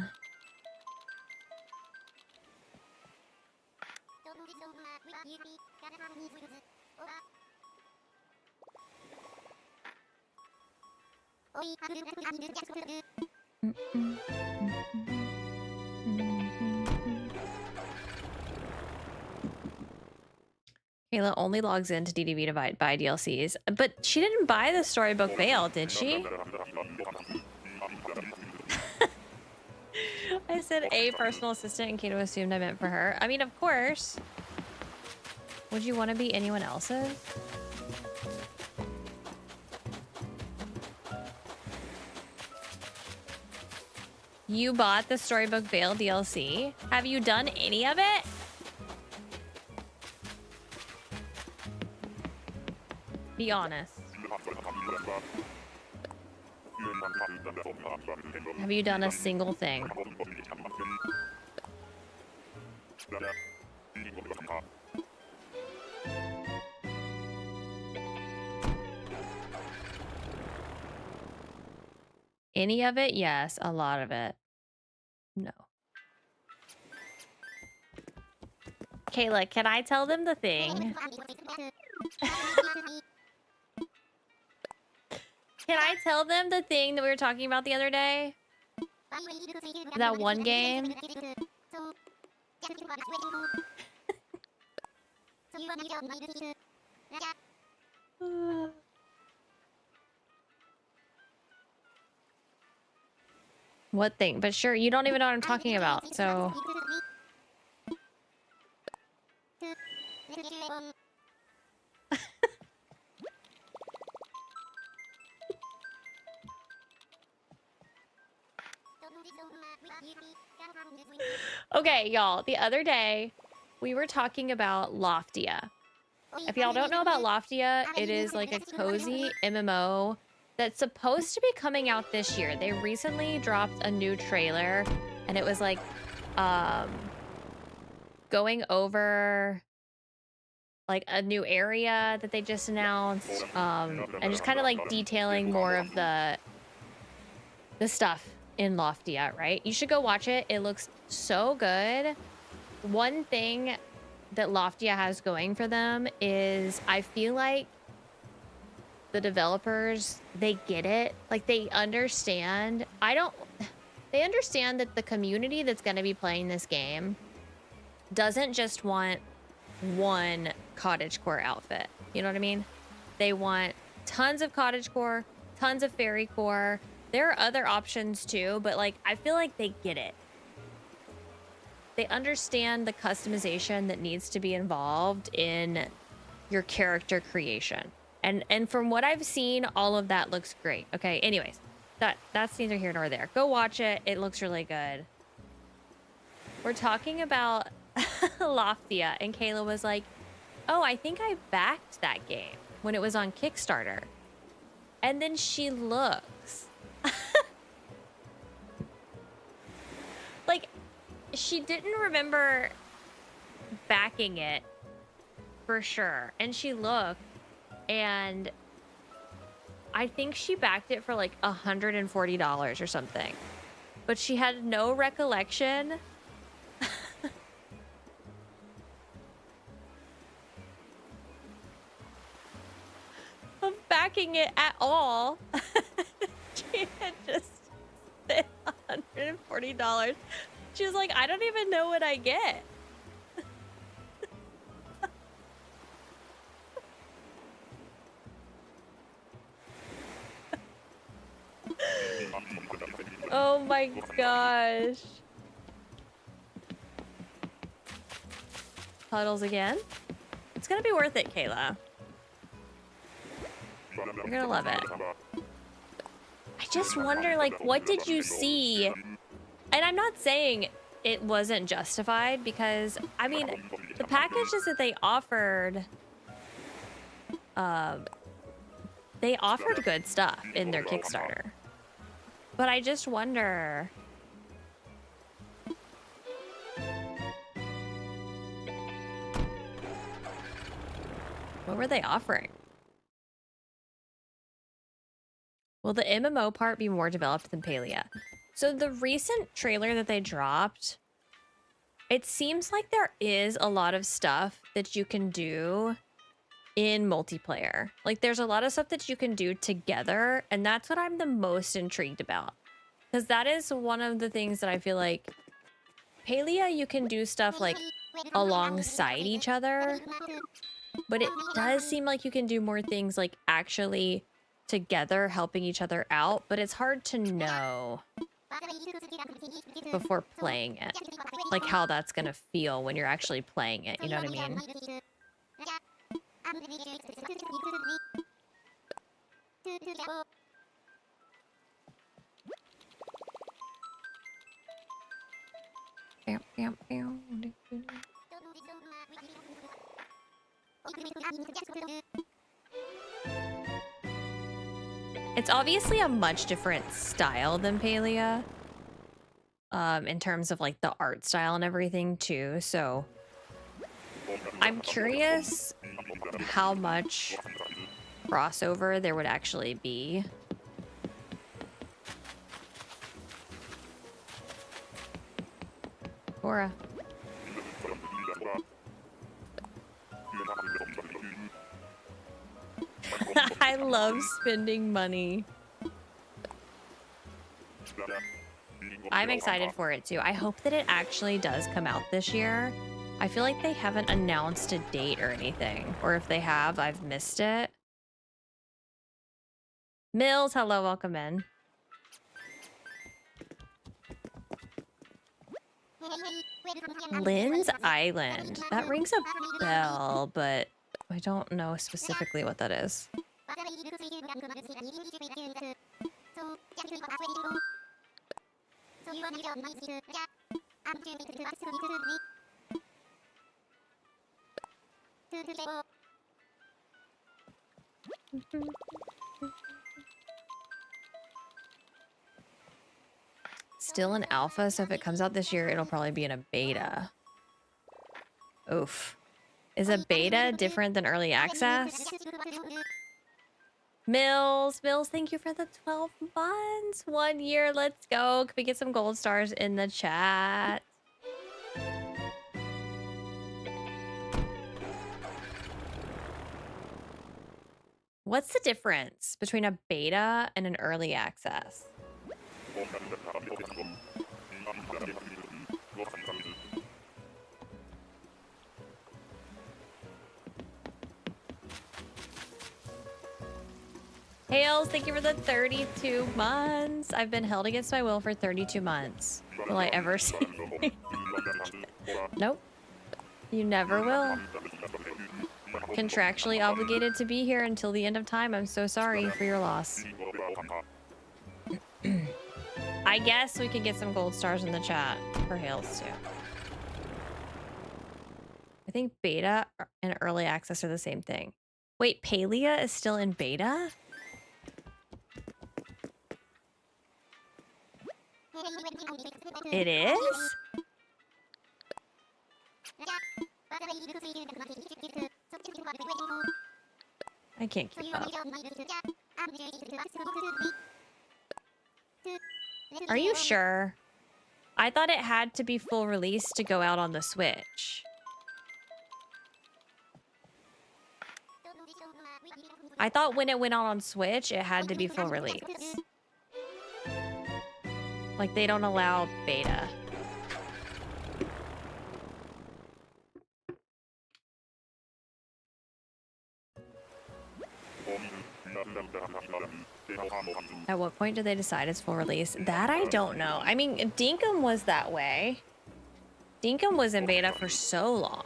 Kayla only logs into DDV to buy DLCs, but she didn't buy the Storybook Veil, did she? I said a personal assistant and Kato assumed I meant for her. I mean, of course. Would you want to be anyone else's? You bought the Storybook Veil DLC? Have you done any of it? Be honest. Have you done a single thing? Any of it? Yes. A lot of it. No. Kayla, can I tell them the thing? Can I tell them the thing that we were talking about the other day? That one game? What thing? But sure, you don't even know what I'm talking about, so... Okay, y'all, the other day, we were talking about Loftia. If y'all don't know about Loftia, it is like a cozy MMO that's supposed to be coming out this year. They recently dropped a new trailer, and it was like, going over like a new area that they just announced, and just kind of like detailing more of the stuff in Loftia, right? You should go watch it. It looks so good. One thing that Loftia has going for them is I feel like the developers, they get it. Like they understand. They understand that the community that's going to be playing this game doesn't just want one cottagecore outfit. You know what I mean? They want tons of cottagecore, tons of fairycore. There are other options too, but like I feel like they get it. They understand the customization that needs to be involved in your character creation. And from what I've seen, all of that looks great. Okay, anyways, that's neither here nor there. Go watch it. It looks really good. We're talking about Loftia, and Kayla was like, oh, I think I backed that game when it was on Kickstarter. And then she looks. Like, she didn't remember backing it for sure. And she looked, and I think she backed it for like $140 or something. But she had no recollection of backing it at all. She had just spent $140. She was like, I don't even know what I get. Oh my gosh. Puddles again? It's gonna be worth it, Kayla. You're gonna love it. I just wonder, like, what did you see? And I'm not saying it wasn't justified, because, I mean, the packages that they offered good stuff in their Kickstarter. But I just wonder... what were they offering? Will the MMO part be more developed than Palia? So the recent trailer that they dropped, it seems like there is a lot of stuff that you can do in multiplayer. Like there's a lot of stuff that you can do together, and that's what I'm the most intrigued about. Because that is one of the things that I feel like Palia, you can do stuff like alongside each other, but it does seem like you can do more things like actually together helping each other out, but it's hard to know before playing it, like how that's gonna feel when you're actually playing it, you know what I mean? It's obviously a much different style than Palea. In terms of like the art style and everything too. So I'm curious how much crossover there would actually be. Cora. I love spending money. I'm excited for it too. I hope that it actually does come out this year. I feel like they haven't announced a date or anything. Or if they have, I've missed it. Mills, hello, welcome in. Lynn's Island. That rings a bell, but I don't know specifically what that is. Still in alpha, so if it comes out this year, it'll probably be in a beta. Oof. Is a beta different than early access? Mills, thank you for the 12 months. 1 year, let's go. Can we get some gold stars in the chat? What's the difference between a beta and an early access? Hales, thank you for the 32 months. I've been held against my will for 32 months. Will I ever see? Nope. You never will. Contractually obligated to be here until the end of time. I'm so sorry for your loss. I guess we could get some gold stars in the chat for Hales too. I think beta and early access are the same thing. Wait, Palea is still in beta? It is? I can't keep up. Are you sure? I thought it had to be full release to go out on the Switch. I thought when it went out on Switch, it had to be full release. Like, they don't allow beta. At what point did they decide it's full release? That I don't know. I mean, Dinkum was that way. Dinkum was in beta for so long.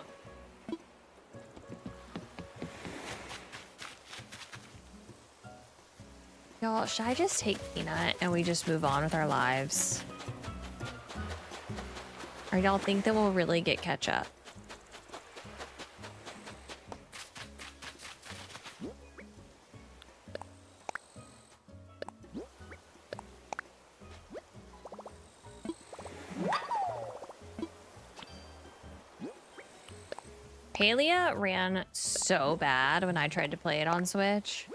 Y'all, should I just take Peanut and we just move on with our lives? Or y'all think that we'll really get Ketchup? Palea ran so bad when I tried to play it on Switch.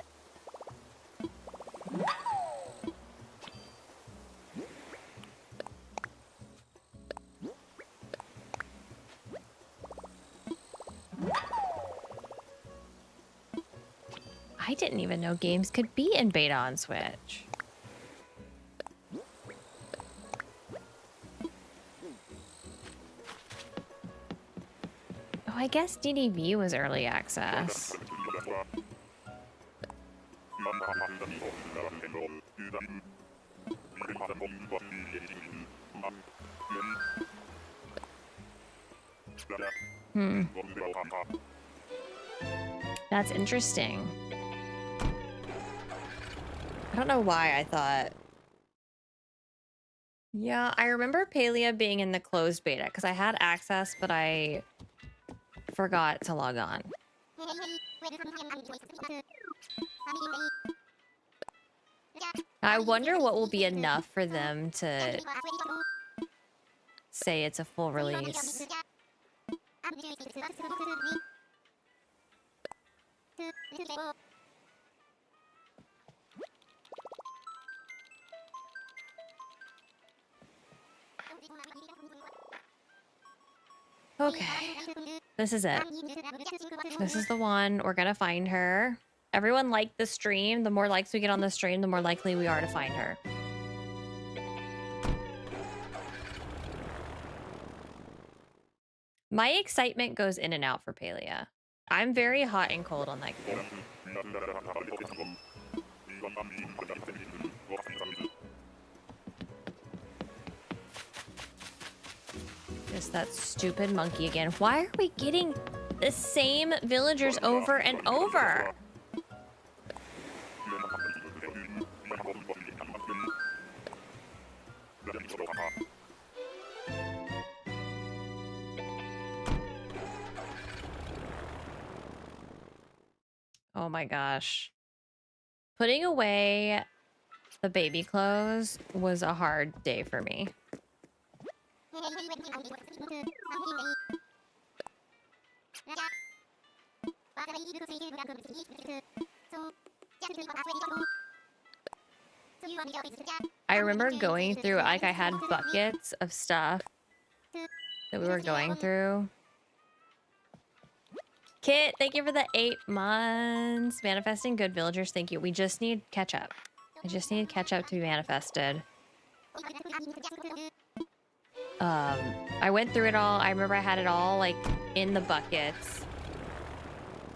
I didn't even know games could be in beta on Switch. Oh, I guess DDV was early access. That's interesting. I don't know why I thought... Yeah, I remember Palea being in the closed beta because I had access, but I forgot to log on. I wonder what will be enough for them to say it's a full release. Okay, this is it. This is the one. We're gonna find her. Everyone liked the stream. The more likes we get on the stream, the more likely we are to find her. My excitement goes in and out for Palia. I'm very hot and cold on that game. Just that stupid monkey again. Why are we getting the same villagers over and over? Oh my gosh. Putting away the baby clothes was a hard day for me. I remember going through, like, I had buckets of stuff that we were going through. Kit, thank you for the 8 months. Manifesting good villagers, thank you. We just need Ketchup. I just need Ketchup to be manifested. I went through it all. I remember I had it all, like, in the buckets.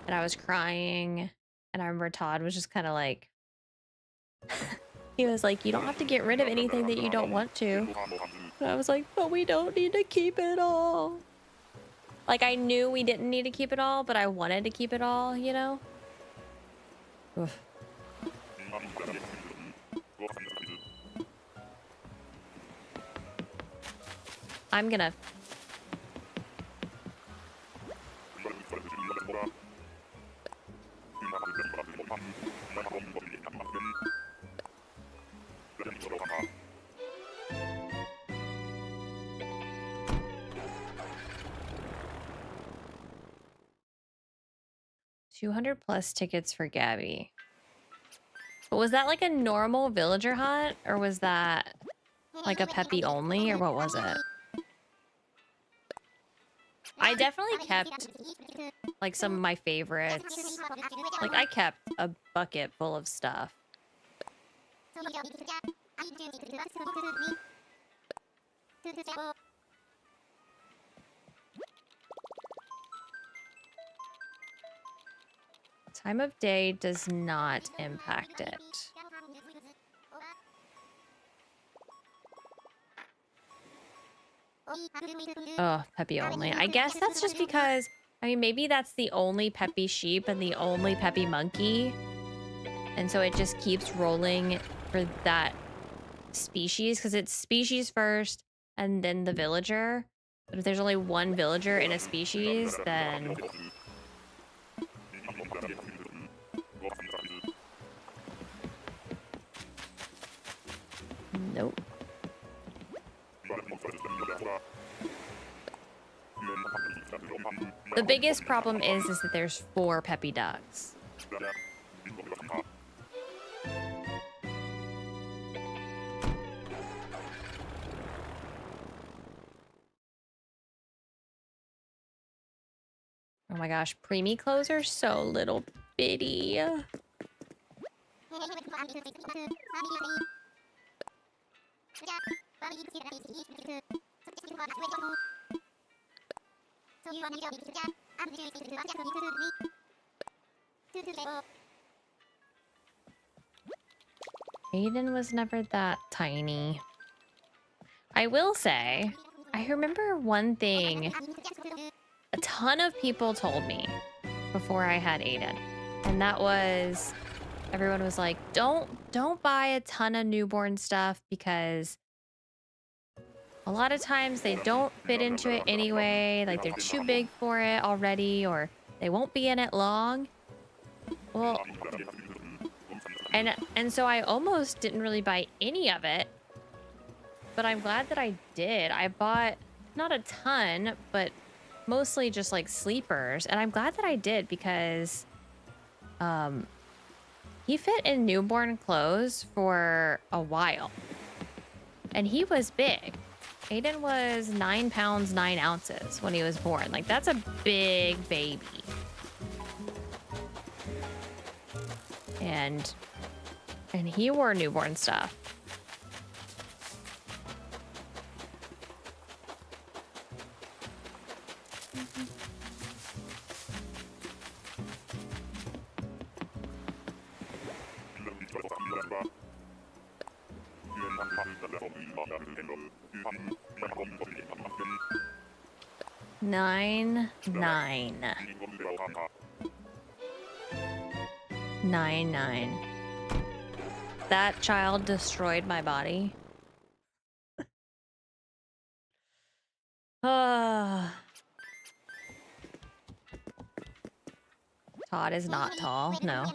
And I was crying. And I remember Todd was just kind of like... he was like, you don't have to get rid of anything that you don't want to. And I was like, but we don't need to keep it all. Like, I knew we didn't need to keep it all, but I wanted to keep it all, you know? Oof. I'm gonna... $200+ tickets for Gabby. But was that like a normal villager hunt? Or was that like a Peppy only? Or what was it? I definitely kept like some of my favorites. Like I kept a bucket full of stuff. Time of day does not impact it. Oh, Peppy only. I guess that's just because, I mean, maybe that's the only Peppy sheep and the only Peppy monkey. And so it just keeps rolling for that species, because it's species first and then the villager. But if there's only one villager in a species, then... Nope. The biggest problem is that there's 4 Peppy ducks. Oh my gosh, preemie clothes are so little bitty. Aiden was never that tiny. I will say, I remember one thing a ton of people told me before I had Aiden. And that was, everyone was like, don't buy a ton of newborn stuff because a lot of times they don't fit into it anyway. Like they're too big for it already, or they won't be in it long. Well, And so I almost didn't really buy any of it, but I'm glad that I did. I bought not a ton, but mostly just like sleepers, and I'm glad that I did because he fit in newborn clothes for a while, and he was big. Aiden was 9 pounds 9 ounces when he was born. Like, that's a big baby. And he wore newborn stuff. Nine. That child destroyed my body. Todd is not tall. No.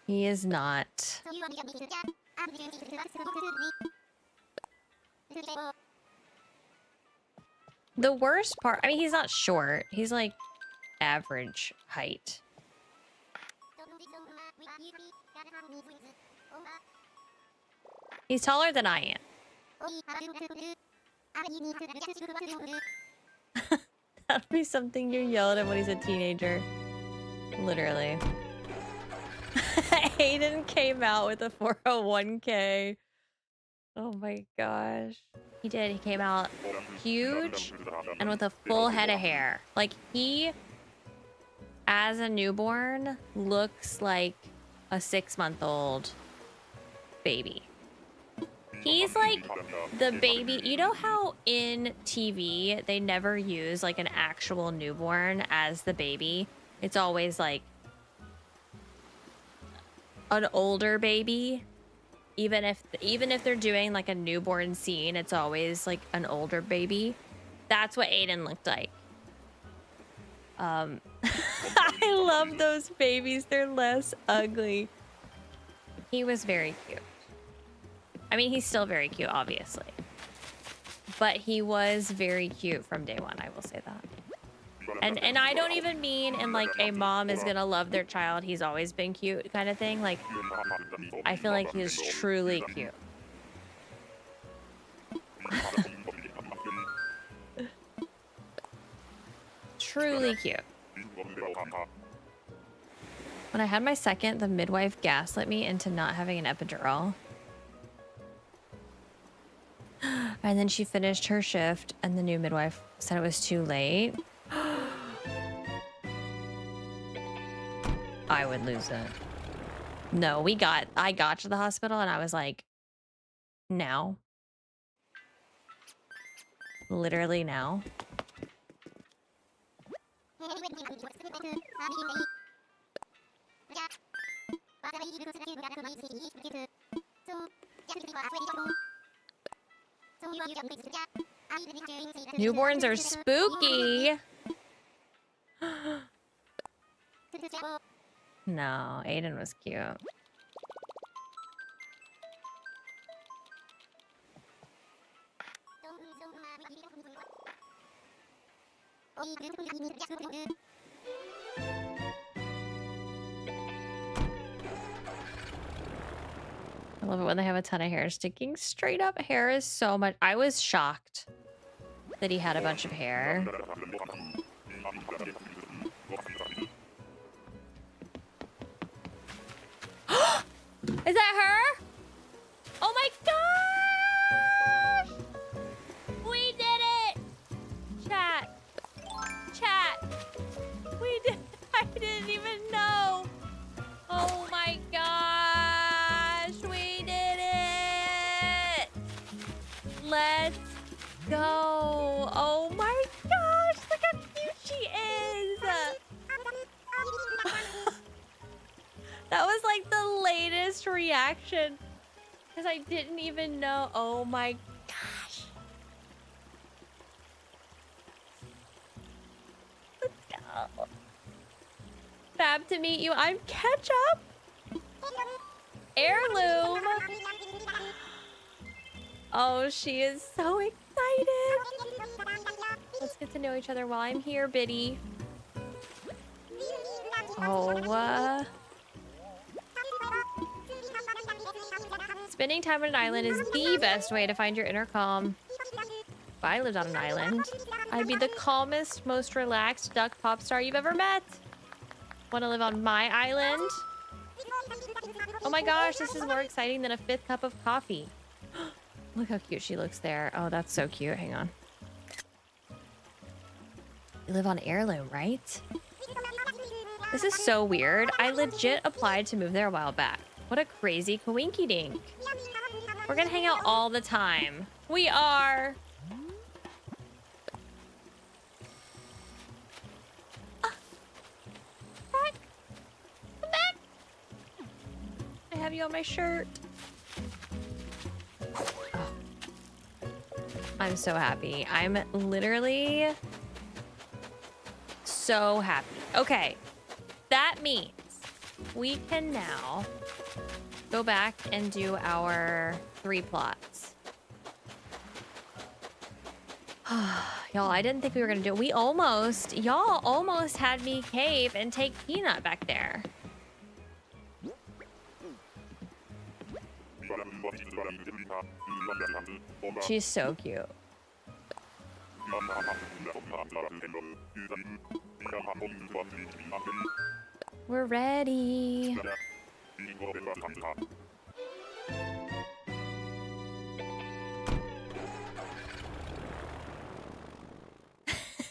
He is not. The worst part, I mean, he's not short. He's like average height. He's taller than I am. That'd be something you yell at him when he's a teenager. Literally. Aiden came out with a 401k. Oh my gosh. He did. He came out huge and with a full head of hair. Like, he, as a newborn, looks like a 6-month-old baby. He's like the baby. You know how in TV they never use like an actual newborn as the baby? It's always like an older baby. Even if they're doing like a newborn scene, it's always like an older baby. That's what Aiden looked like. I love those babies. They're less ugly. He was very cute. I mean, he's still very cute, obviously. But he was very cute from day one, I will say that. And I don't even mean in like a mom is gonna love their child, he's always been cute kind of thing. Like, I feel like he was truly cute. Truly cute. When I had my second, the midwife gaslit me into not having an epidural. And then she finished her shift and the new midwife said it was too late. I would lose it. No, I got to the hospital and I was like, now. Literally now. Newborns are spooky. No, Aiden was cute. I love it when they have a ton of hair sticking straight up. Hair is so much. I was shocked that he had a bunch of hair. Is that her? Oh my gosh! We did it! Chat. We did. I didn't even know. Oh my gosh! We did it! Let's go! Oh my gosh! Look how cute she is! That was like the latest reaction because I didn't even know. Oh my gosh. glad to meet you. I'm Ketchup. Heirloom. Oh, she is so excited. Let's get to know each other while I'm here, Biddy. Oh, spending time on an island is the best way to find your inner calm. If I lived on an island, I'd be the calmest, most relaxed duck pop star you've ever met. Want to live on my island? Oh my gosh, this is more exciting than a 5th cup of coffee. Look how cute she looks there. Oh, that's so cute. Hang on. You live on Heirloom, right? This is so weird. I legit applied to move there a while back. What a crazy coinky dink. We're gonna hang out all the time. We are. Back. Come back. I have you on my shirt. Oh. I'm so happy. I'm literally so happy. Okay. That means we can now go back and do our 3 plots. Y'all, I didn't think we were gonna do it. Y'all almost had me cave and take Peanut back there. She's so cute. We're ready.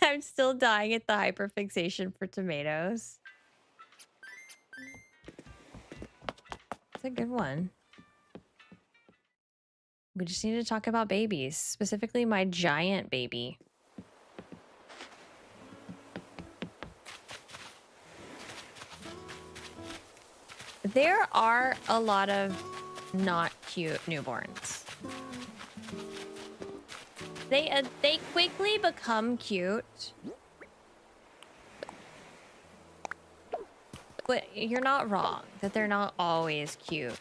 I'm still dying at the hyperfixation for tomatoes. It's a good one. We just need to talk about babies, specifically my giant baby. There are a lot of not cute newborns. They quickly become cute. But you're not wrong that they're not always cute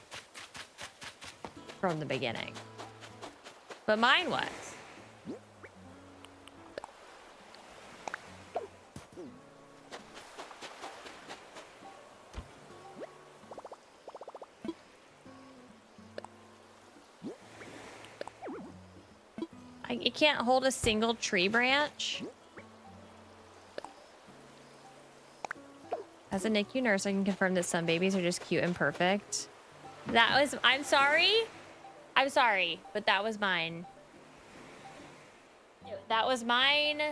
from the beginning. But mine was. It can't hold a single tree branch. As a NICU nurse, I can confirm that some babies are just cute and perfect. I'm sorry. I'm sorry, but that was mine. That was mine.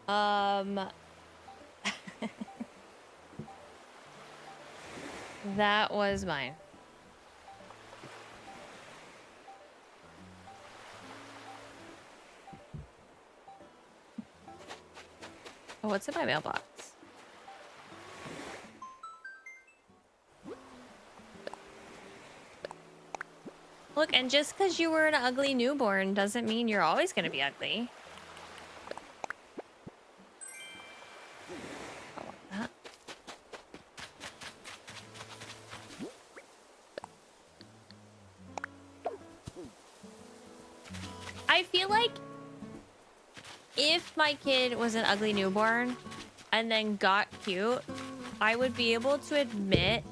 That was mine. Oh, what's in my mailbox? Look, and just because you were an ugly newborn doesn't mean you're always going to be ugly. I want that. I feel like if my kid was an ugly newborn and then got cute, I would be able to admit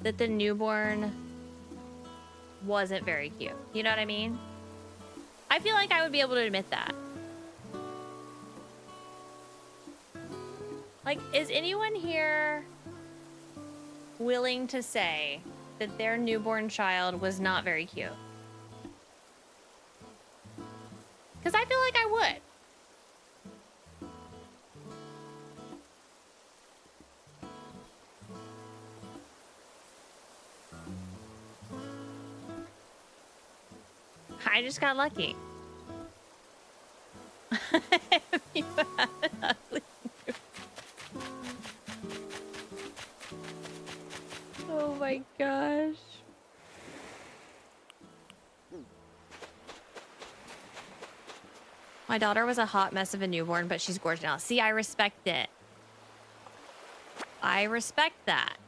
that the newborn wasn't very cute. You know what I mean? I feel like I would be able to admit that. Like, is anyone here willing to say that their newborn child was not very cute? Because I feel like I would. I just got lucky. You had an ugly oh my gosh. My daughter was a hot mess of a newborn, but she's gorgeous now. See, I respect it. I respect that.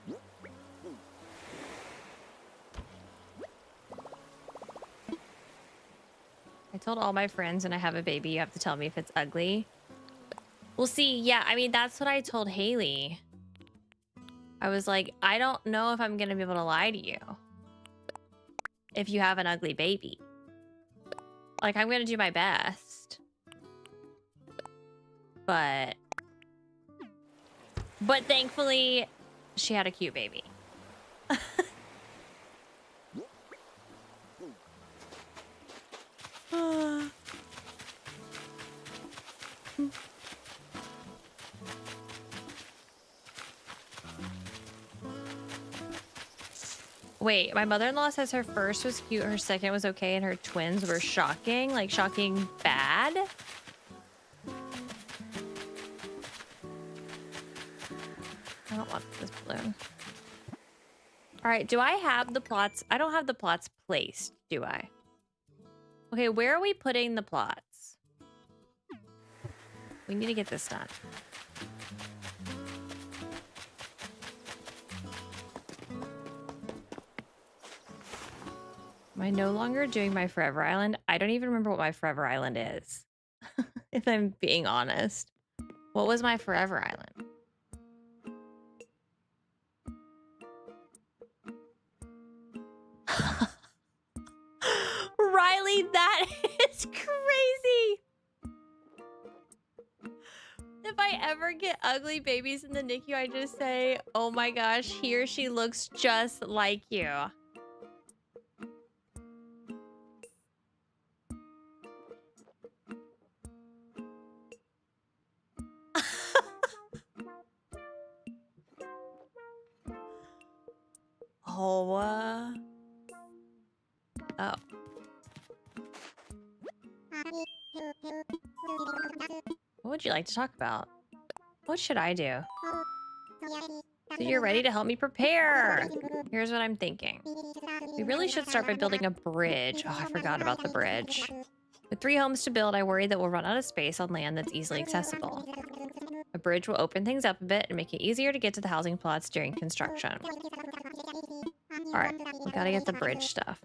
I told all my friends when I have a baby, you have to tell me if it's ugly. Well, see, yeah, I mean, that's what I told Haley. I was like, I don't know if I'm going to be able to lie to you if you have an ugly baby. Like, I'm going to do my best. But thankfully, she had a cute baby. Wait, my mother-in-law says her first was cute, her second was okay, and her twins were shocking. Like, shocking bad? I don't want this balloon. All right, do I have the plots? I don't have the plots placed, do I? Okay, where are we putting the plots? We need to get this done. Am I no longer doing my Forever Island? I don't even remember what my Forever Island is. If I'm being honest. What was my Forever Island? Riley, that is crazy. If I ever get ugly babies in the NICU, I just say, oh my gosh, he or she looks just like you. Oh. Oh. What would you like to talk about? What should I do? So you're ready to help me prepare. Here's what I'm thinking. We really should start by building a bridge. Oh, I forgot about the bridge. With 3 homes to build, I worry that we'll run out of space on land that's easily accessible. A bridge will open things up a bit and make it easier to get to the housing plots during construction. All right, we gotta get the bridge stuff.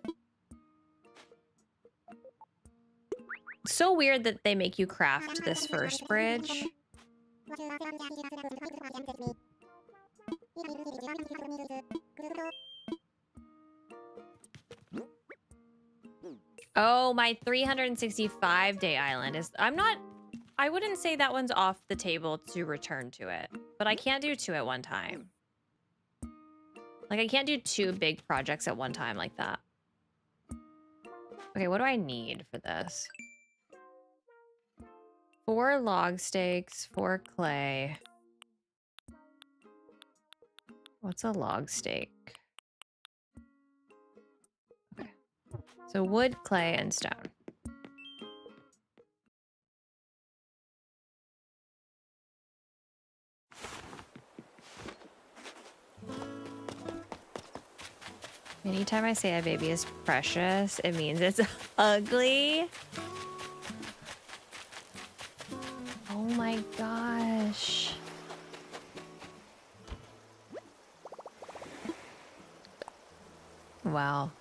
So weird that they make you craft this first bridge. Oh, my 365-day island is... I wouldn't say that one's off the table to return to it. But I can't do 2 at one time. Like, I can't do 2 big projects at one time like that. Okay, what do I need for this? 4 log stakes, 4 clay. What's a log stake? Okay. So wood, clay, and stone. Anytime I say a baby is precious, it means it's ugly. Oh my gosh. Wow.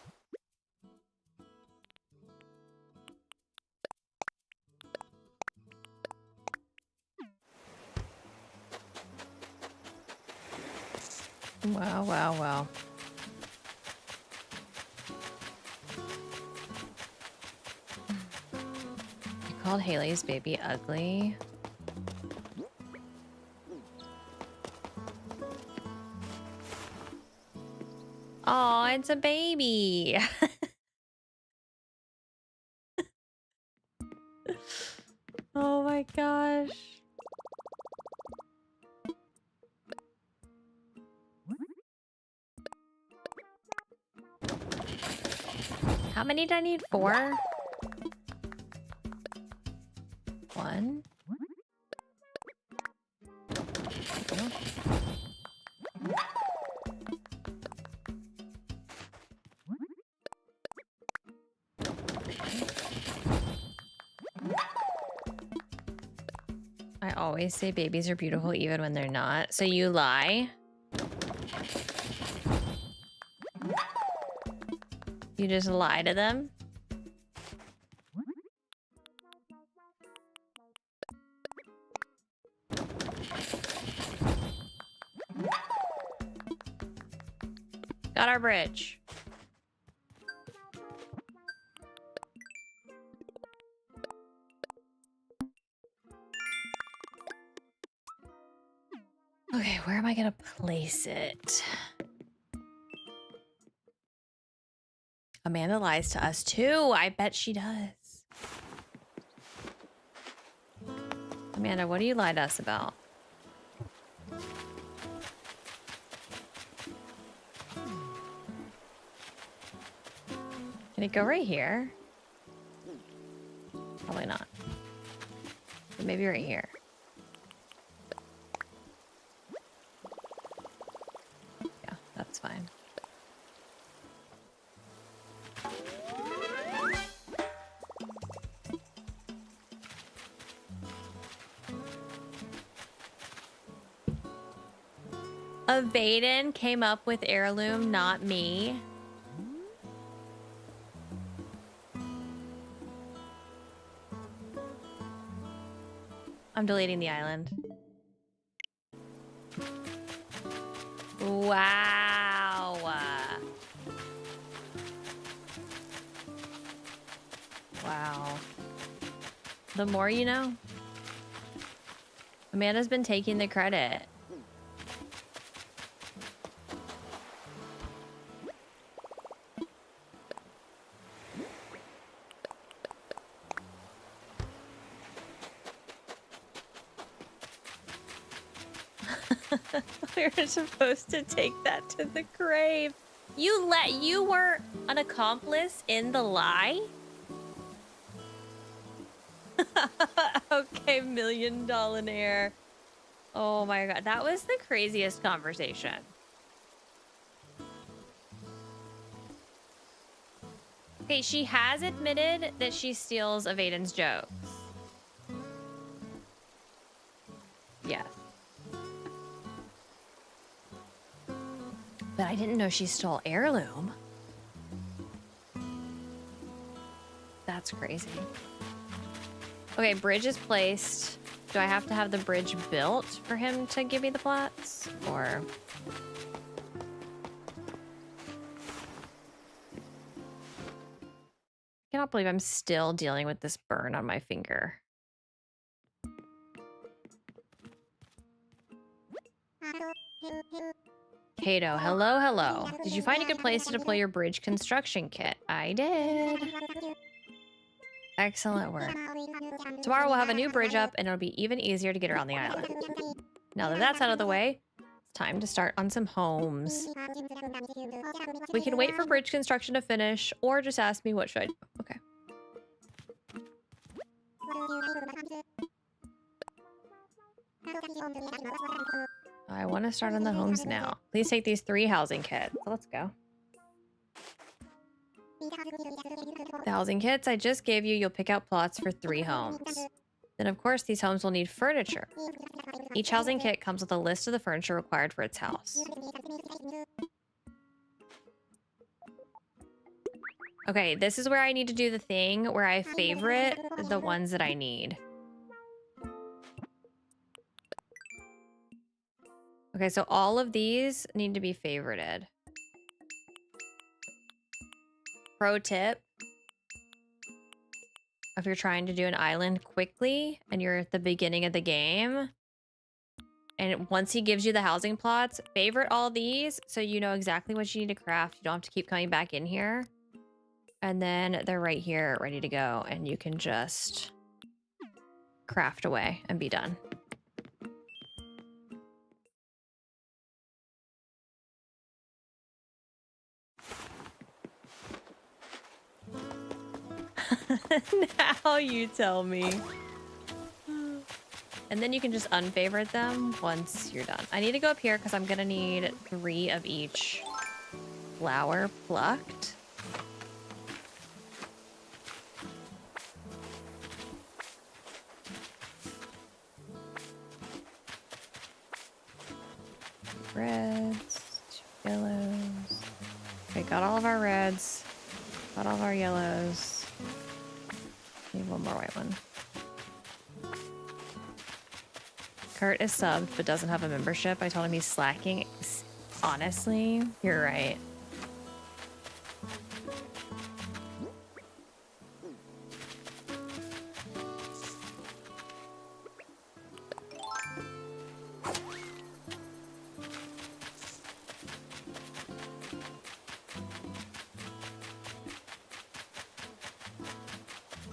Wow, wow, wow. You called Haley's baby ugly? Oh, it's a baby. Oh my gosh. How many do I need? 4? 1. I always say babies are beautiful even when they're not. So you lie? You just lie to them? Got our bridge. Okay, where am I gonna place it? Amanda lies to us too. I bet she does. Amanda, what do you lie to us about? Can it go right here? Probably not. But maybe right here. Yeah, that's fine. Vaden came up with Heirloom, not me. I'm deleting the island. Wow. Wow. The more you know. Amanda's been taking the credit. We were supposed to take that to the grave. You were an accomplice in the lie? Okay, $1 million. Oh my god, that was the craziest conversation. Okay, she has admitted that she steals Avaden's jokes. Yes. But I didn't know she stole Heirloom. That's crazy. Okay, bridge is placed. Do I have to have the bridge built for him to give me the plots? Or... I cannot believe I'm still dealing with this burn on my finger. Kato, hello, hello. Did you find a good place to deploy your bridge construction kit? I did. Excellent work. Tomorrow we'll have a new bridge up and it'll be even easier to get around the island. Now that that's out of the way, it's time to start on some homes. We can wait for bridge construction to finish or just ask me what should I do. Okay. I want to start on the homes now. Please take these 3 housing kits. Let's go. The housing kits I just gave you, you'll pick out plots for 3 homes. Then, of course, these homes will need furniture. Each housing kit comes with a list of the furniture required for its house. Okay, this is where I need to do the thing where I favorite the ones that I need. Okay, so all of these need to be favorited. Pro tip. If you're trying to do an island quickly and you're at the beginning of the game, and once he gives you the housing plots, favorite all these so you know exactly what you need to craft. You don't have to keep coming back in here. And then they're right here ready to go, and you can just craft away and be done. Now you tell me. And then you can just unfavorite them once you're done. I need to go up here because I'm gonna need 3 of each flower plucked. Reds, 2 yellows. Okay, got all of our reds. Got all of our yellows. Need one more white one. Kurt is subbed but doesn't have a membership. I told him he's slacking. Honestly, you're right.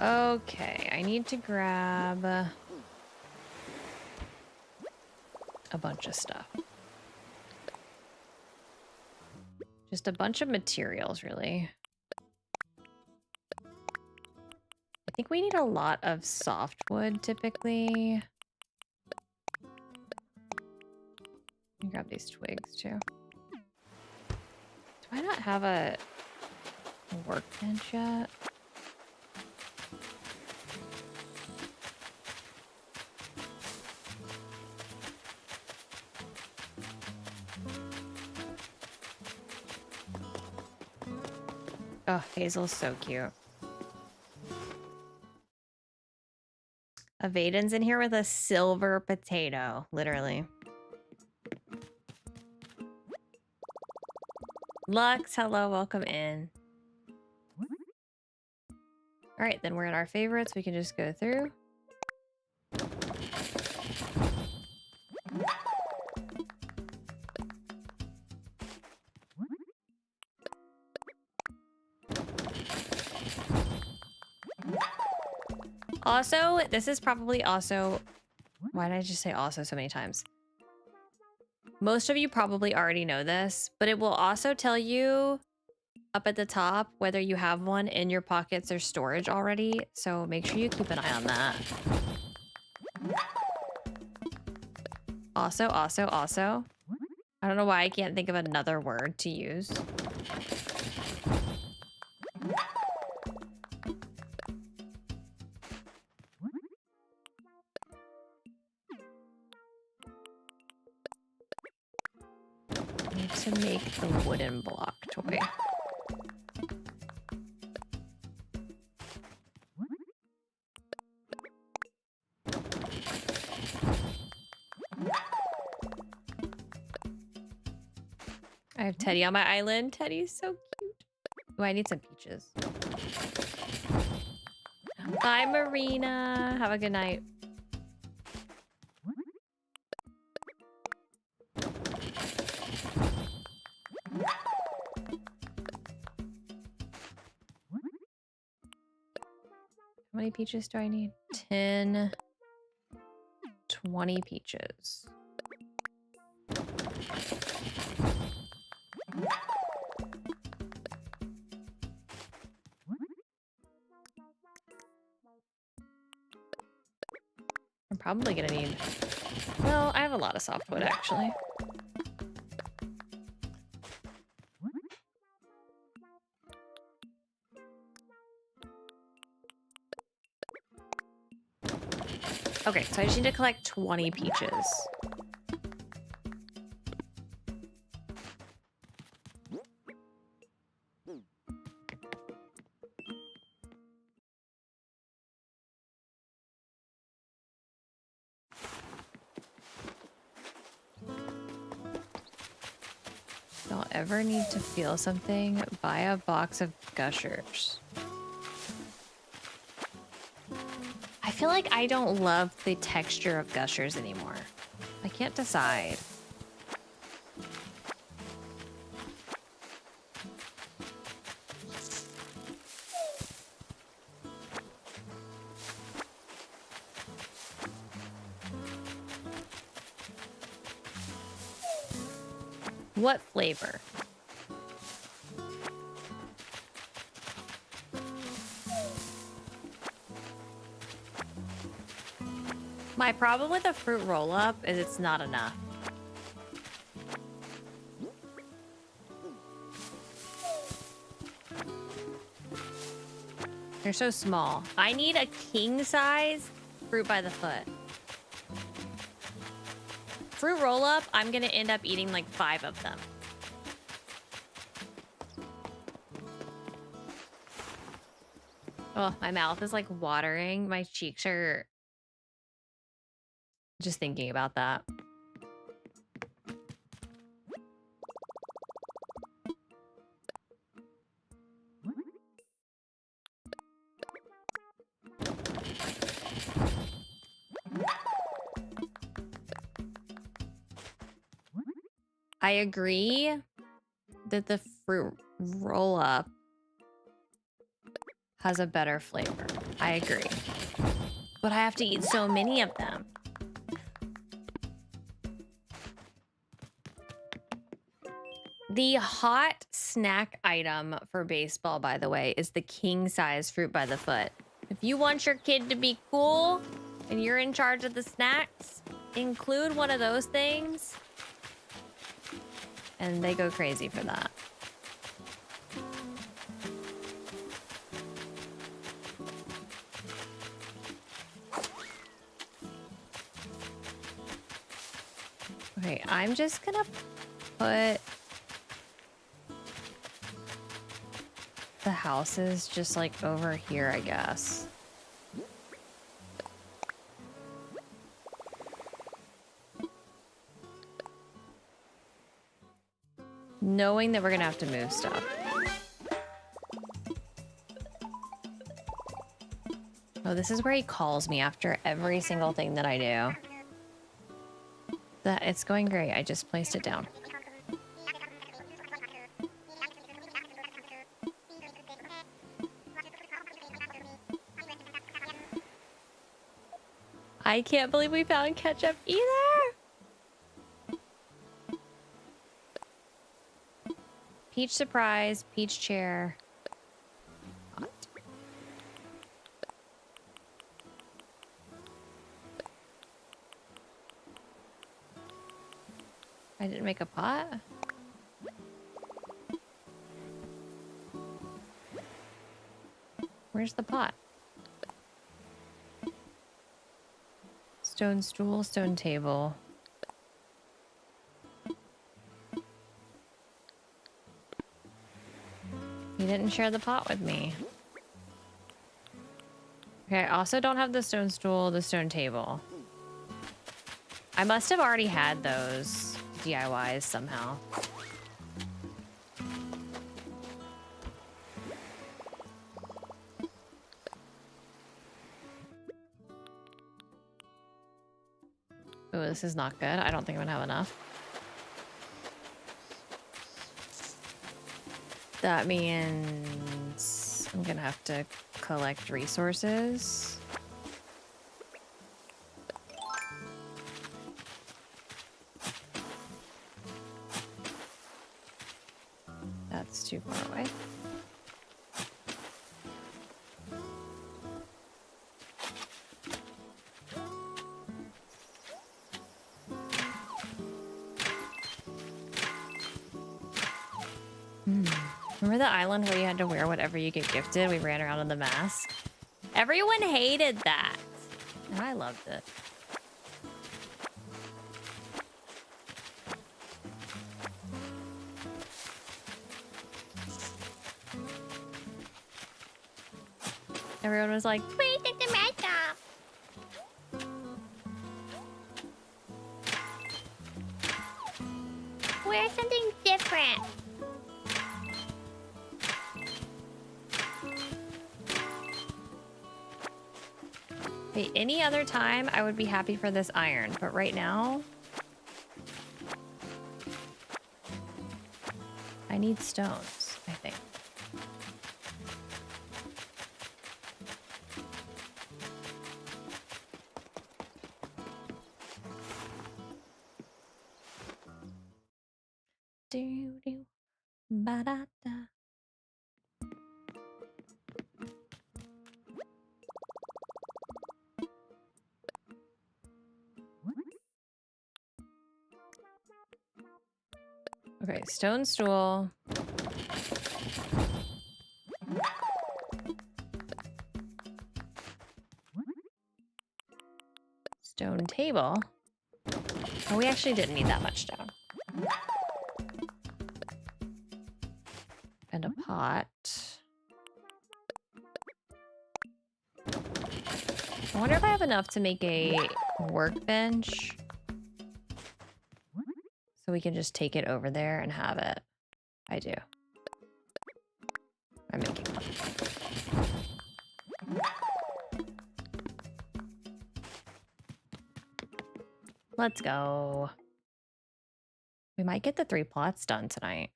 Okay, I need to grab a bunch of stuff. Just a bunch of materials, really. I think we need a lot of softwood, typically. Let me grab these twigs, too. Do I not have a workbench yet? Oh, Hazel's so cute. Avaden's in here with a silver potato, literally. Lux, hello, welcome in. All right, then we're in our favorites. We can just go through. Also, this is probably also... Why did I just say also so many times? Most of you probably already know this, but it will also tell you up at the top whether you have one in your pockets or storage already. So make sure you keep an eye on that. Also. I don't know why I can't think of another word to use. To make the wooden block toy. I have Teddy on my island. Teddy's so cute. Oh, I need some peaches. Bye, Marina. Have a good night. How many peaches do I need? 10, 20 peaches. I'm probably gonna need... Well, I have a lot of softwood, actually. Okay, so I just need to collect 20 peaches. Don't ever need to feel something, buy a box of Gushers. I feel like I don't love the texture of Gushers anymore. I can't decide. What flavor? My problem with a fruit roll-up is it's not enough. They're so small. I need a king size fruit by the foot. Fruit roll-up, I'm gonna end up eating like 5 of them. Oh, my mouth is like watering. My cheeks are just thinking about that. I agree that the fruit roll-up has a better flavor. I agree. But I have to eat so many of them. The hot snack item for baseball, by the way, is the king-size fruit by the foot. If you want your kid to be cool and you're in charge of the snacks, include one of those things. And they go crazy for that. Okay, I'm just gonna put the houses just like over here, I guess. Knowing that we're gonna have to move stuff. Oh, this is where he calls me after every single thing that I do. It's going great. I just placed it down. I can't believe we found Ketchup either. Peach surprise, peach chair. Hot. I didn't make a pot. Where's the pot? Stone stool, stone table. You didn't share the pot with me. Okay, I also don't have the stone stool, the stone table. I must have already had those DIYs somehow. Oh, this is not good. I don't think I'm gonna have enough. That means I'm gonna have to collect resources. That's too far away. Remember the island where you had to wear whatever you get gifted? We ran around in the mask. Everyone hated that. And I loved it. Everyone was like, please take the mask off. Wear something different. Okay, any other time I would be happy for this iron, but right now I need stones, I think. Do do ba da da. Okay, stone stool. Stone table. Oh, we actually didn't need that much stone. And a pot. I wonder if I have enough to make a workbench so we can just take it over there and have it. I do. I'm making one. Let's go. We might get the 3 plots done tonight.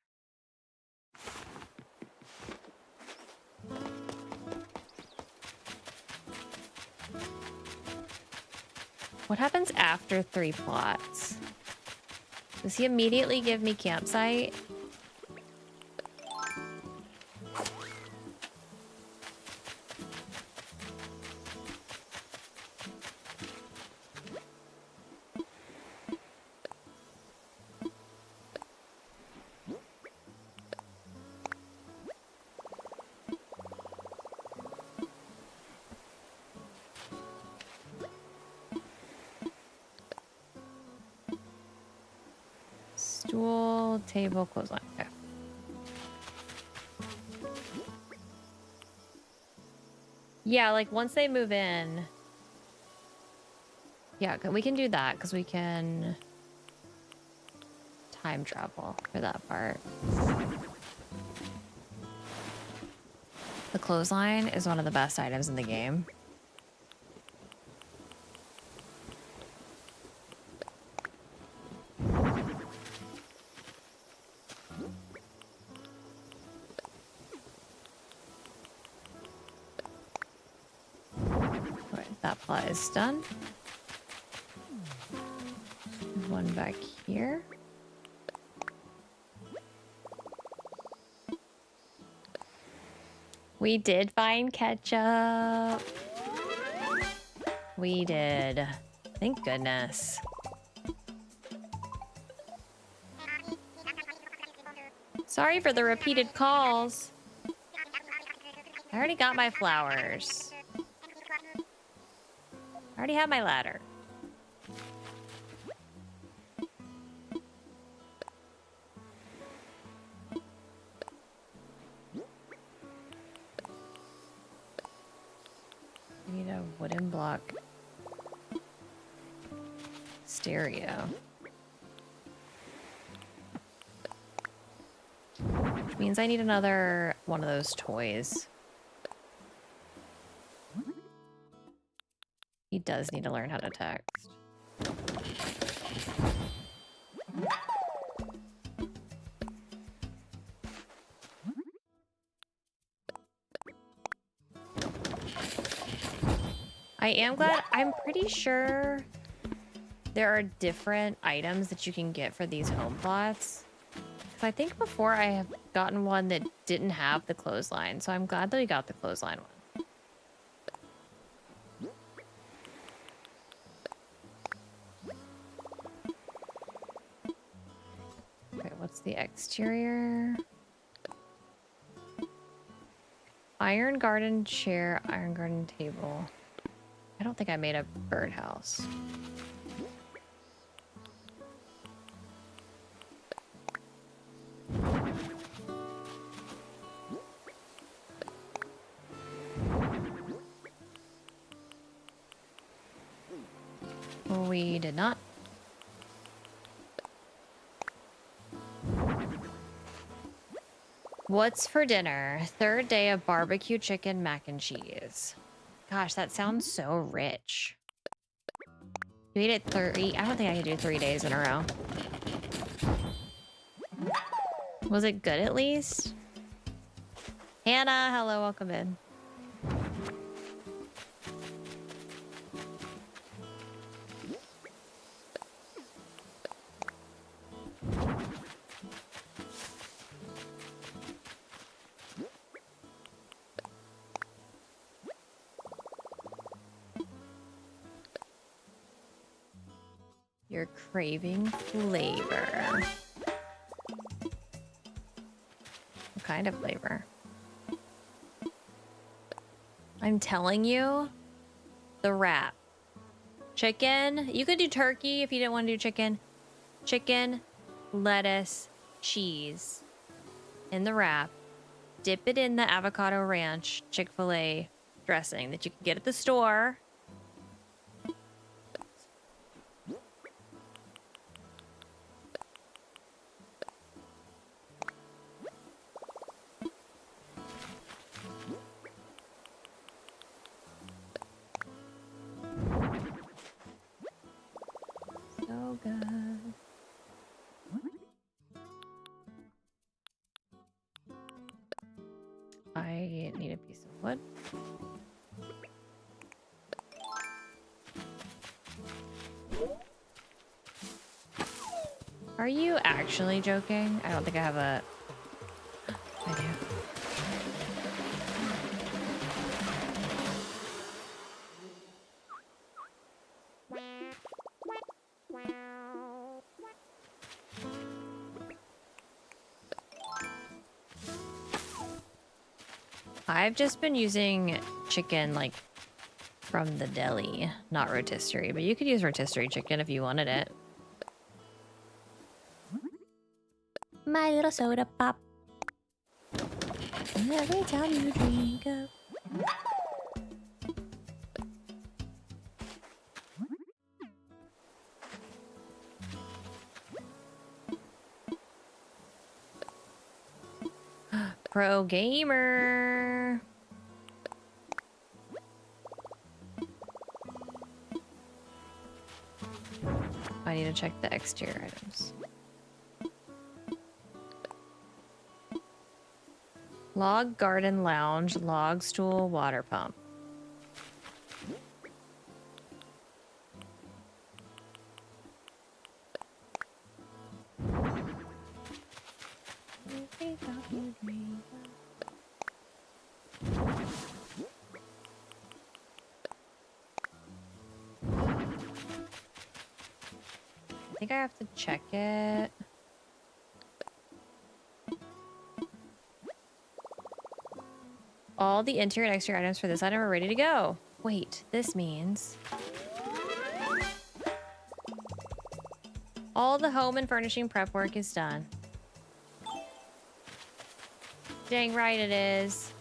What happens after 3 plots? Does he immediately give me campsite? Stool, table, clothesline. Okay. Yeah, like once they move in. Yeah, we can do that because we can time travel for that part. The clothesline is one of the best items in the game. That plot is done. One back here. We did find ketchup. We did. Thank goodness. Sorry for the repeated calls. I already got my flowers. I already have my ladder. I need a wooden block stereo. Which means I need another one of those toys. He does need to learn how to text. I am glad. I'm pretty sure there are different items that you can get for these home plots. Because I think before I have gotten one that didn't have the clothesline. So I'm glad that we got the clothesline one. What's the exterior? Iron garden chair, iron garden table. I don't think I made a birdhouse. We did not. What's for dinner? Third day of barbecue chicken mac and cheese. Gosh, that sounds so rich. You ate it 30? I don't think I can do 3 days in a row. Was it good at least? Hannah, hello, welcome in. You're craving flavor. What kind of flavor? I'm telling you, the wrap. Chicken. You could do turkey if you didn't want to do chicken. Chicken, lettuce, cheese in the wrap. Dip it in the avocado ranch Chick-fil-A dressing that you can get at the store. I need a piece of wood. Are you actually joking? I don't think I have a... I do. I've just been using chicken, like, from the deli, not rotisserie. But you could use rotisserie chicken if you wanted it. My little soda pop. Every time you drink up. Pro gamer. I need to check the exterior items. Log garden lounge, log stool, water pump. I think I have to check it. All the interior and exterior items for this item are ready to go. Wait, this means... all the home and furnishing prep work is done. Dang right it is.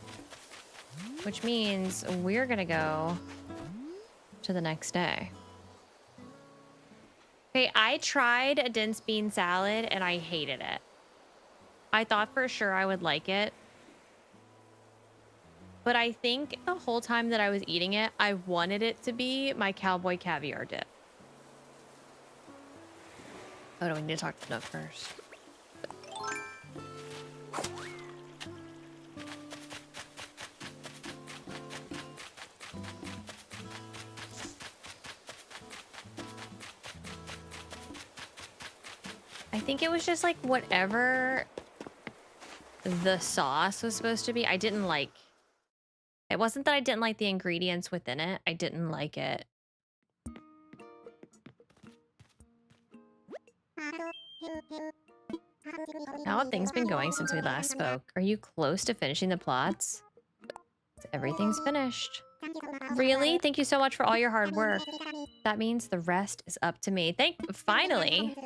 Which means we're gonna go to the next day. Okay, I tried a dense bean salad and I hated it. I thought for sure I would like it. But I think the whole time that I was eating it, I wanted it to be my cowboy caviar dip. Oh, no, we need to talk to Nook first. I think it was just like whatever the sauce was supposed to be. I didn't like. It wasn't that I didn't like the ingredients within it. I didn't like it. How have things been going since we last spoke? Are you close to finishing the plots? Everything's finished. Really? Thank you so much for all your hard work. That means the rest is up to me. Finally.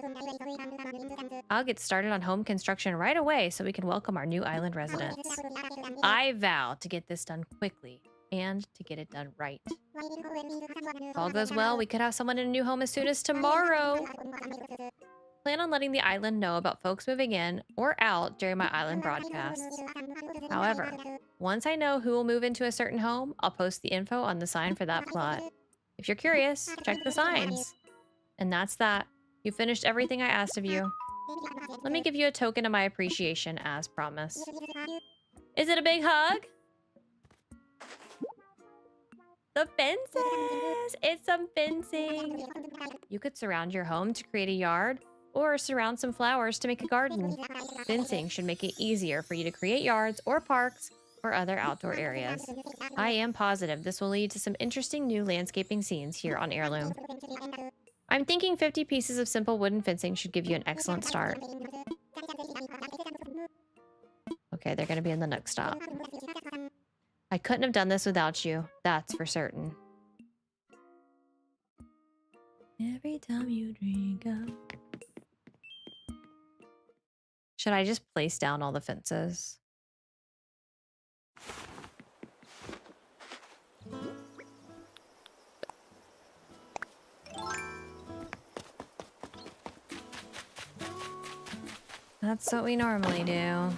I'll get started on home construction right away so we can welcome our new island residents. I vow to get this done quickly and to get it done right. If all goes well, we could have someone in a new home as soon as tomorrow. Plan on letting the island know about folks moving in or out during my island broadcasts. However, once I know who will move into a certain home, I'll post the info on the sign for that plot. If you're curious, check the signs. And that's that. You finished everything I asked of you. Let me give you a token of my appreciation as promised. Is it a big hug? The fences! It's some fencing. You could surround your home to create a yard, or surround some flowers to make a garden. Fencing should make it easier for you to create yards or parks or other outdoor areas. I am positive this will lead to some interesting new landscaping scenes here on Heirloom. I'm thinking 50 pieces of simple wooden fencing should give you an excellent start. Okay, they're going to be in the Nook stop. I couldn't have done this without you. That's for certain. Every time you drink up. Should I just place down all the fences? That's what we normally do.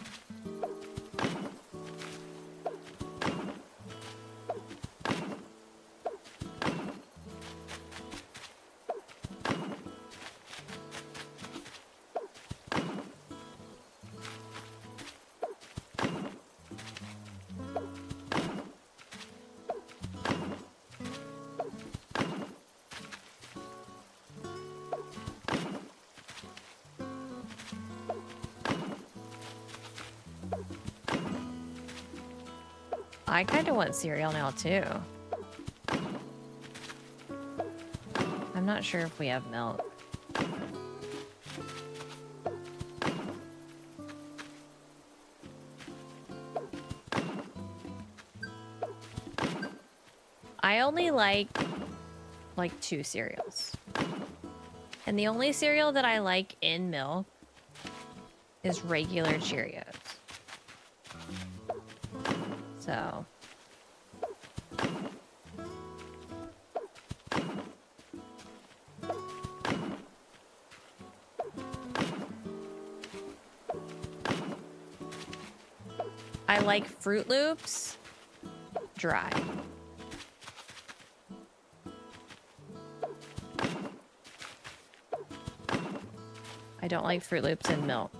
I kind of want cereal now, too. I'm not sure if we have milk. I only like 2 cereals. And the only cereal that I like in milk is regular Cheerios. So... I like Fruit Loops dry. I don't like Fruit Loops in milk.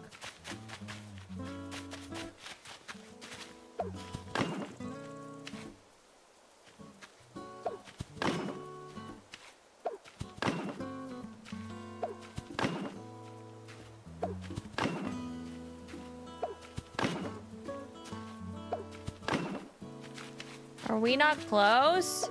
Are we not close?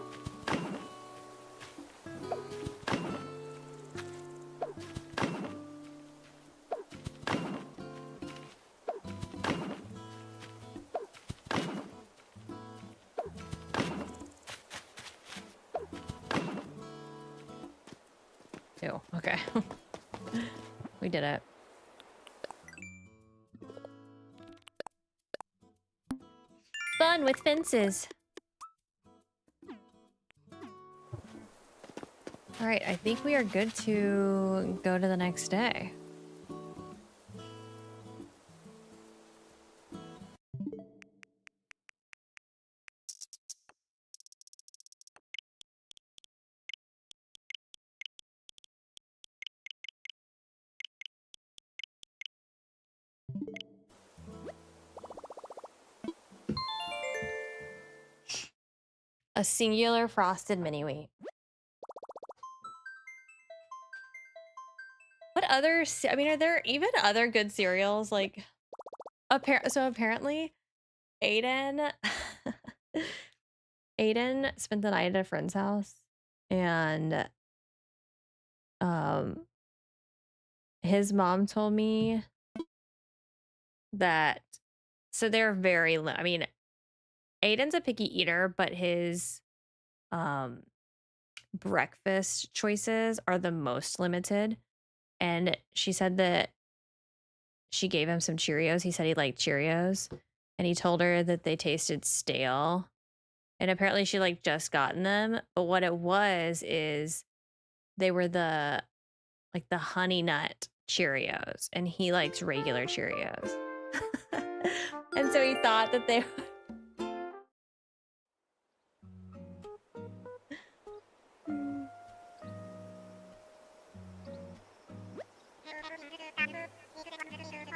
Ew, okay. We did it. Fun with fences. All right, I think we are good to go to the next day. A singular frosted mini wheat. What other, I mean, are there even other good cereals? Like, so apparently, Aiden, Aiden spent the night at a friend's house, and his mom told me that, so they're very, I mean, Aiden's a picky eater, but his breakfast choices are the most limited. And she said that she gave him some Cheerios. He said he liked Cheerios. And he told her that they tasted stale. And apparently she like just gotten them. But what it was is they were the honey nut Cheerios. And he likes regular Cheerios. And so he thought that they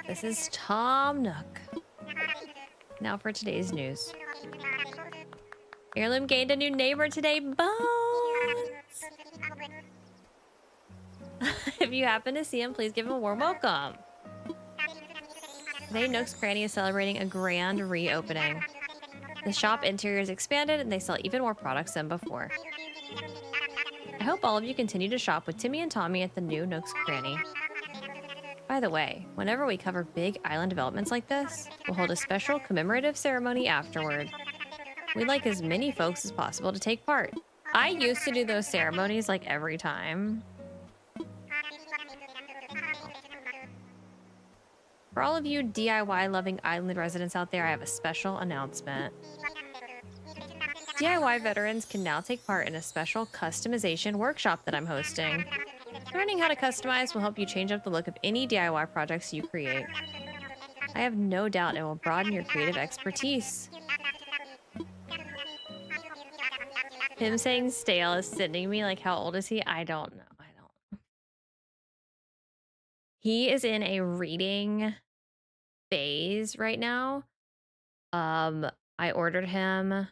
This is Tom Nook. Now for today's news. Heirloom gained a new neighbor today, Bones! If you happen to see him, please give him a warm welcome. Today, Nook's Cranny is celebrating a grand reopening. The shop interior is expanded and they sell even more products than before. I hope all of you continue to shop with Timmy and Tommy at the new Nook's Cranny. By the way, whenever we cover big island developments like this, we'll hold a special commemorative ceremony afterward. We'd like as many folks as possible to take part. I used to do those ceremonies like every time. For all of you DIY-loving island residents out there, I have a special announcement. DIY veterans can now take part in a special customization workshop that I'm hosting. Learning how to customize will help you change up the look of any DIY projects you create. I have no doubt it will broaden your creative expertise. Him saying stale is sending me like, how old is he? I don't know. He is in a reading phase right now. I ordered him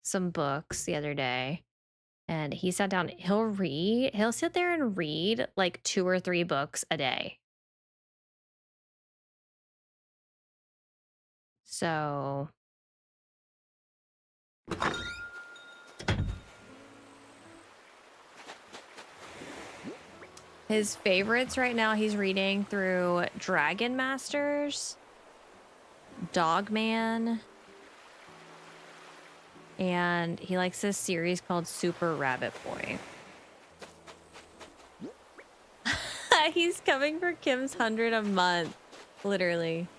some books the other day. And he sat down, he'll sit there and read like 2 or 3 books a day. So his favorites right now, he's reading through Dragon Masters, Dogman, and he likes this series called Super Rabbit Boy. He's coming for Kim's 100 a month, literally.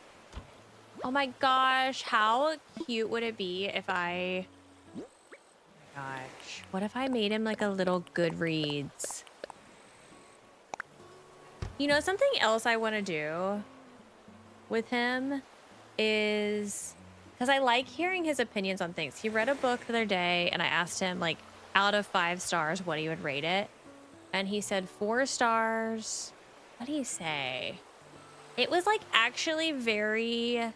Oh my gosh, how cute would it be if I... Oh my gosh, what if I made him like a little Goodreads? You know, something else I want to do with him is... because I like hearing his opinions on things. He read a book the other day and I asked him, like, out of 5 stars, what he would rate it. And he said 4 stars. What did he say? It was, like, actually very...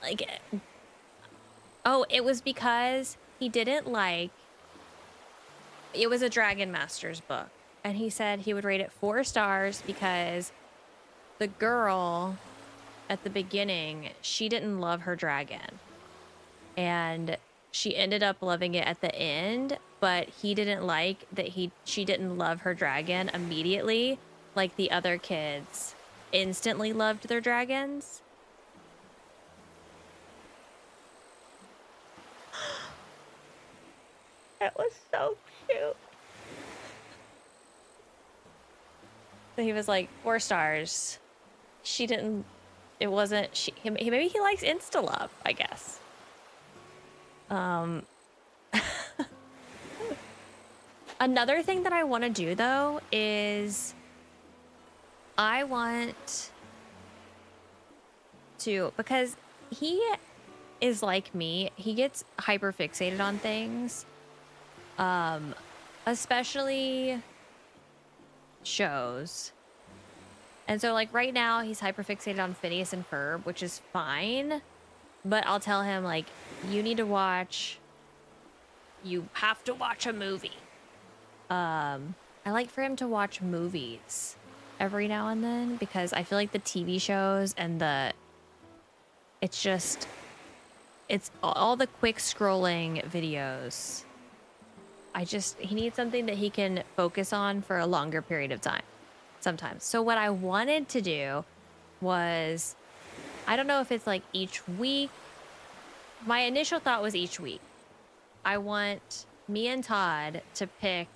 like... oh, it was because he didn't like... it was a Dragon Masters book. And he said he would rate it 4 stars because... the girl at the beginning, she didn't love her dragon. And she ended up loving it at the end, but he didn't like that she didn't love her dragon immediately, like the other kids instantly loved their dragons. That was so cute. So he was like, 4 stars. She didn't, it wasn't, maybe he likes insta-love, I guess. Another thing that I want to do, though, is I want to, because he is like me, he gets hyper fixated on things, especially shows. And so, like, right now, he's hyperfixated on Phineas and Ferb, which is fine. But I'll tell him, like, you need to watch... you have to watch a movie. I like for him to watch movies every now and then, because I feel like the TV shows and the... it's just... it's all the quick scrolling videos. he needs something that he can focus on for a longer period of time. Sometimes. So what I wanted to do was, I don't know if it's like each week. My initial thought was each week. I want me and Todd to pick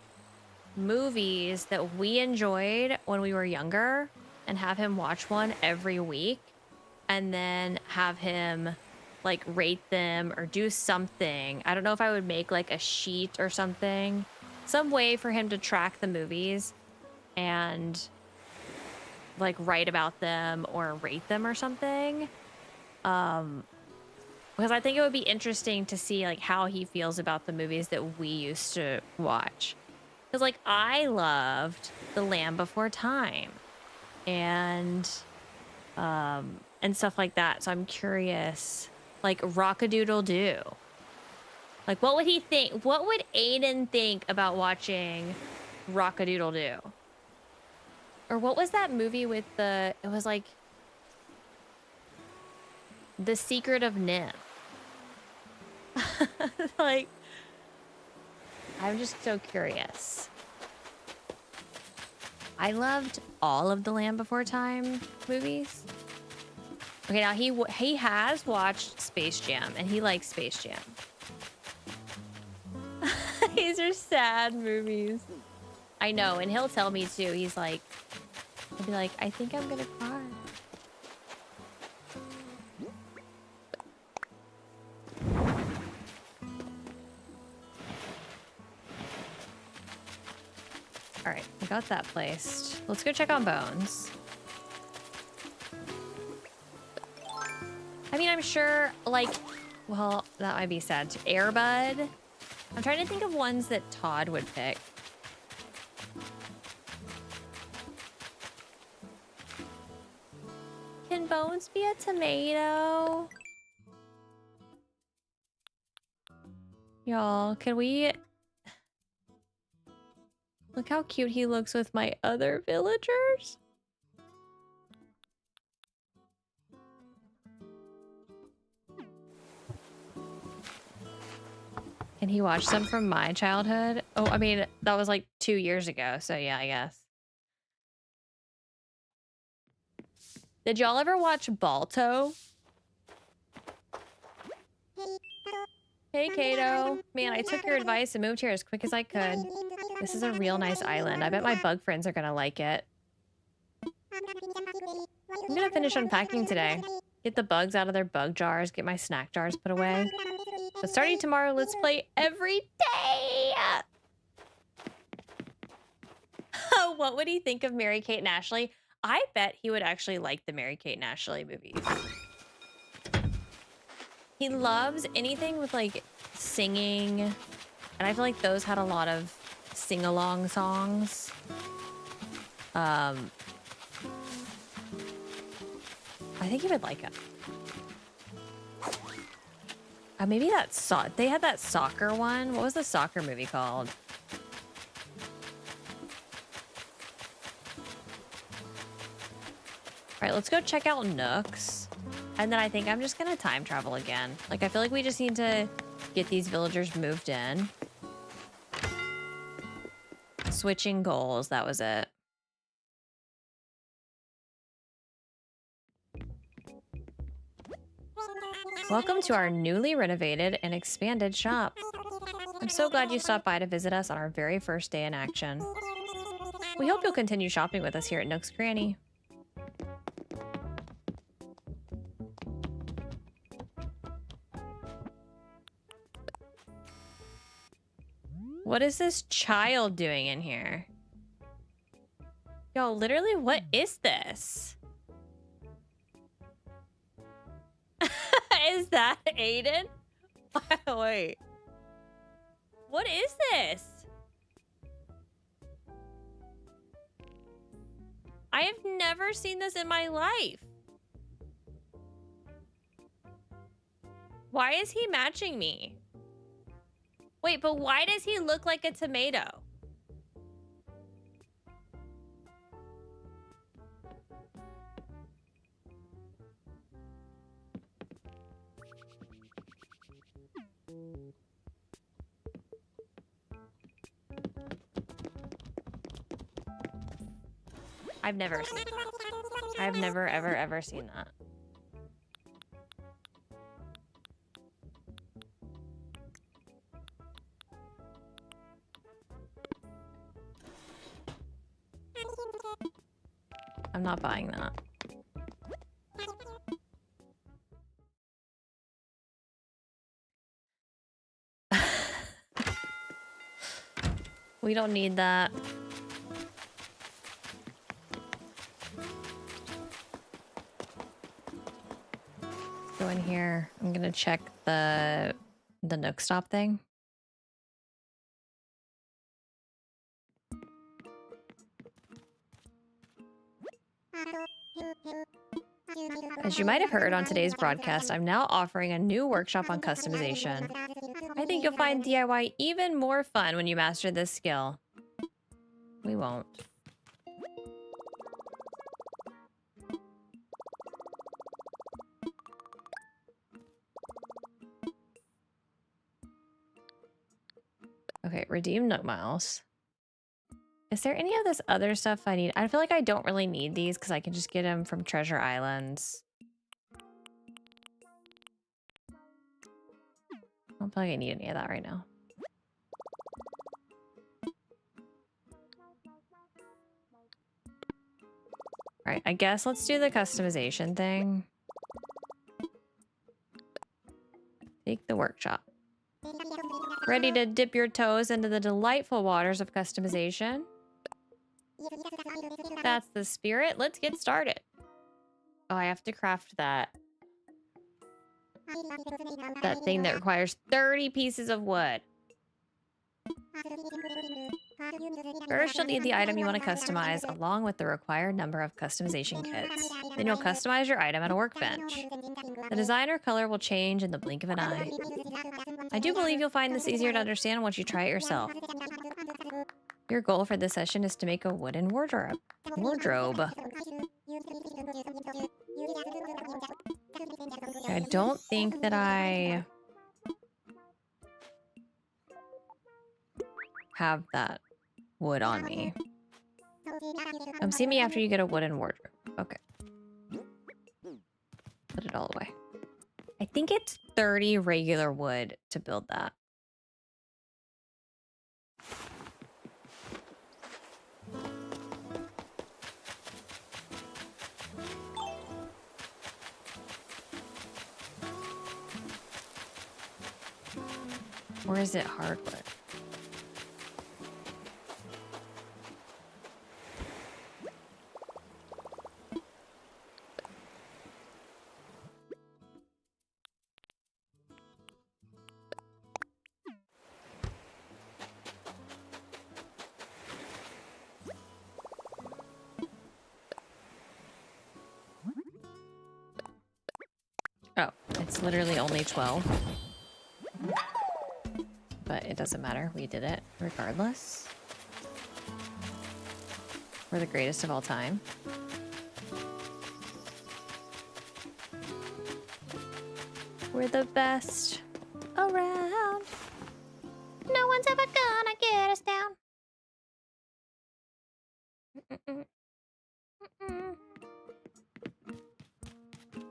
movies that we enjoyed when we were younger and have him watch one every week, and then have him like rate them or do something. I don't know if I would make like a sheet or something, some way for him to track the movies and like write about them or rate them or something. Because I think it would be interesting to see like how he feels about the movies that we used to watch. Because like I loved The Land Before Time and stuff like that. So I'm curious, like Rock-a-Doodle-Doo. Like what would he think? What would Aiden think about watching Rock-a-Doodle-Doo? Or what was that movie with it was like The Secret of Nim. Like, I'm just so curious. I loved all of the Land Before Time movies. Okay, now he has watched Space Jam and he likes Space Jam. These are sad movies. I know, and he'll tell me too. He'll be like, I think I'm gonna cry. All right, I got that placed. Let's go check on Bones. I mean, I'm sure, like, well, that might be sad too. Air Bud. I'm trying to think of ones that Todd would pick. Can Bones be a tomato? Y'all, can we... Look how cute he looks with my other villagers. Can he watch some from my childhood? Oh, I mean, that was like 2 years ago, so yeah, I guess. Did y'all ever watch Balto? Hey, Kato. Man, I took your advice and moved here as quick as I could. This is a real nice island. I bet my bug friends are gonna like it. I'm gonna finish unpacking today. Get the bugs out of their bug jars, get my snack jars put away. But starting tomorrow, let's play every day! What would he think of Mary-Kate and Ashley? I bet he would actually like the Mary-Kate and Ashley movies. He loves anything with, like, singing. And I feel like those had a lot of sing-along songs. I think he would like it. Maybe that they had that soccer one. What was the soccer movie called? All right, let's go check out Nook's. And then I think I'm just gonna time travel again. Like, I feel like we just need to get these villagers moved in. Switching goals, that was it. Welcome to our newly renovated and expanded shop. I'm so glad you stopped by to visit us on our very first day in action. We hope you'll continue shopping with us here at Nook's Cranny. What is this child doing in here? Yo, literally, what is this? Is that Aiden? Wait. What is this? I have never seen this in my life. Why is he matching me? Wait, but why does he look like a tomato? I've never seen that. I've never, ever seen that. I'm not buying that. We don't need that. Go in here. I'm gonna check the Nook Stop thing. As you might have heard on today's broadcast, I'm now offering a new workshop on customization. I think you'll find DIY even more fun when you master this skill. We won't. Okay, redeem Nook Miles. Is there any of this other stuff I need? I feel like I don't really need these because I can just get them from Treasure Islands. I don't feel like I need any of that right now. All right, I guess let's do the customization thing. Take the workshop. Ready to dip your toes into the delightful waters of customization? That's the spirit. Let's get started. Oh, I have to craft that thing that requires 30 pieces of wood. First, you'll need the item you want to customize, along with the required number of customization kits. Then you'll customize your item at a workbench. The design or color will change in the blink of an eye. I do believe you'll find this easier to understand once you try it yourself. Your goal for this session is to make a wooden wardrobe. I don't think that I have that wood on me. See me after you get a wooden wardrobe. Okay. Put it all away. I think it's 30 regular wood to build that. Or is it hardwood? Oh, it's literally only 12. But it doesn't matter. We did it regardless. We're the greatest of all time. We're the best around. No one's ever gonna get us down.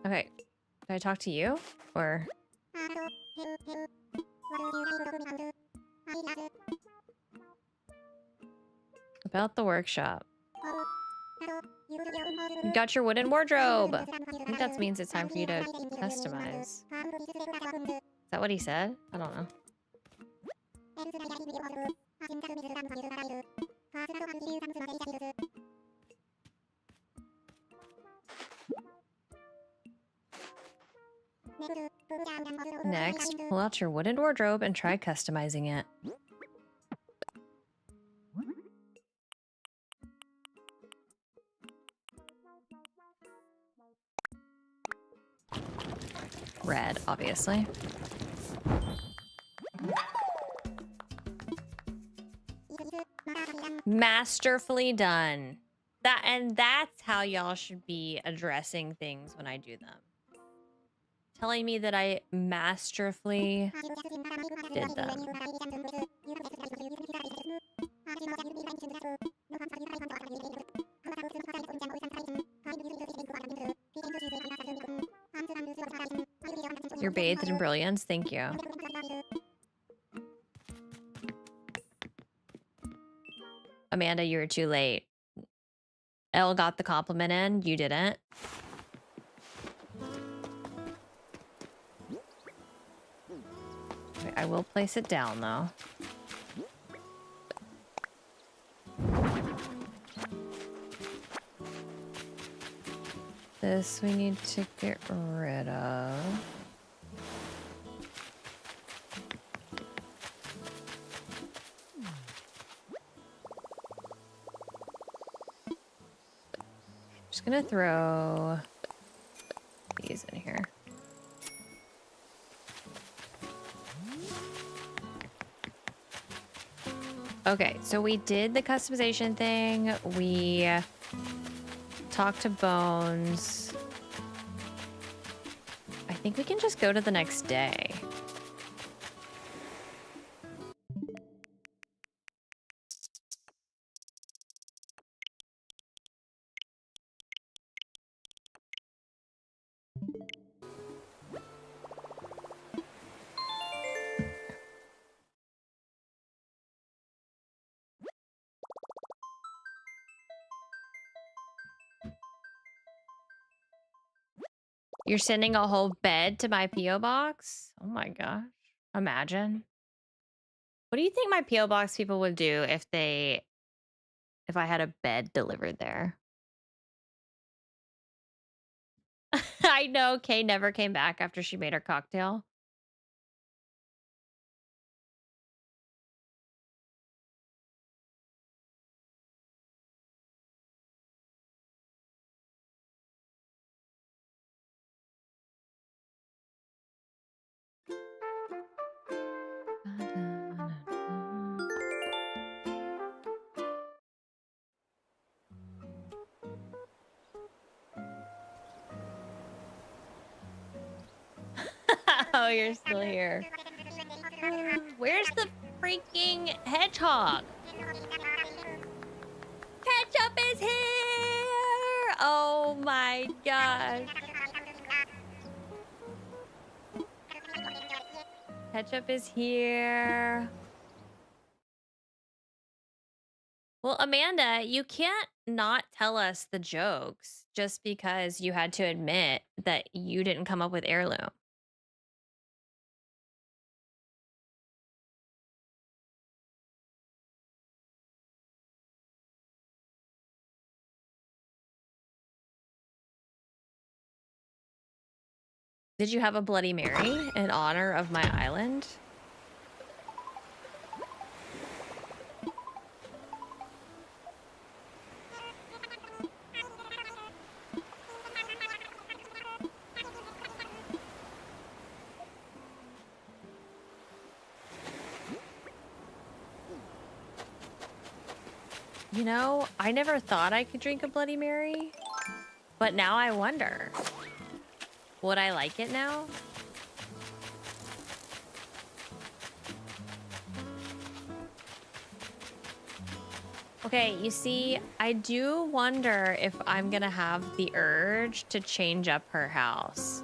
Okay. Did I talk to you? Or... about the workshop. You got your wooden wardrobe! I think that means it's time for you to customize. Is that what he said? I don't know. Next, pull out your wooden wardrobe and try customizing it. Red, obviously. Masterfully done. That's how y'all should be addressing things when I do them. Telling me that I masterfully did them. You're bathed in brilliance. Thank you. Amanda, you were too late. Elle got the compliment in. You didn't. Okay, I will place it down, though. This we need to get rid of. Just gonna throw these in here. Okay, so we did the customization thing. We talked to Bones. I think we can just go to the next day. You're sending a whole bed to my P.O. box? Oh my gosh. Imagine. What do you think my P.O. box people would do if I had a bed delivered there? I know Kay never came back after she made her cocktail. Oh, you're still here. Where's the freaking hedgehog. Ketchup is here! Oh my gosh. Ketchup is here. Well, Amanda, you can't not tell us the jokes just because you had to admit that you didn't come up with Heirloom. Did you have a Bloody Mary in honor of my island? You know, I never thought I could drink a Bloody Mary, but now I wonder, would I like it now? Okay, you see, I do wonder if I'm gonna have the urge to change up her house.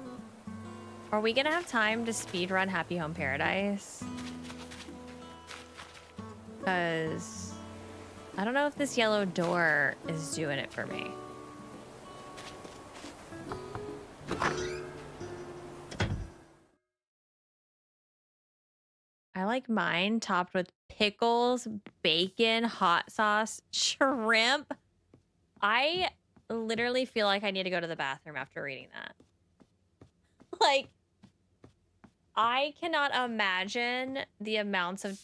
Are we gonna have time to speedrun Happy Home Paradise? Because I don't know if this yellow door is doing it for me. I like mine topped with pickles, bacon, hot sauce, shrimp. I literally feel like I need to go to the bathroom after reading that. Like, I cannot imagine the amount of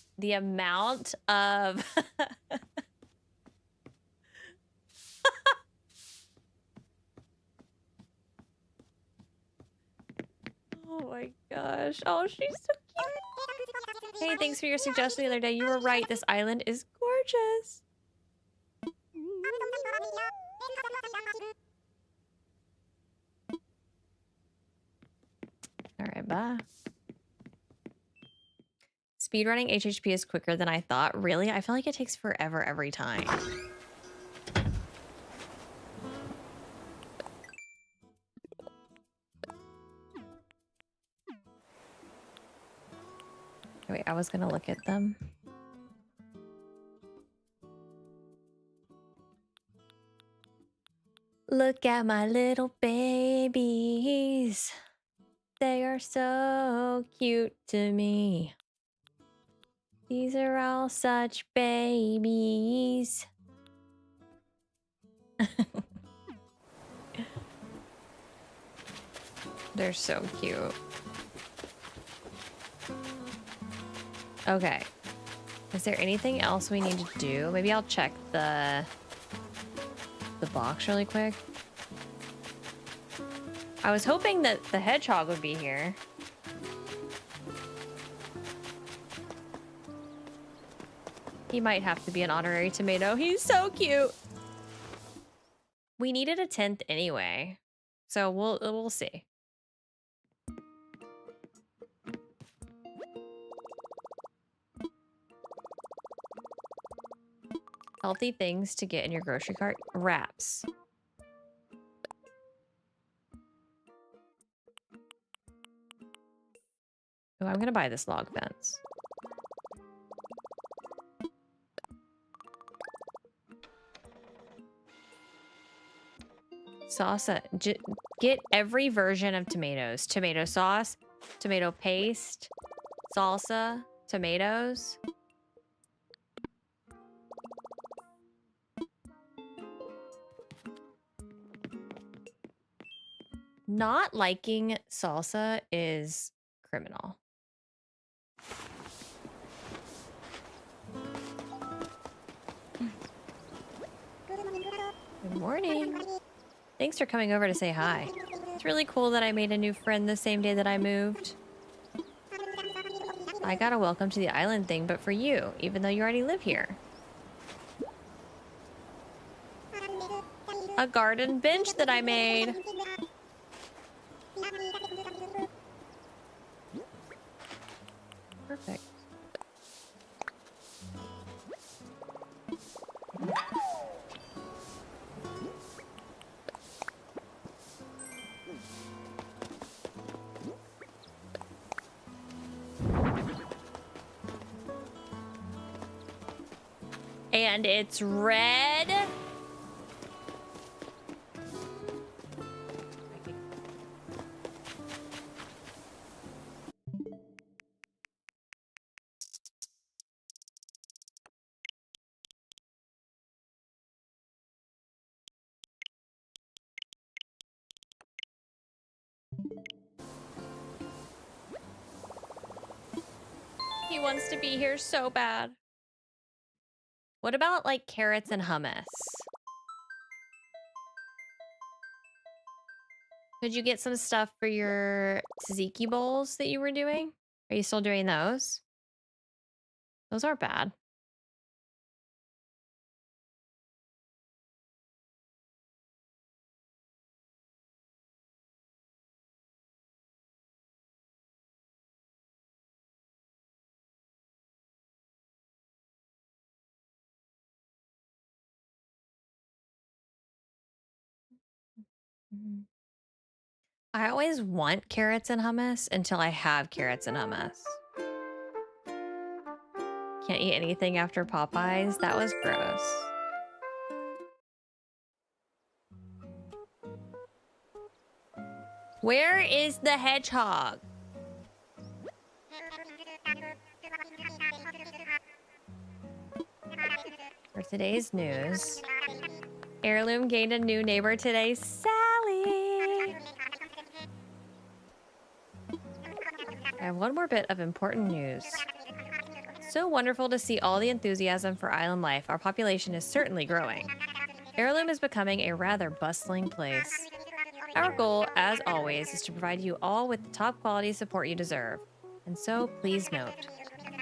Oh my gosh. Oh, she's so cute. Hey, thanks for your suggestion the other day. You were right. This island is gorgeous. All right, bye. Speedrunning HHP is quicker than I thought. Really? I feel like it takes forever every time. Wait, I was gonna look at them. Look at my little babies. They are so cute to me. These are all such babies. They're so cute. Okay. Is there anything else we need to do? Maybe I'll check the box really quick. I was hoping that the hedgehog would be here. He might have to be an honorary tomato. He's so cute. We needed a 10th anyway, so we'll see. Healthy things to get in your grocery cart. Wraps. Oh, I'm gonna buy this log fence. Salsa. Get every version of tomatoes. Tomato sauce, tomato paste, salsa, tomatoes. Not liking salsa is criminal. Good morning. Thanks for coming over to say hi. It's really cool that I made a new friend the same day that I moved. I got a welcome to the island thing, but for you, even though you already live here. A garden bench that I made. Perfect. And it's red. He wants to be here so bad. What about like carrots and hummus? Could you get some stuff for your tzatziki bowls that you were doing? Are you still doing those? Those aren't bad. I always want carrots and hummus until I have carrots and hummus. Can't eat anything after Popeyes. That was gross. Where is the hedgehog? For today's news, Heirloom gained a new neighbor today, Sally. I have one more bit of important news. So wonderful to see all the enthusiasm for island life. Our population is certainly growing. Heirloom is becoming a rather bustling place. Our goal, as always, is to provide you all with the top quality support you deserve. And so, please note,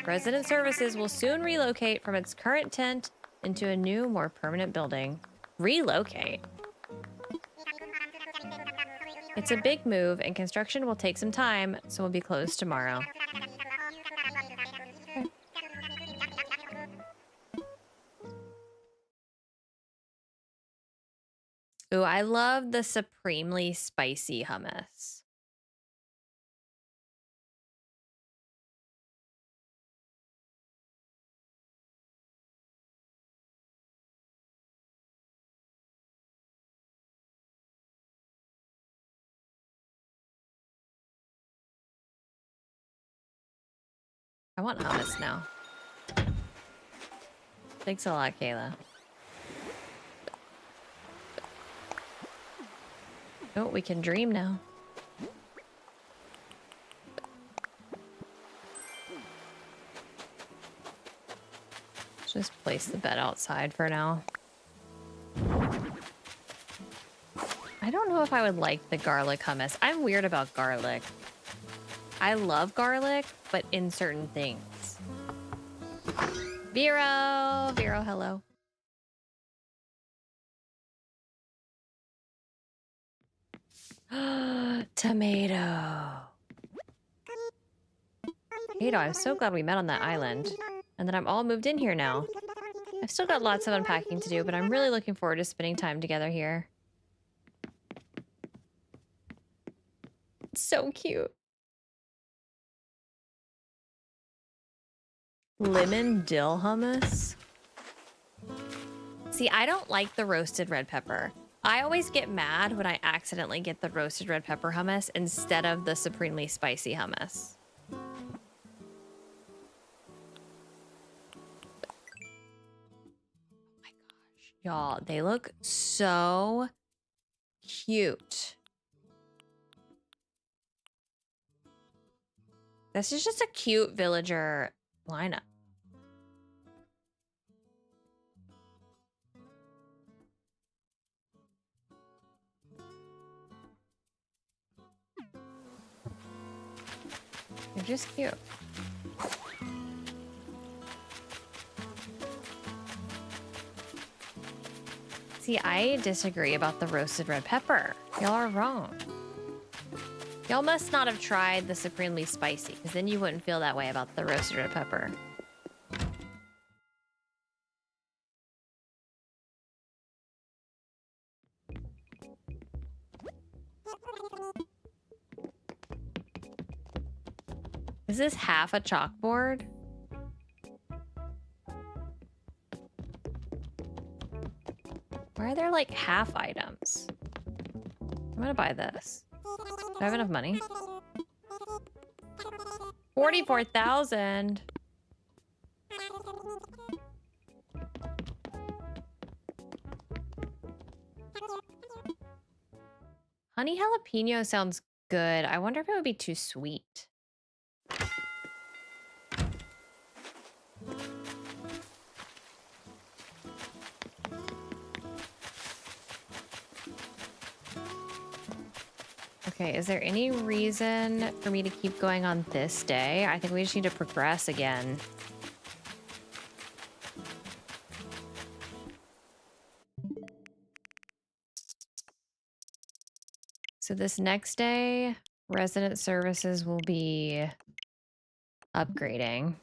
Resident Services will soon relocate from its current tent into a new, more permanent building. Relocate? It's a big move, and construction will take some time, so we'll be closed tomorrow. Ooh, I love the supremely spicy hummus. I want hummus now. Thanks a lot, Kayla. Oh, we can dream now. Just place the bed outside for now. I don't know if I would like the garlic hummus. I'm weird about garlic. I love garlic, but in certain things. Vero! Vero, hello. Tomato. Tomato, I'm so glad we met on that island. And that I'm all moved in here now. I've still got lots of unpacking to do, but I'm really looking forward to spending time together here. It's so cute. Lemon dill hummus. See, I don't like the roasted red pepper. I always get mad when I accidentally get the roasted red pepper hummus instead of the supremely spicy hummus. Y'all, they look so cute. This is just a cute villager lineup. They're just cute. See, I disagree about the roasted red pepper. Y'all are wrong. Y'all must not have tried the supremely spicy, because then you wouldn't feel that way about the roasted red pepper. Is this half a chalkboard? Why are there like half items? I'm gonna buy this. Do I have enough money? 44,000. Honey jalapeno sounds good. I wonder if it would be too sweet. Okay, is there any reason for me to keep going on this day? I think we just need to progress again. So this next day, resident services will be upgrading.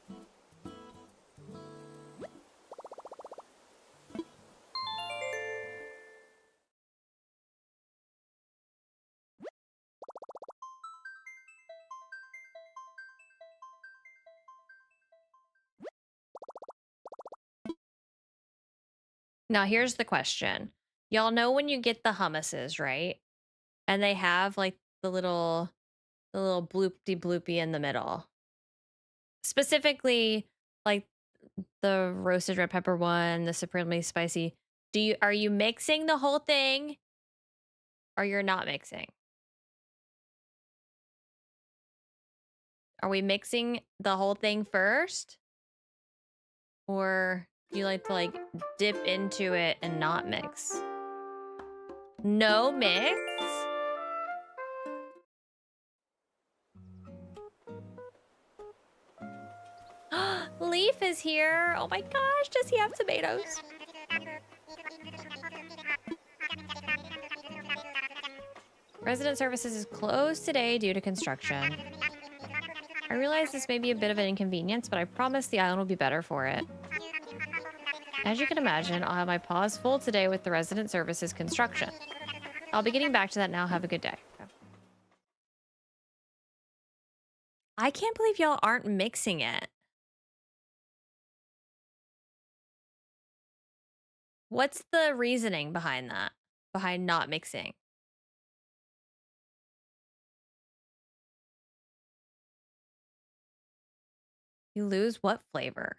Now here's the question. Y'all know when you get the hummuses, right? And they have like the little bloopty bloopy in the middle. Specifically, like the roasted red pepper one, the supremely spicy. Are you mixing the whole thing? Or you're not mixing? Are we mixing the whole thing first? Or do you like to like dip into it and not mix? No mix? Leaf is here. Oh my gosh, does he have tomatoes? Resident services is closed today due to construction. I realize this may be a bit of an inconvenience, but I promise the island will be better for it. As you can imagine, I'll have my paws full today with the resident services construction. I'll be getting back to that now. Have a good day. I can't believe y'all aren't mixing it. What's the reasoning behind that? Behind not mixing? You lose what flavor?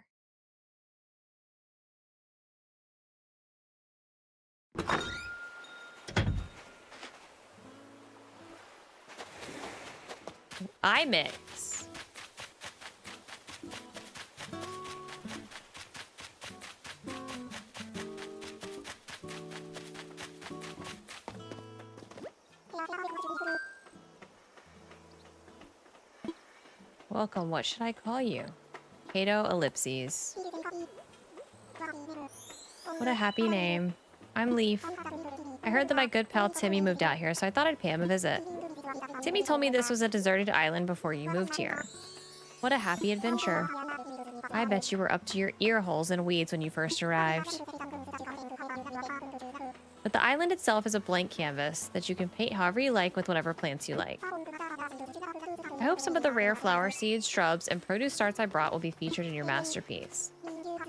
I mix. Welcome. What should I call you? Kato Ellipses. What a happy name. I'm Leaf. I heard that my good pal Timmy moved out here, so I thought I'd pay him a visit. Timmy told me this was a deserted island before you moved here. What a happy adventure. I bet you were up to your ear holes in weeds when you first arrived. But the island itself is a blank canvas that you can paint however you like with whatever plants you like. I hope some of the rare flower seeds, shrubs, and produce starts I brought will be featured in your masterpiece.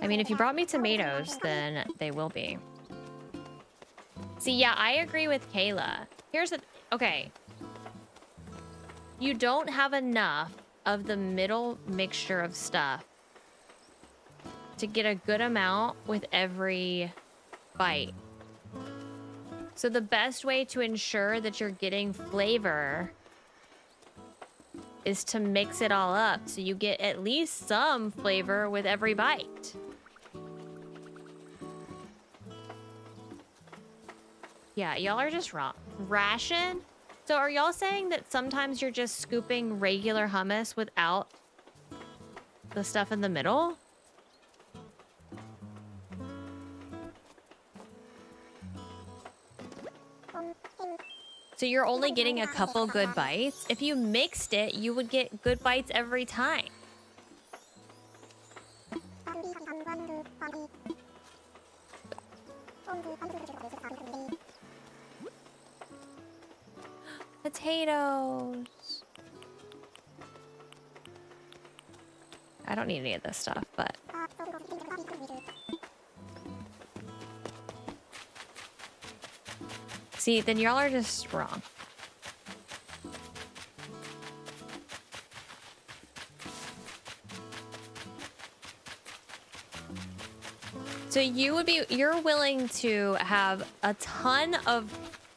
I mean, if you brought me tomatoes, then they will be. See, yeah, I agree with Kayla. Here's the... Okay. You don't have enough of the middle mixture of stuff to get a good amount with every bite. So the best way to ensure that you're getting flavor is to mix it all up so you get at least some flavor with every bite. Yeah, y'all are just wrong. Ration? So are y'all saying that sometimes you're just scooping regular hummus without the stuff in the middle? So you're only getting a couple good bites? If you mixed it, you would get good bites every time. Potatoes. I don't need any of this stuff, but... See, then y'all are just wrong. So you're willing to have a ton of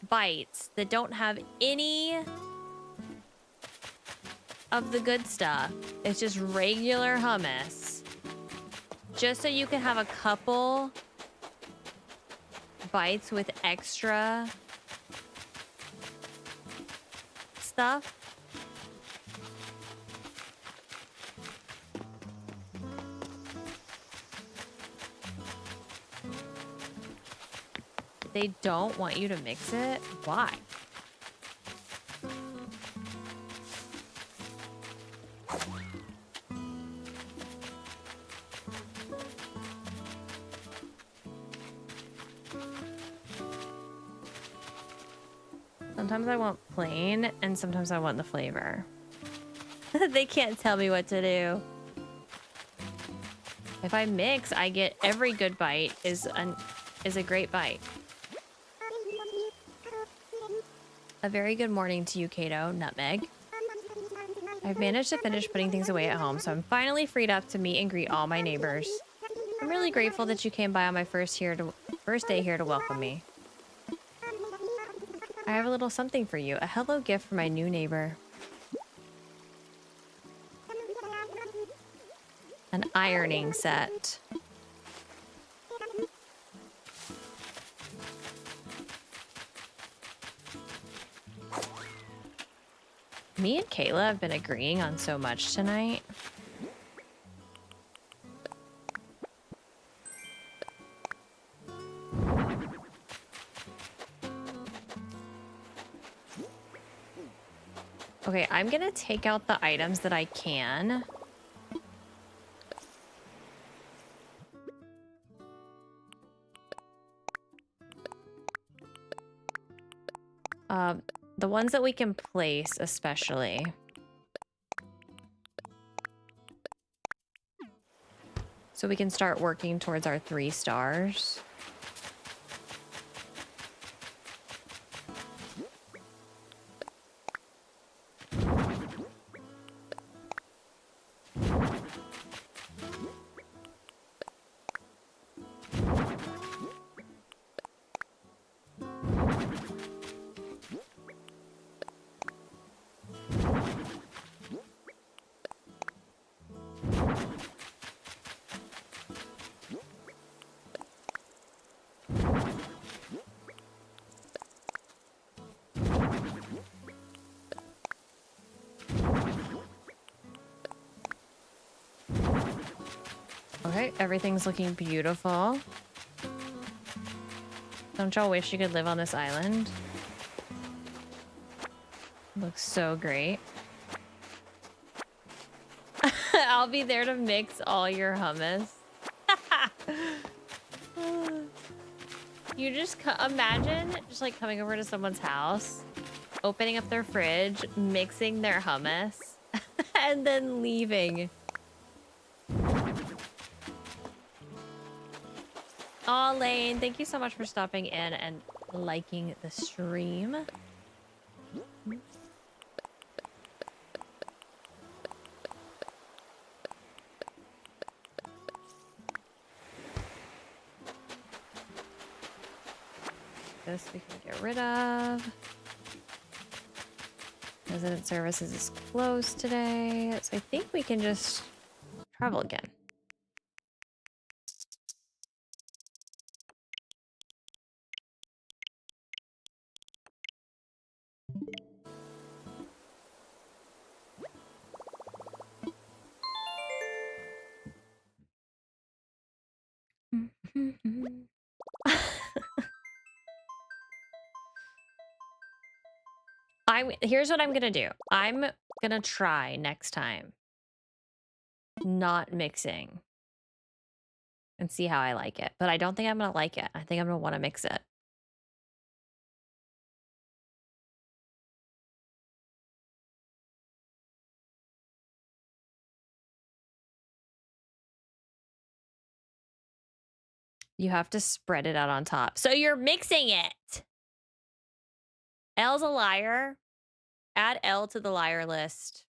bites that don't have any of the good stuff. It's just regular hummus. Just so you can have a couple bites with extra stuff. They don't want you to mix it? Why? Sometimes I want plain, and sometimes I want the flavor. They can't tell me what to do. If I mix, I get every good bite is a great bite. A very good morning to you, Kato. Nutmeg. I've managed to finish putting things away at home, so I'm finally freed up to meet and greet all my neighbors. I'm really grateful that you came by on my first day here to welcome me. I have a little something for you. A hello gift for my new neighbor. An ironing set. Me and Kayla have been agreeing on so much tonight. Okay, I'm gonna take out the items that I can. The ones that we can place, especially. So we can start working towards our 3 stars. Okay, everything's looking beautiful. Don't y'all wish you could live on this island? Looks so great. I'll be there to mix all your hummus. You just imagine just like coming over to someone's house, opening up their fridge, mixing their hummus, and then leaving. Aw, Lane, thank you so much for stopping in and liking the stream. This we can get rid of. Resident services is closed today, so I think we can just travel again. Here's what I'm gonna do. I'm gonna try next time not mixing and see how I like it. But I don't think I'm gonna like it. I think I'm gonna want to mix it. You have to spread it out on top. So you're mixing it. L's a liar. Add L to the liar list.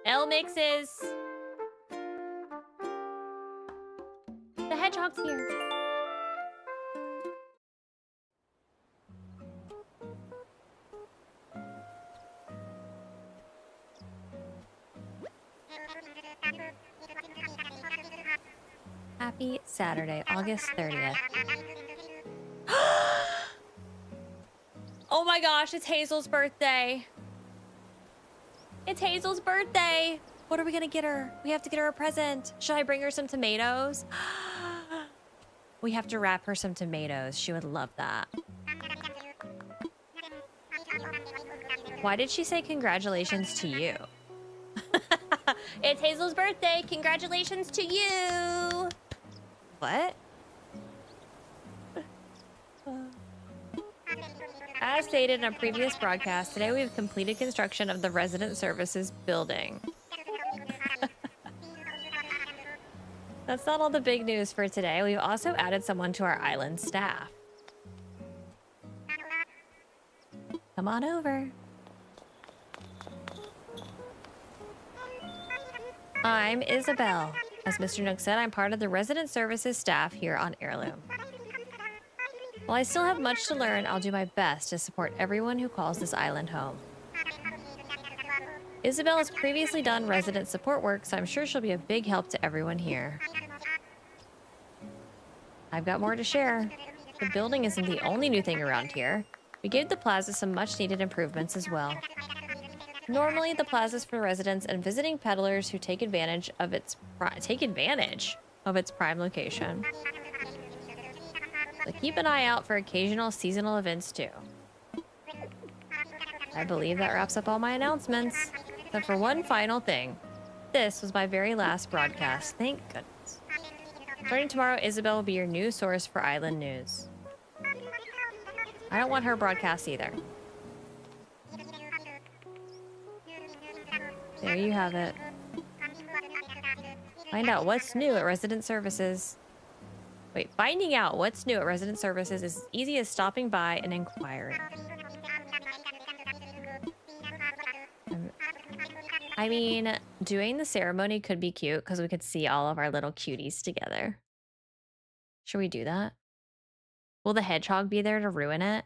L mixes. The hedgehog's here. Happy Saturday, August 30th. Oh my gosh, it's Hazel's birthday. It's Hazel's birthday. What are we gonna get her? We have to get her a present. Should I bring her some tomatoes? We have to wrap her some tomatoes. She would love that. Why did she say congratulations to you? It's Hazel's birthday. Congratulations to you. What? As stated in a previous broadcast, today we have completed construction of the resident services building. That's not all the big news for today. We've also added someone to our island staff. Come on over. I'm Isabel. As Mr. Nook said, I'm part of the resident services staff here on Heirloom. While I still have much to learn, I'll do my best to support everyone who calls this island home. Isabel has previously done resident support work, so I'm sure she'll be a big help to everyone here. I've got more to share. The building isn't the only new thing around here. We gave the plaza some much-needed improvements as well. Normally, the plaza's for residents and visiting peddlers who take advantage of its prime location. So keep an eye out for occasional seasonal events too. I believe that wraps up all my announcements. Except for one final thing. This was my very last broadcast. Thank goodness. Starting tomorrow, Isabel will be your new source for island news. I don't want her broadcast either. There you have it. Find out what's new at Resident Services. Wait, finding out what's new at Resident Services is as easy as stopping by and inquiring. I mean, doing the ceremony could be cute because we could see all of our little cuties together. Should we do that? Will the hedgehog be there to ruin it?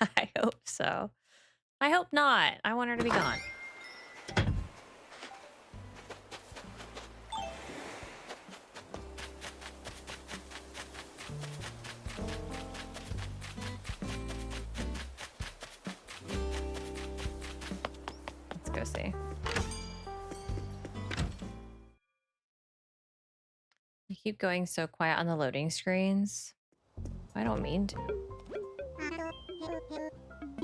I hope so. I hope not. I want her to be gone. Let's go see. I keep going so quiet on the loading screens. I don't mean to.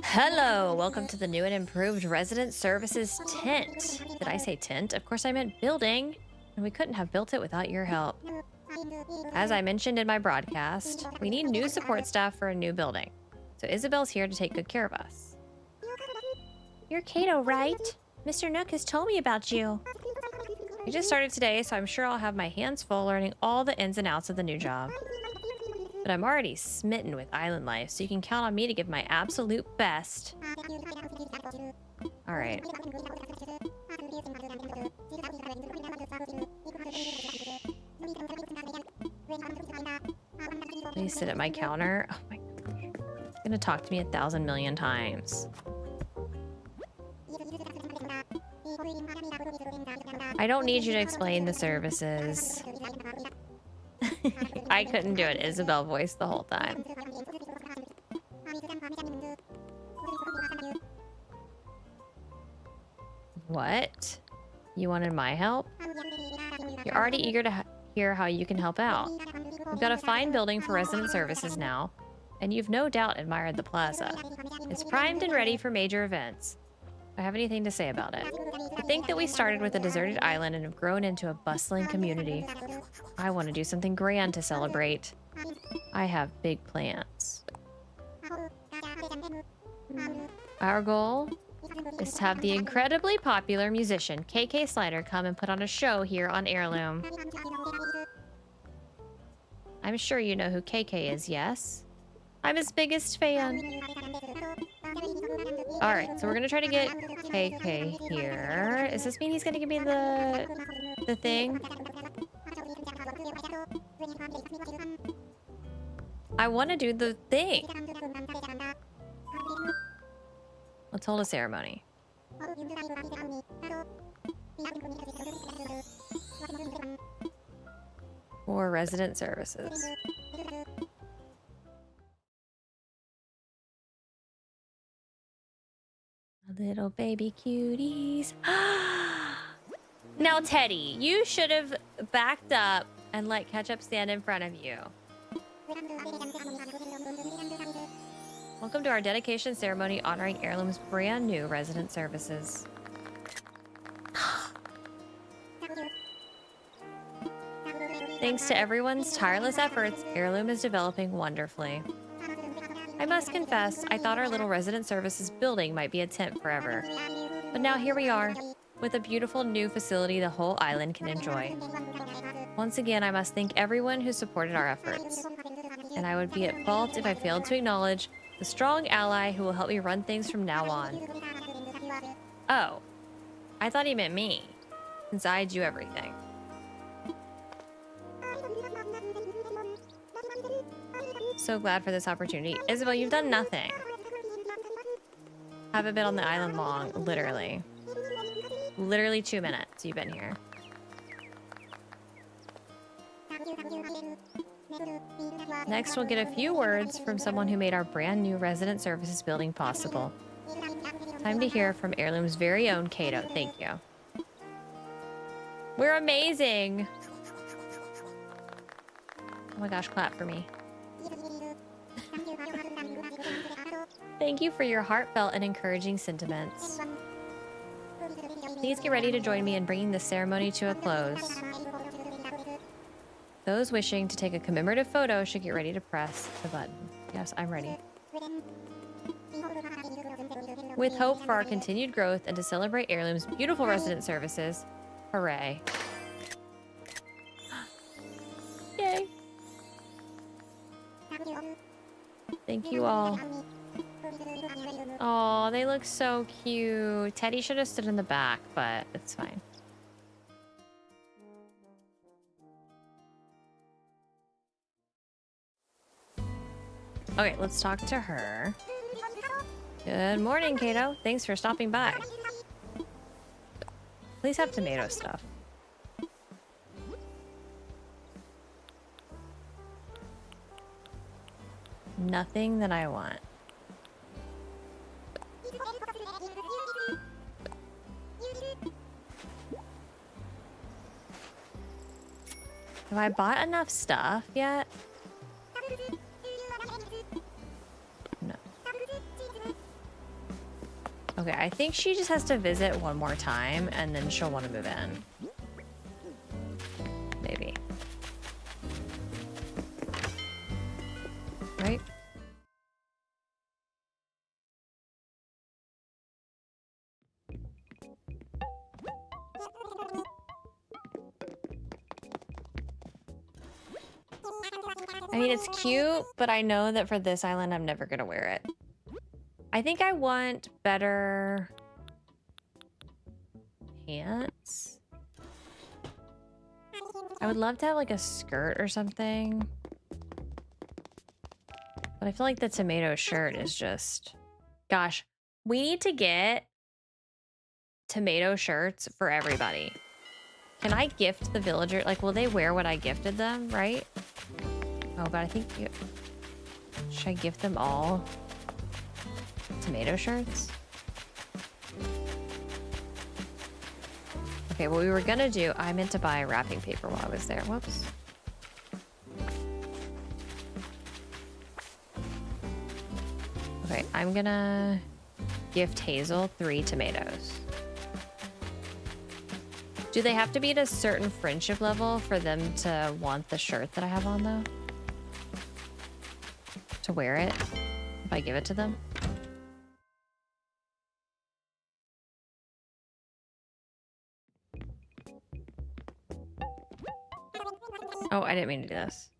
Hello, welcome to the new and improved Resident Services tent. Did I say tent? Of course I meant building, and we couldn't have built it without your help. As I mentioned in my broadcast, we need new support staff for a new building. So Isabel's here to take good care of us. You're Kato, right? Mr. Nook has told me about you. We just started today, so I'm sure I'll have my hands full learning all the ins and outs of the new job. But I'm already smitten with island life, so you can count on me to give my absolute best. All right. Please sit at my counter. Oh my gosh. It's gonna talk to me 1,000 million times. I don't need you to explain the services. I couldn't do it Isabel voice the whole time. What? You wanted my help? You're already eager to hear how you can help out. We've got a fine building for resident services now, and you've no doubt admired the plaza. It's primed and ready for major events. Do I have anything to say about it? To think that we started with a deserted island and have grown into a bustling community. I want to do something grand to celebrate. I have big plans. Our goal is to have the incredibly popular musician KK Slider come and put on a show here on Heirloom. I'm sure you know who KK is, yes? I'm his biggest fan. Alright, so we're gonna try to get KK here. Does this mean he's gonna give me the thing? I want to do the thing. Let's hold a ceremony. For resident services. Little baby cuties. Now, Teddy, you should have backed up and let Ketchup stand in front of you. Welcome to our dedication ceremony honoring Heirloom's brand new resident services. Thanks to everyone's tireless efforts, Heirloom is developing wonderfully. I must confess, I thought our little resident services building might be a tent forever. But now here we are, with a beautiful new facility the whole island can enjoy. Once again, I must thank everyone who supported our efforts. And I would be at fault if I failed to acknowledge the strong ally who will help me run things from now on. Oh, I thought he meant me, since I do everything. So glad for this opportunity. Isabel, you've done nothing. Haven't been on the island long, literally. Literally 2 minutes you've been here. Next, we'll get a few words from someone who made our brand new resident services building possible. Time to hear from Heirloom's very own Kato. Thank you. We're amazing. Oh my gosh, clap for me. Thank you for your heartfelt and encouraging sentiments. Please get ready to join me in bringing this ceremony to a close. Those wishing to take a commemorative photo should get ready to press the button. Yes, I'm ready. With hope for our continued growth and to celebrate Heirloom's beautiful resident services, hooray. Yay. Thank you all. Oh, they look so cute. Teddy should have stood in the back, but it's fine. Okay, let's talk to her. Good morning, Kato. Thanks for stopping by. Please have tomato stuff. Nothing that I want. Have I bought enough stuff yet? No. Okay, I think she just has to visit one more time and then she'll want to move in. Maybe. Right? I mean, it's cute, but I know that for this island, I'm never gonna wear it. I think I want better pants. I would love to have like a skirt or something. But I feel like the tomato shirt is just... Gosh, we need to get tomato shirts for everybody. Can I gift the villager? Like, will they wear what I gifted them, right? Oh, but I think you... Should I gift them all tomato shirts? Okay, what we were gonna do... I meant to buy wrapping paper while I was there. Whoops. Okay, I'm gonna gift Hazel 3 tomatoes. Do they have to be at a certain friendship level for them to want the shirt that I have on, though? To wear it? If I give it to them? Oh, I didn't mean to do this.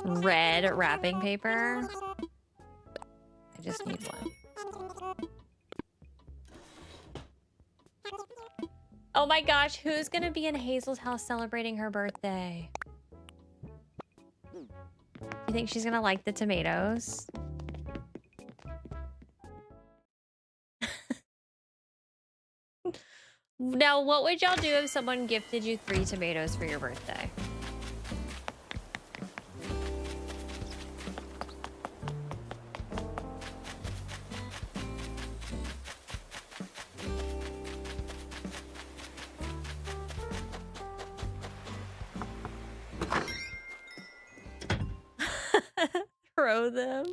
Red wrapping paper. I just need one. Oh my gosh, who's gonna be in Hazel's house celebrating her birthday? You think she's gonna like the tomatoes? Now, what would y'all do if someone gifted you 3 tomatoes for your birthday? Throw them.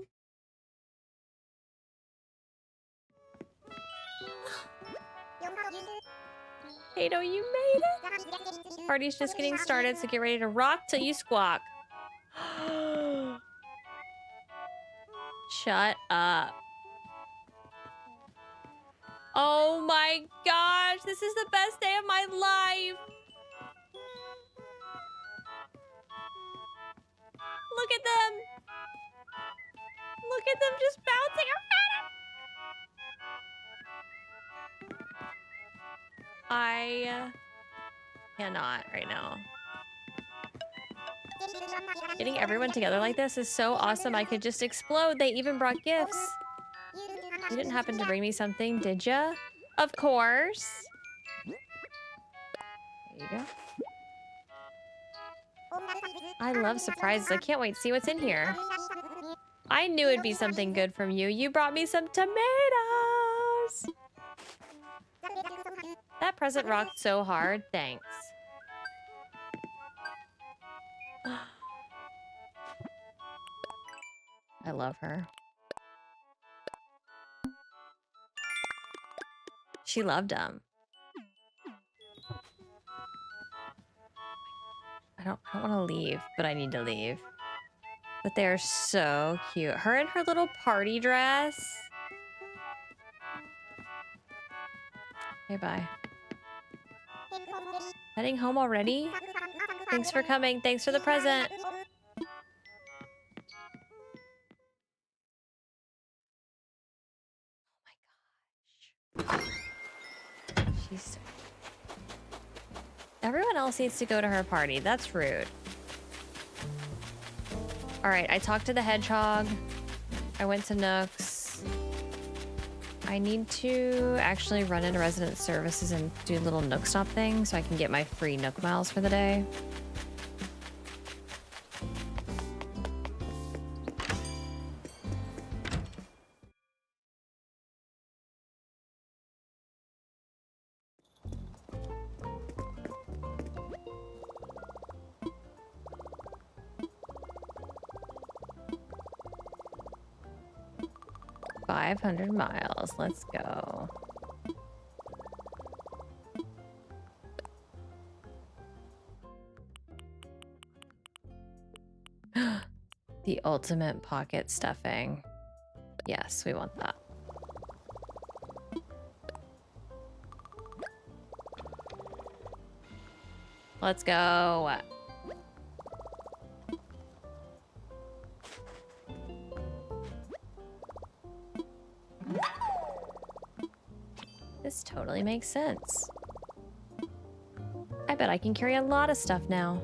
Kato, you made it. Party's just getting started, so get ready to rock till you squawk. Shut up. Oh my gosh, this is the best day of my life. Look at them. Look at them just bouncing around. I cannot right now. Getting everyone together like this is so awesome. I could just explode. They even brought gifts. You didn't happen to bring me something, did ya? Of course. There you go. I love surprises. I can't wait to see what's in here. I knew it'd be something good from you. You brought me some tomatoes. That present rocked so hard. Thanks. I love her. She loved them. I don't want to leave, but I need to leave. But they're so cute. Her in her little party dress. Okay, bye. Heading home already? Thanks for coming. Thanks for the present. Oh my gosh. She's so... Everyone else needs to go to her party. That's rude. All right, I talked to the hedgehog. I went to Nook's. I need to actually run into resident services and do a little Nook stop thing so I can get my free Nook miles for the day. $500 miles. Let's go. The ultimate pocket stuffing. Yes, we want that. Let's go. This totally makes sense. I bet I can carry a lot of stuff now.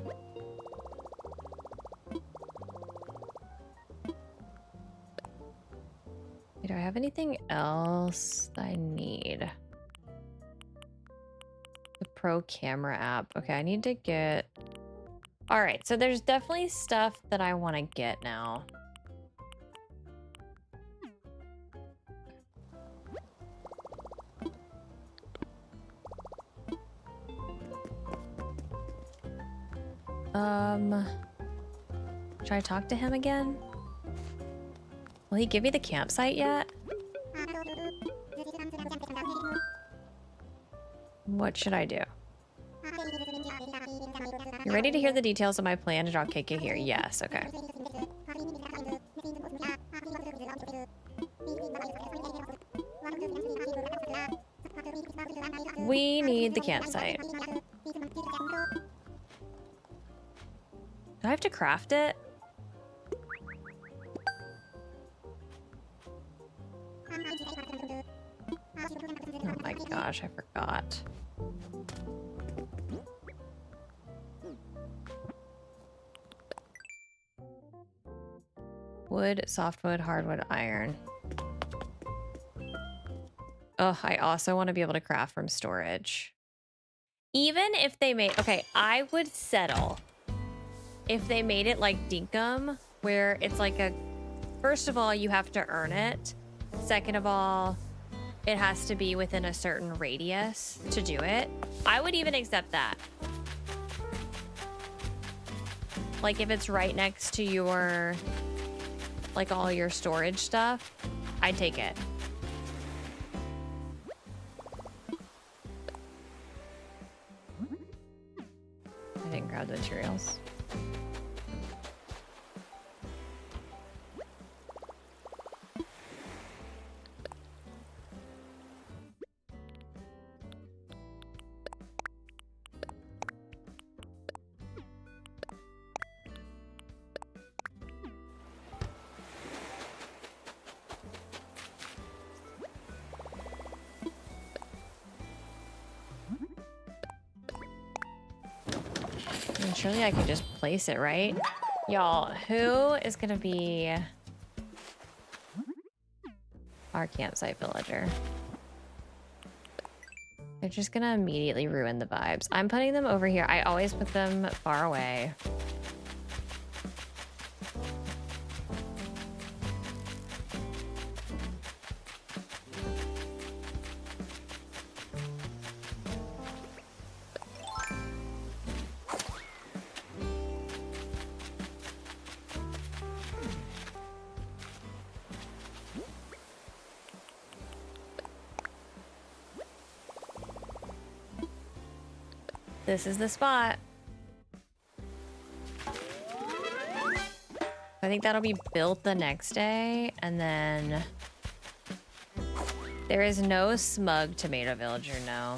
Do I have anything else that I need? The Pro Camera app. Okay, I need to get... All right, so there's definitely stuff that I want to get now. Should I talk to him again? Will he give me the campsite yet? What should I do? You ready to hear the details of my plan to draw KK here? Yes, okay. We need the campsite. Do I have to craft it? Oh my gosh, I forgot. Wood, softwood, hardwood, iron. Oh, I also want to be able to craft from storage. Even if they made... Okay, I would settle if they made it like Dinkum, where it's like a... First of all, you have to earn it. Second of all, it has to be within a certain radius to do it. I would even accept that. Like if it's right next to your... Like all your storage stuff, I'd take it. I didn't grab the materials. Surely I can just place it, right? Y'all, who is gonna be our campsite villager? They're just gonna immediately ruin the vibes. I'm putting them over here. I always put them far away. This is the spot. I think that'll be built the next day, and then there is no smug tomato villager, no.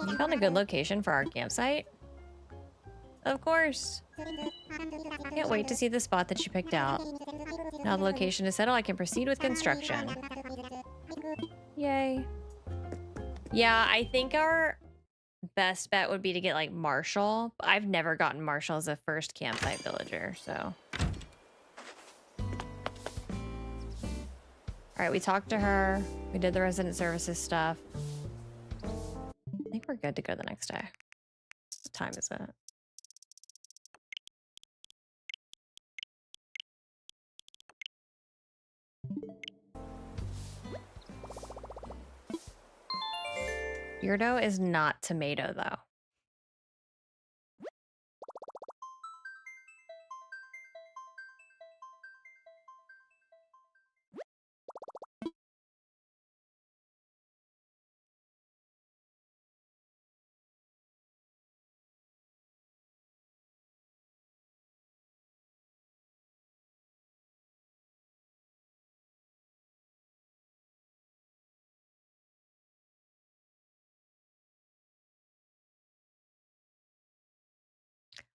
You found a good location for our campsite? Of course. Can't wait to see the spot that you picked out. Now the location is settled, I can proceed with construction. Yay. Yeah, I think our best bet would be to get like Marshall. I've never gotten Marshall as a first campsite villager, so. All right, we talked to her. We did the resident services stuff. I think we're good to go the next day. What time is it? Beardo is not tomato, though.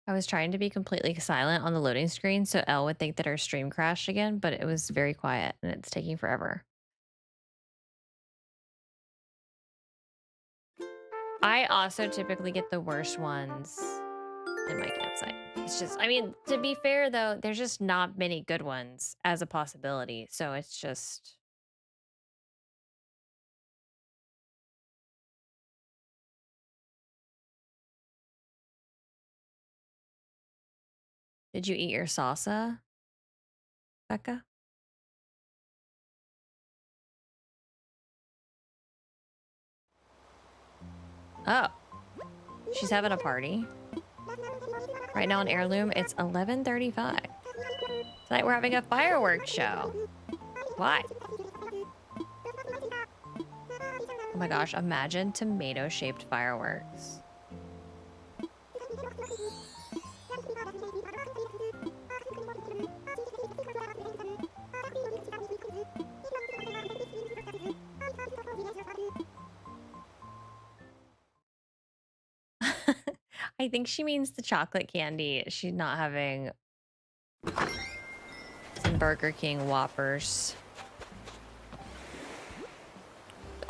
I was trying to be completely silent on the loading screen so Elle would think that our stream crashed again, but it was very quiet and it's taking forever. I also typically get the worst ones in my campsite. It's just, I mean, to be fair though, there's just not many good ones as a possibility. So it's just... Did you eat your salsa, Becca? Oh. She's having a party. Right now in Heirloom, it's 11:35. Tonight we're having a fireworks show. Why? Oh my gosh, imagine tomato-shaped fireworks. I think she means the chocolate candy. She's not having some Burger King Whoppers.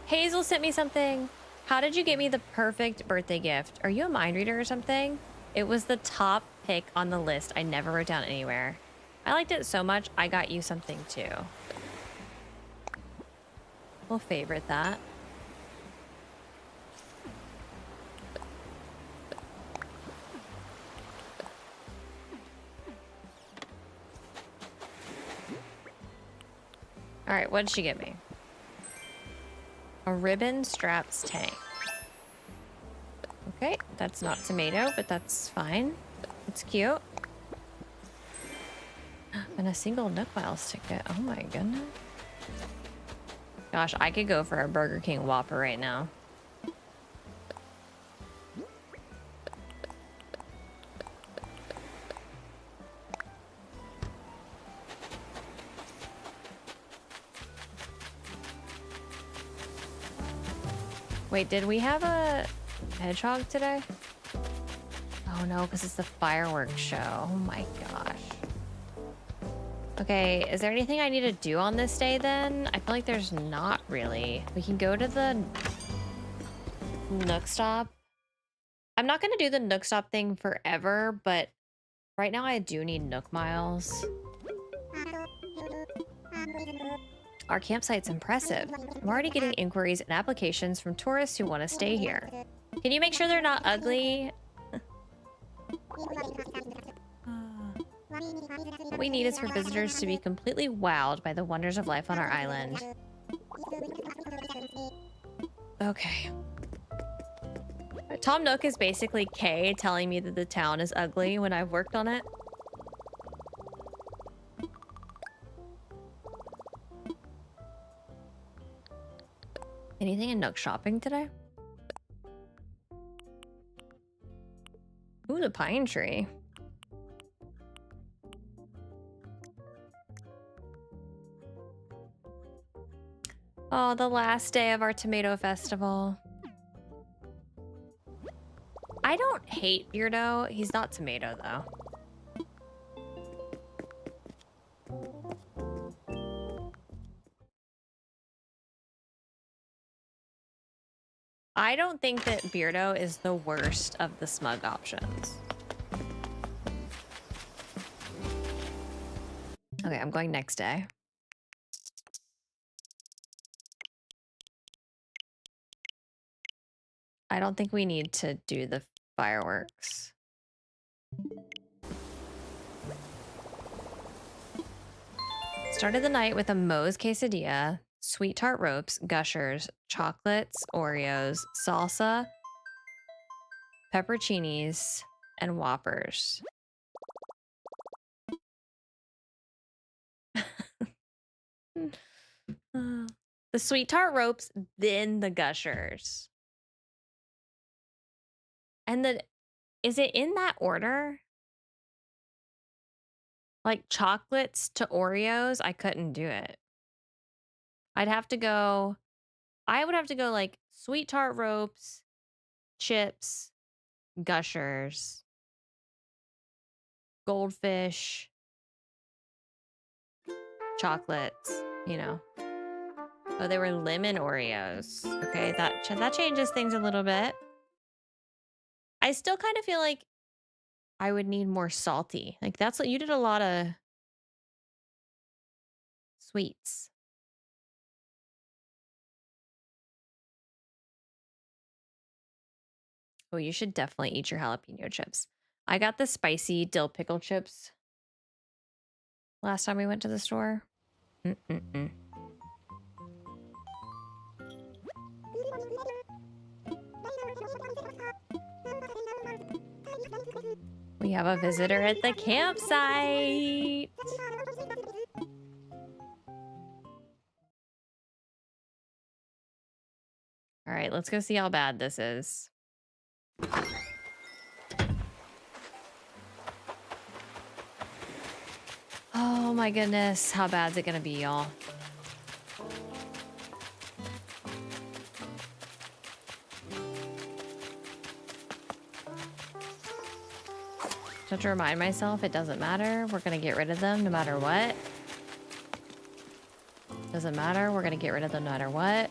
Hazel sent me something. How did you get me the perfect birthday gift? Are you a mind reader or something? It was the top pick on the list. I never wrote down anywhere. I liked it so much, I got you something too. We'll favorite that. All right, what did she get me? A ribbon straps tank. Okay, that's not tomato, but that's fine. It's cute. And a single Nook Miles ticket. Oh my goodness. Gosh, I could go for a Burger King Whopper right now. Wait, did we have a hedgehog today? Oh no, because it's the fireworks show. Oh my gosh. Okay, is there anything I need to do on this day then? I feel like there's not really. We can go to the Nook Stop. I'm not going to do the Nook Stop thing forever, but right now I do need Nook Miles. Our campsite's impressive. I'm already getting inquiries and applications from tourists who want to stay here. Can you make sure they're not ugly? What we need is for visitors to be completely wowed by the wonders of life on our island. Okay. Tom Nook is basically Kay telling me that the town is ugly when I've worked on it. Anything in Nook shopping today? Ooh, the pine tree. Oh, the last day of our tomato festival. I don't hate Beardo. He's not tomato, though. I don't think that Beardo is the worst of the smug options. Okay, I'm going next day. I don't think we need to do the fireworks. Started the night with a Moe's quesadilla, sweet tart ropes, gushers, chocolates, Oreos, salsa, pepperoncinis, and Whoppers. The sweet tart ropes, then the gushers. And is it in that order? Like chocolates to Oreos? I couldn't do it. I would have to go like sweet tart ropes, chips, gushers, goldfish, chocolates, you know. Oh, they were lemon Oreos. Okay, that changes things a little bit. I still kind of feel like I would need more salty. Like that's what you did, a lot of sweets. Oh, you should definitely eat your jalapeno chips. I got the spicy dill pickle chips last time we went to the store. Mm-mm-mm. have a visitor at the campsite. All right, let's go see how bad this is. Oh my goodness, how bad is it gonna be, y'all? I have to remind myself it doesn't matter. We're gonna get rid of them no matter what. Doesn't matter. We're gonna get rid of them no matter what.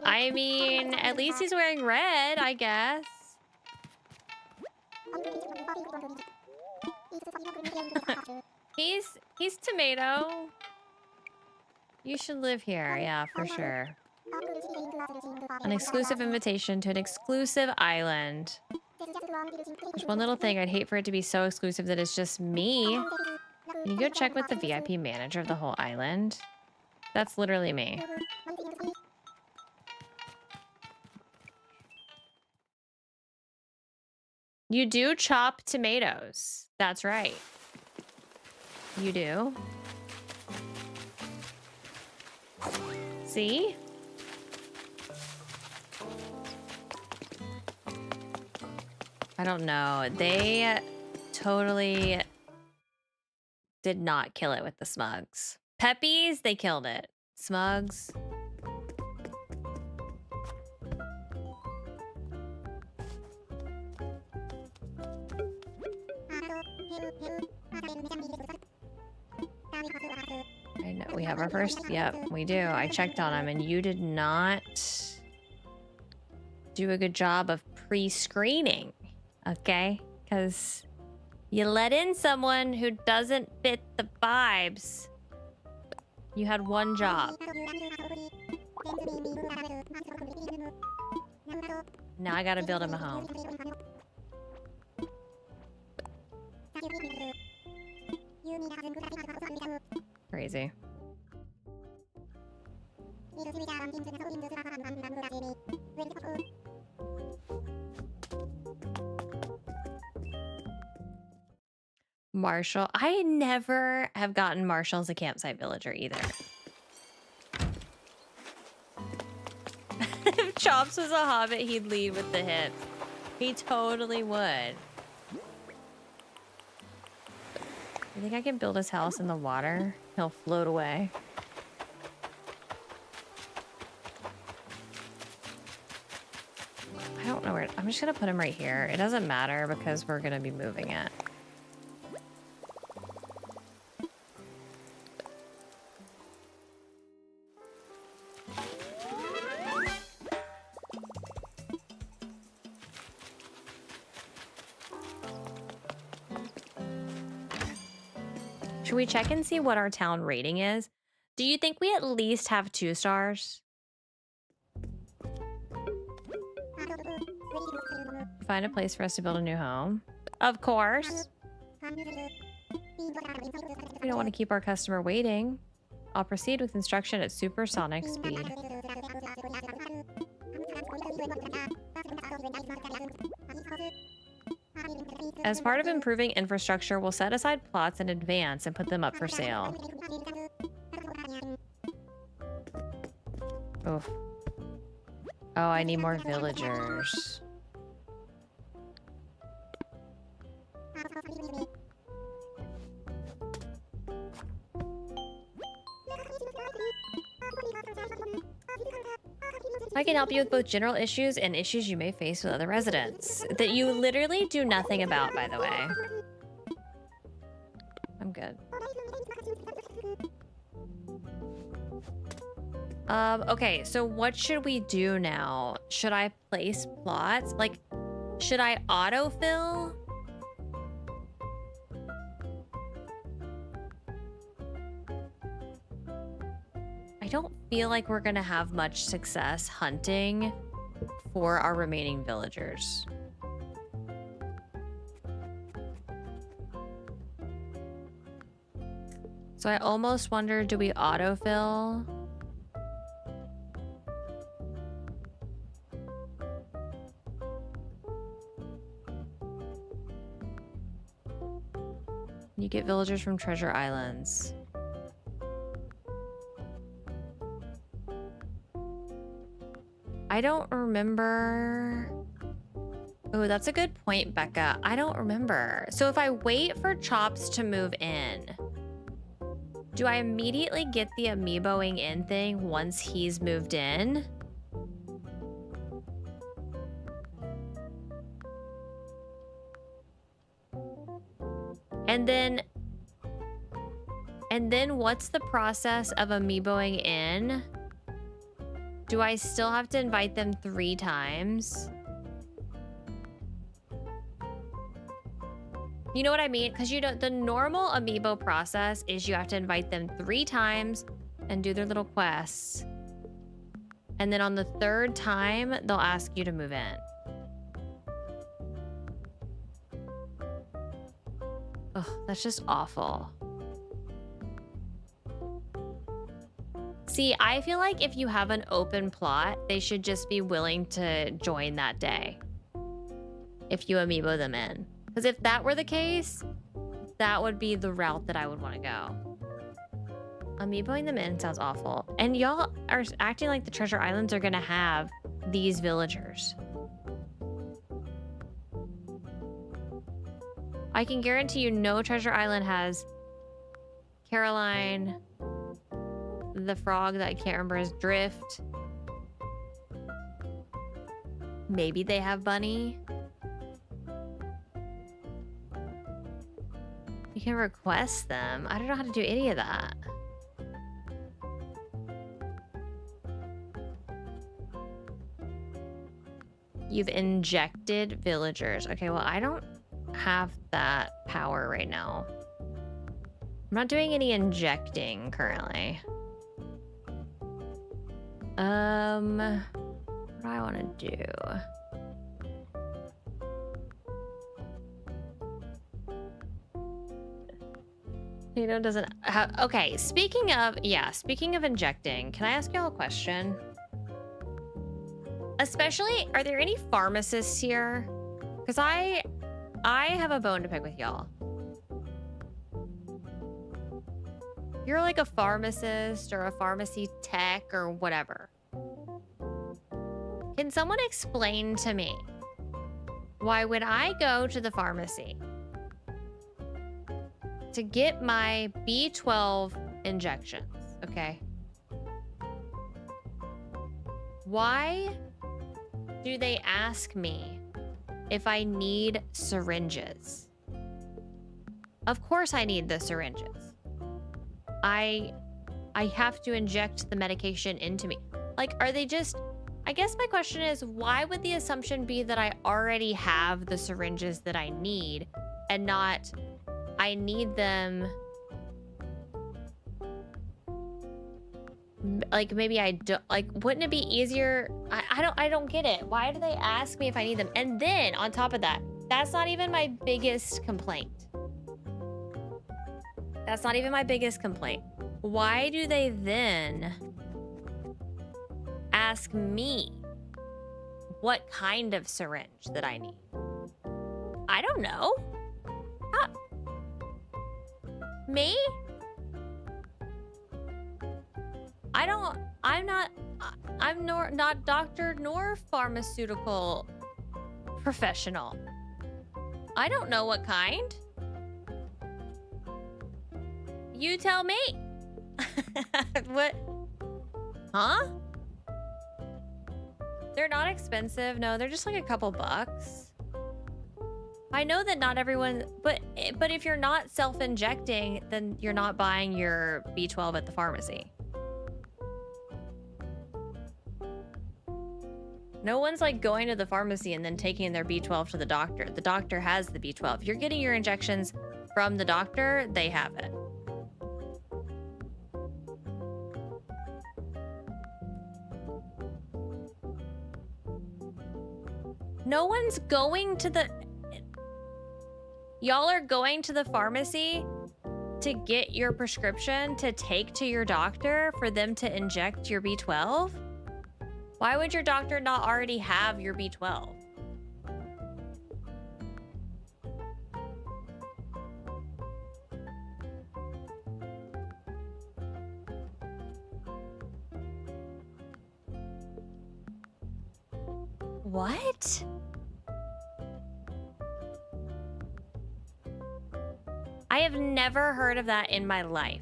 I mean, at least he's wearing red, I guess. He's tomato. You should live here, yeah, for sure. An exclusive invitation to an exclusive island. There's one little thing. I'd hate for it to be so exclusive that it's just me. Can you go check with the VIP manager of the whole island? That's literally me. You do chop tomatoes. That's right. You do. See? I don't know. They totally did not kill it with the smugs. Peppies, they killed it. Smugs. I know we have our first. Yep, we do. I checked on him, and you did not do a good job of pre-screening. Okay, because you let in someone who doesn't fit the vibes. You had one job. Now I gotta build him a home. Crazy. Marshall. I never have gotten Marshall as a campsite villager either. If Chops was a hobbit, he'd lead with the hips. He totally would. You think I can build his house in the water? He'll float away. I don't know where. I'm just gonna put him right here. It doesn't matter because we're gonna be moving it. Should we check and see what our town rating is? Do you think we at least have 2 stars? Find a place for us to build a new home. Of course. We don't want to keep our customer waiting. I'll proceed with instruction at supersonic speed. As part of improving infrastructure, we'll set aside plots in advance and put them up for sale. Oof. Oh, I need more villagers. I can help you with both general issues and issues you may face with other residents that you literally do nothing about, by the way. I'm good. Okay, so what should we do now? Should I place plots? Like, should I autofill? don't feel like we're gonna have much success hunting for our remaining villagers. So I almost wonder, do we autofill? You get villagers from treasure islands. I don't remember. Oh, that's a good point, Becca. I don't remember. So if I wait for Chops to move in, do I immediately get the amiiboing in thing once he's moved in? And then what's the process of amiiboing in? Do I still have to invite them 3 times? You know what I mean? Because you know, the normal amiibo process is you have to invite them 3 times and do their little quests. And then on the 3rd time, they'll ask you to move in. Ugh, that's just awful. See, I feel like if you have an open plot, they should just be willing to join that day if you amiibo them in. Because if that were the case, that would be the route that I would want to go. Amiiboing them in sounds awful. And y'all are acting like the treasure islands are going to have these villagers. I can guarantee you no treasure island has Caroline, the frog that I can't remember is Drift. Maybe they have Bunny. You can request them. I don't know how to do any of that. You've injected villagers. Okay, well, I don't have that power right now. I'm not doing any injecting currently. What do I want to do? You know, doesn't have, okay, speaking of injecting, can I ask y'all a question? Especially, are there any pharmacists here? Because I have a bone to pick with y'all. You're like a pharmacist or a pharmacy tech or whatever. Can someone explain to me why when I go to the pharmacy to get my B12 injections, okay? Why do they ask me if I need syringes? Of course I need the syringes. I have to inject the medication into me. Like, are they just... I guess my question is, why would the assumption be that I already have the syringes that I need and not... I need them, like, maybe I don't, like, wouldn't it be easier? I don't get it. Why do they ask me if I need them? And then on top of that, that's not even my biggest complaint. That's not even my biggest complaint. Why do they then ask me what kind of syringe that I need? I don't know. Me? I'm not doctor nor pharmaceutical professional. I don't know what kind. You tell me. What? Huh? They're not expensive. No, they're just like a couple bucks. I know that not everyone, but if you're not self-injecting, then you're not buying your B12 at the pharmacy. No one's like going to the pharmacy and then taking their B12 to the doctor. The doctor has the B12. You're getting your injections from the doctor, they have it. No one's going to the... Y'all are going to the pharmacy to get your prescription to take to your doctor for them to inject your B12? Why would your doctor not already have your B12? What? I have never heard of that in my life.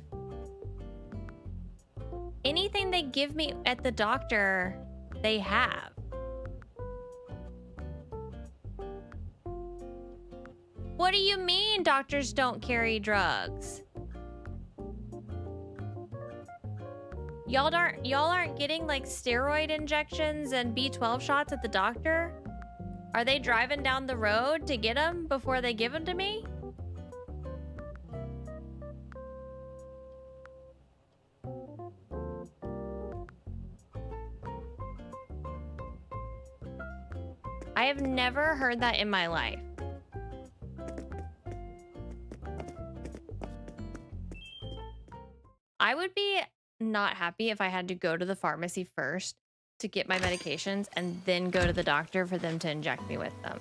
Anything they give me at the doctor, they have. What do you mean doctors don't carry drugs? Y'all aren't getting like steroid injections and B12 shots at the doctor? Are they driving down the road to get them before they give them to me? I have never heard that in my life. I would be not happy if I had to go to the pharmacy first to get my medications and then go to the doctor for them to inject me with them.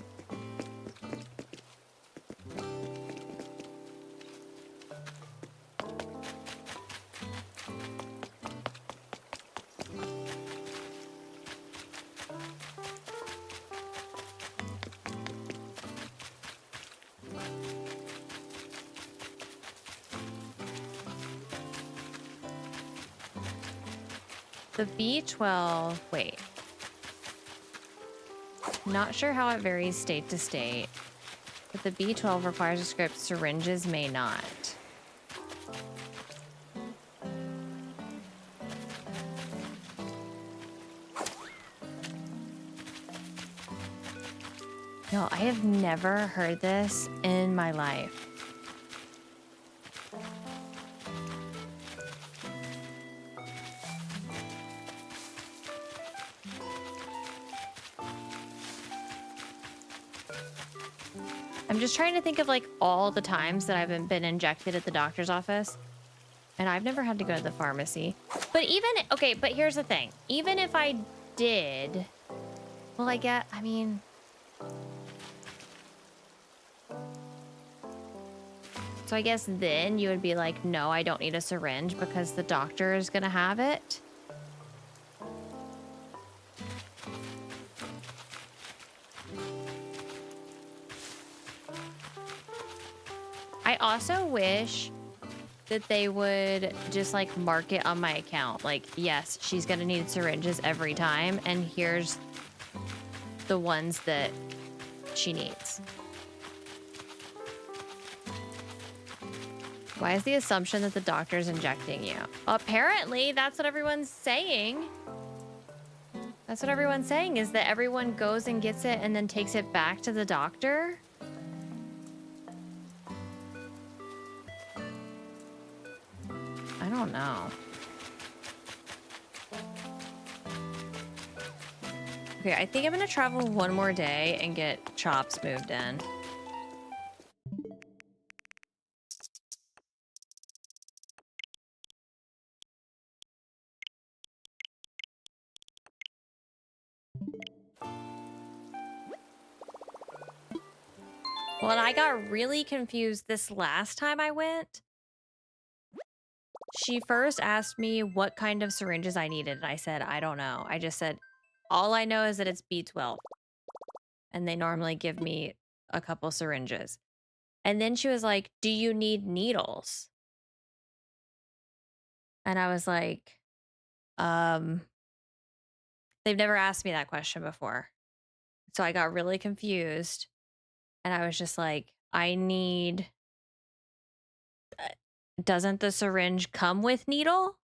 The B12, wait. Not sure how it varies state to state, but the B12 requires a script, syringes may not. No, I have never heard this in my life. I'm just trying to think of like all the times that I've been injected at the doctor's office, and I've never had to go to the pharmacy. But even, okay, but here's the thing. Even if I did, well, I mean, so I guess then you would be like, no, I don't need a syringe because the doctor is gonna have it. I also wish that they would just like mark it on my account. Like, yes, she's gonna need syringes every time, and here's the ones that she needs. Why is the assumption that the doctor's injecting you? Apparently, that's what everyone's saying. That's what everyone's saying, is that everyone goes and gets it and then takes it back to the doctor. I don't know. Okay, I think I'm gonna travel one more day and get Chops moved in. Well, and I got really confused this last time I went. She first asked me what kind of syringes I needed, and I said, I don't know. I just said, all I know is that it's B12. And they normally give me a couple syringes. And then she was like, do you need needles? And I was like, they've never asked me that question before. So I got really confused. And I was just like, I need... Doesn't the syringe come with needle?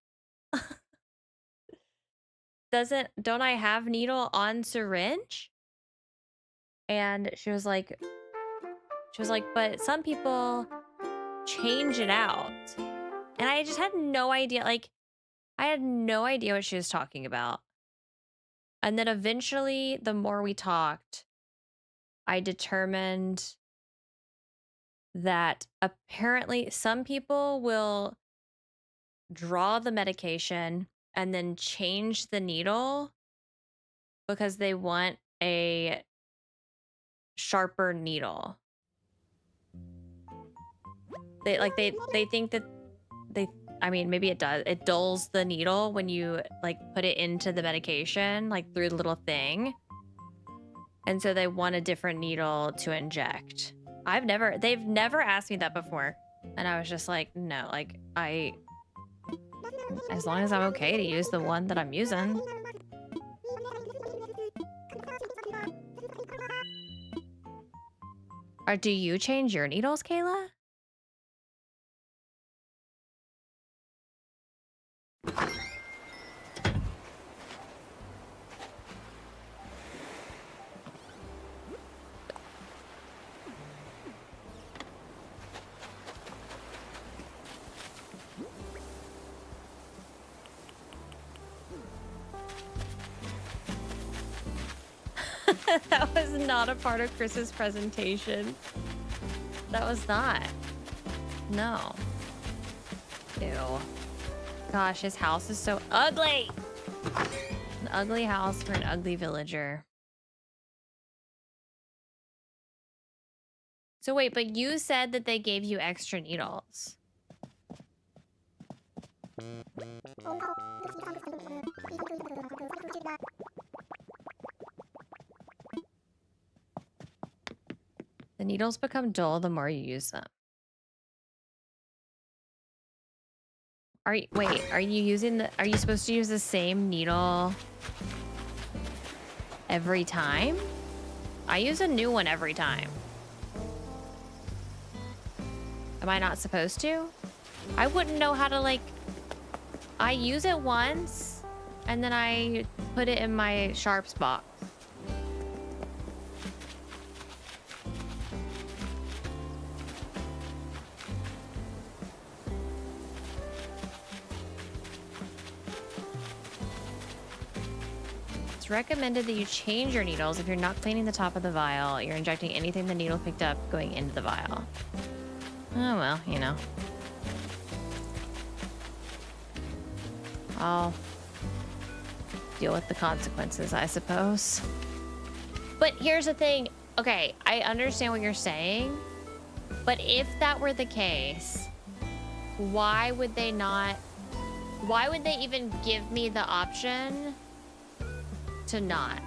Don't I have needle on syringe? And she was like, but some people change it out. And I just had no idea. Like, I had no idea what she was talking about. And then eventually, the more we talked, I determined that apparently some people will draw the medication and then change the needle because they want a sharper needle. They think that I mean, maybe it does. It dulls the needle when you like put it into the medication, like through the little thing. And so they want a different needle to inject. They've never asked me that before. And I was just like, no, like as long as I'm okay to use the one that I'm using. Or do you change your needles, Kayla? That was not a part of Chris's presentation. That was not. No. Ew. Gosh, his house is so ugly. An ugly house for an ugly villager. So wait, but you said that they gave you extra needles. The needles become dull the more you use them. Are you supposed to use the same needle every time? I use a new one every time. Am I not supposed to? I wouldn't know how to I use it once and then I put it in my sharps box. It's recommended that you change your needles if you're not cleaning the top of the vial. You're injecting anything the needle picked up going into the vial. Oh, well, you know. I'll deal with the consequences, I suppose. But here's the thing. Okay, I understand what you're saying. But if that were the case, why would they even give me the option to not?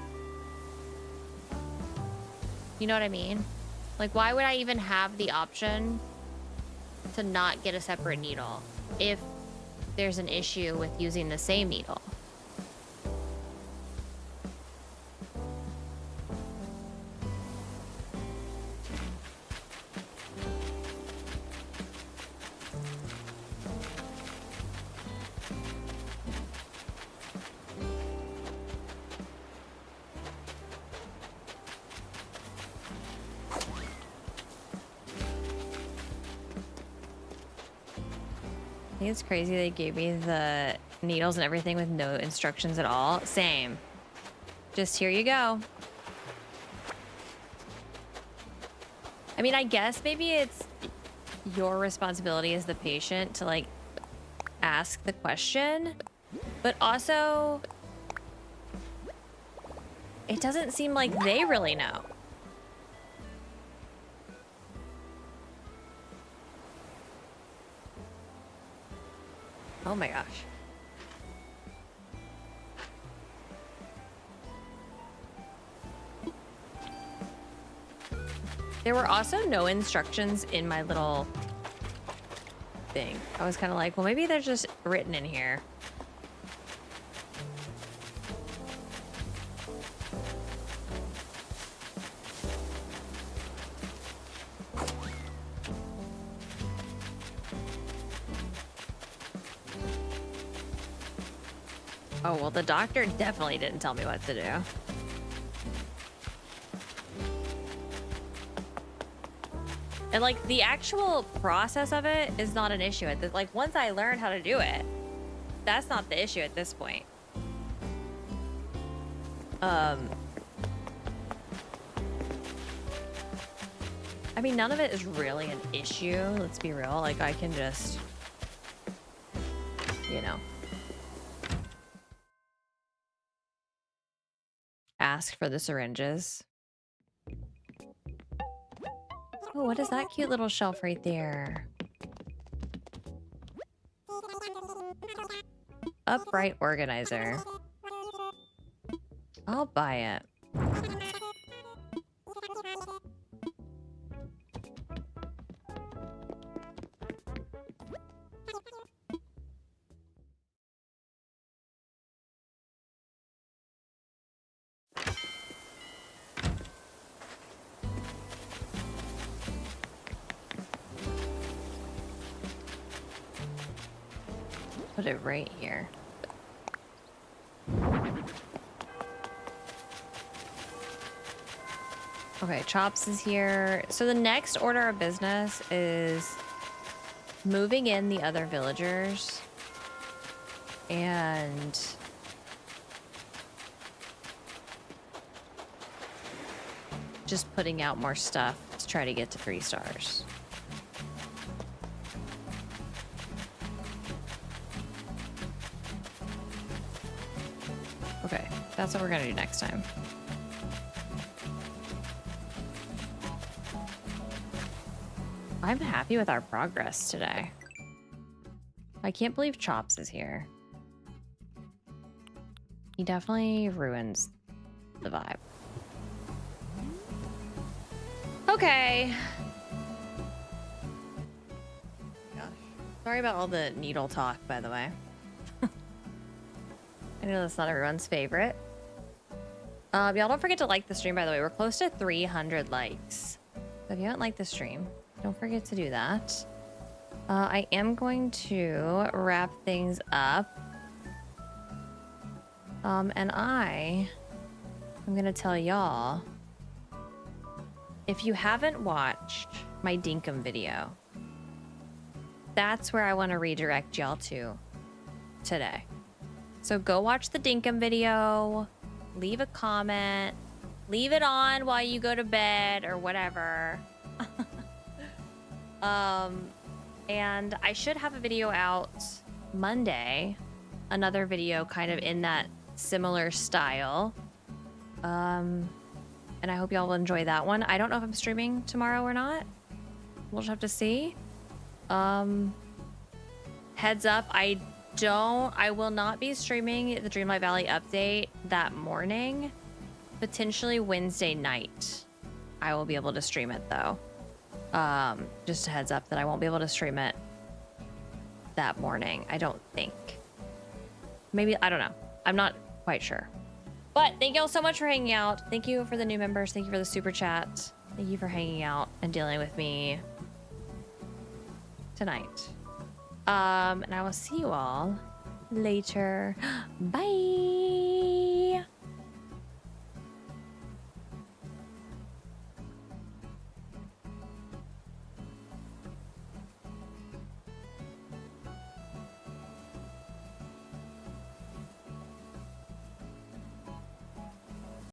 You know what I mean? Like, why would I even have the option to not get a separate needle if there's an issue with using the same needle? I think it's crazy they gave me the needles and everything with no instructions at all. Same. Just here you go. I mean, I guess maybe it's your responsibility as the patient to ask the question, but also it doesn't seem like they really know. Oh my gosh. There were also no instructions in my little thing. I was kind of like, well, maybe they're just written in here. Oh, well, the doctor definitely didn't tell me what to do. And the actual process of it is not an issue at this. Once I learned how to do it, that's not the issue at this point. I mean, none of it is really an issue. Let's be real. Like, I can just, you know, ask for the syringes. Oh, what is that cute little shelf right there? Upright organizer. I'll buy it. Put it right here. Okay, Chops is here. So the next order of business is moving in the other villagers and just putting out more stuff to try to get to 3 stars. Okay, that's what we're gonna do next time. I'm happy with our progress today. I can't believe Chops is here. He definitely ruins the vibe. Okay. Gosh. Sorry about all the needle talk, by the way. I know that's not everyone's favorite. Y'all don't forget to like the stream, by the way. We're close to 300 likes. So if you haven't liked the stream, don't forget to do that. I am going to wrap things up. And I'm gonna tell y'all, if you haven't watched my Dinkum video, that's where I want to redirect y'all to today. So go watch the Dinkum video, leave a comment, leave it on while you go to bed or whatever. And I should have a video out Monday, another video kind of in that similar style. And I hope y'all will enjoy that one. I don't know if I'm streaming tomorrow or not. We'll just have to see. Heads up, I will not be streaming the Dreamlight Valley update that morning. Potentially Wednesday night. I will be able to stream it though. Just a heads up that I won't be able to stream it that morning, I don't think. Maybe, I don't know. I'm not quite sure. But thank y'all so much for hanging out. Thank you for the new members. Thank you for the super chat. Thank you for hanging out and dealing with me tonight. And I will see you all later. Bye.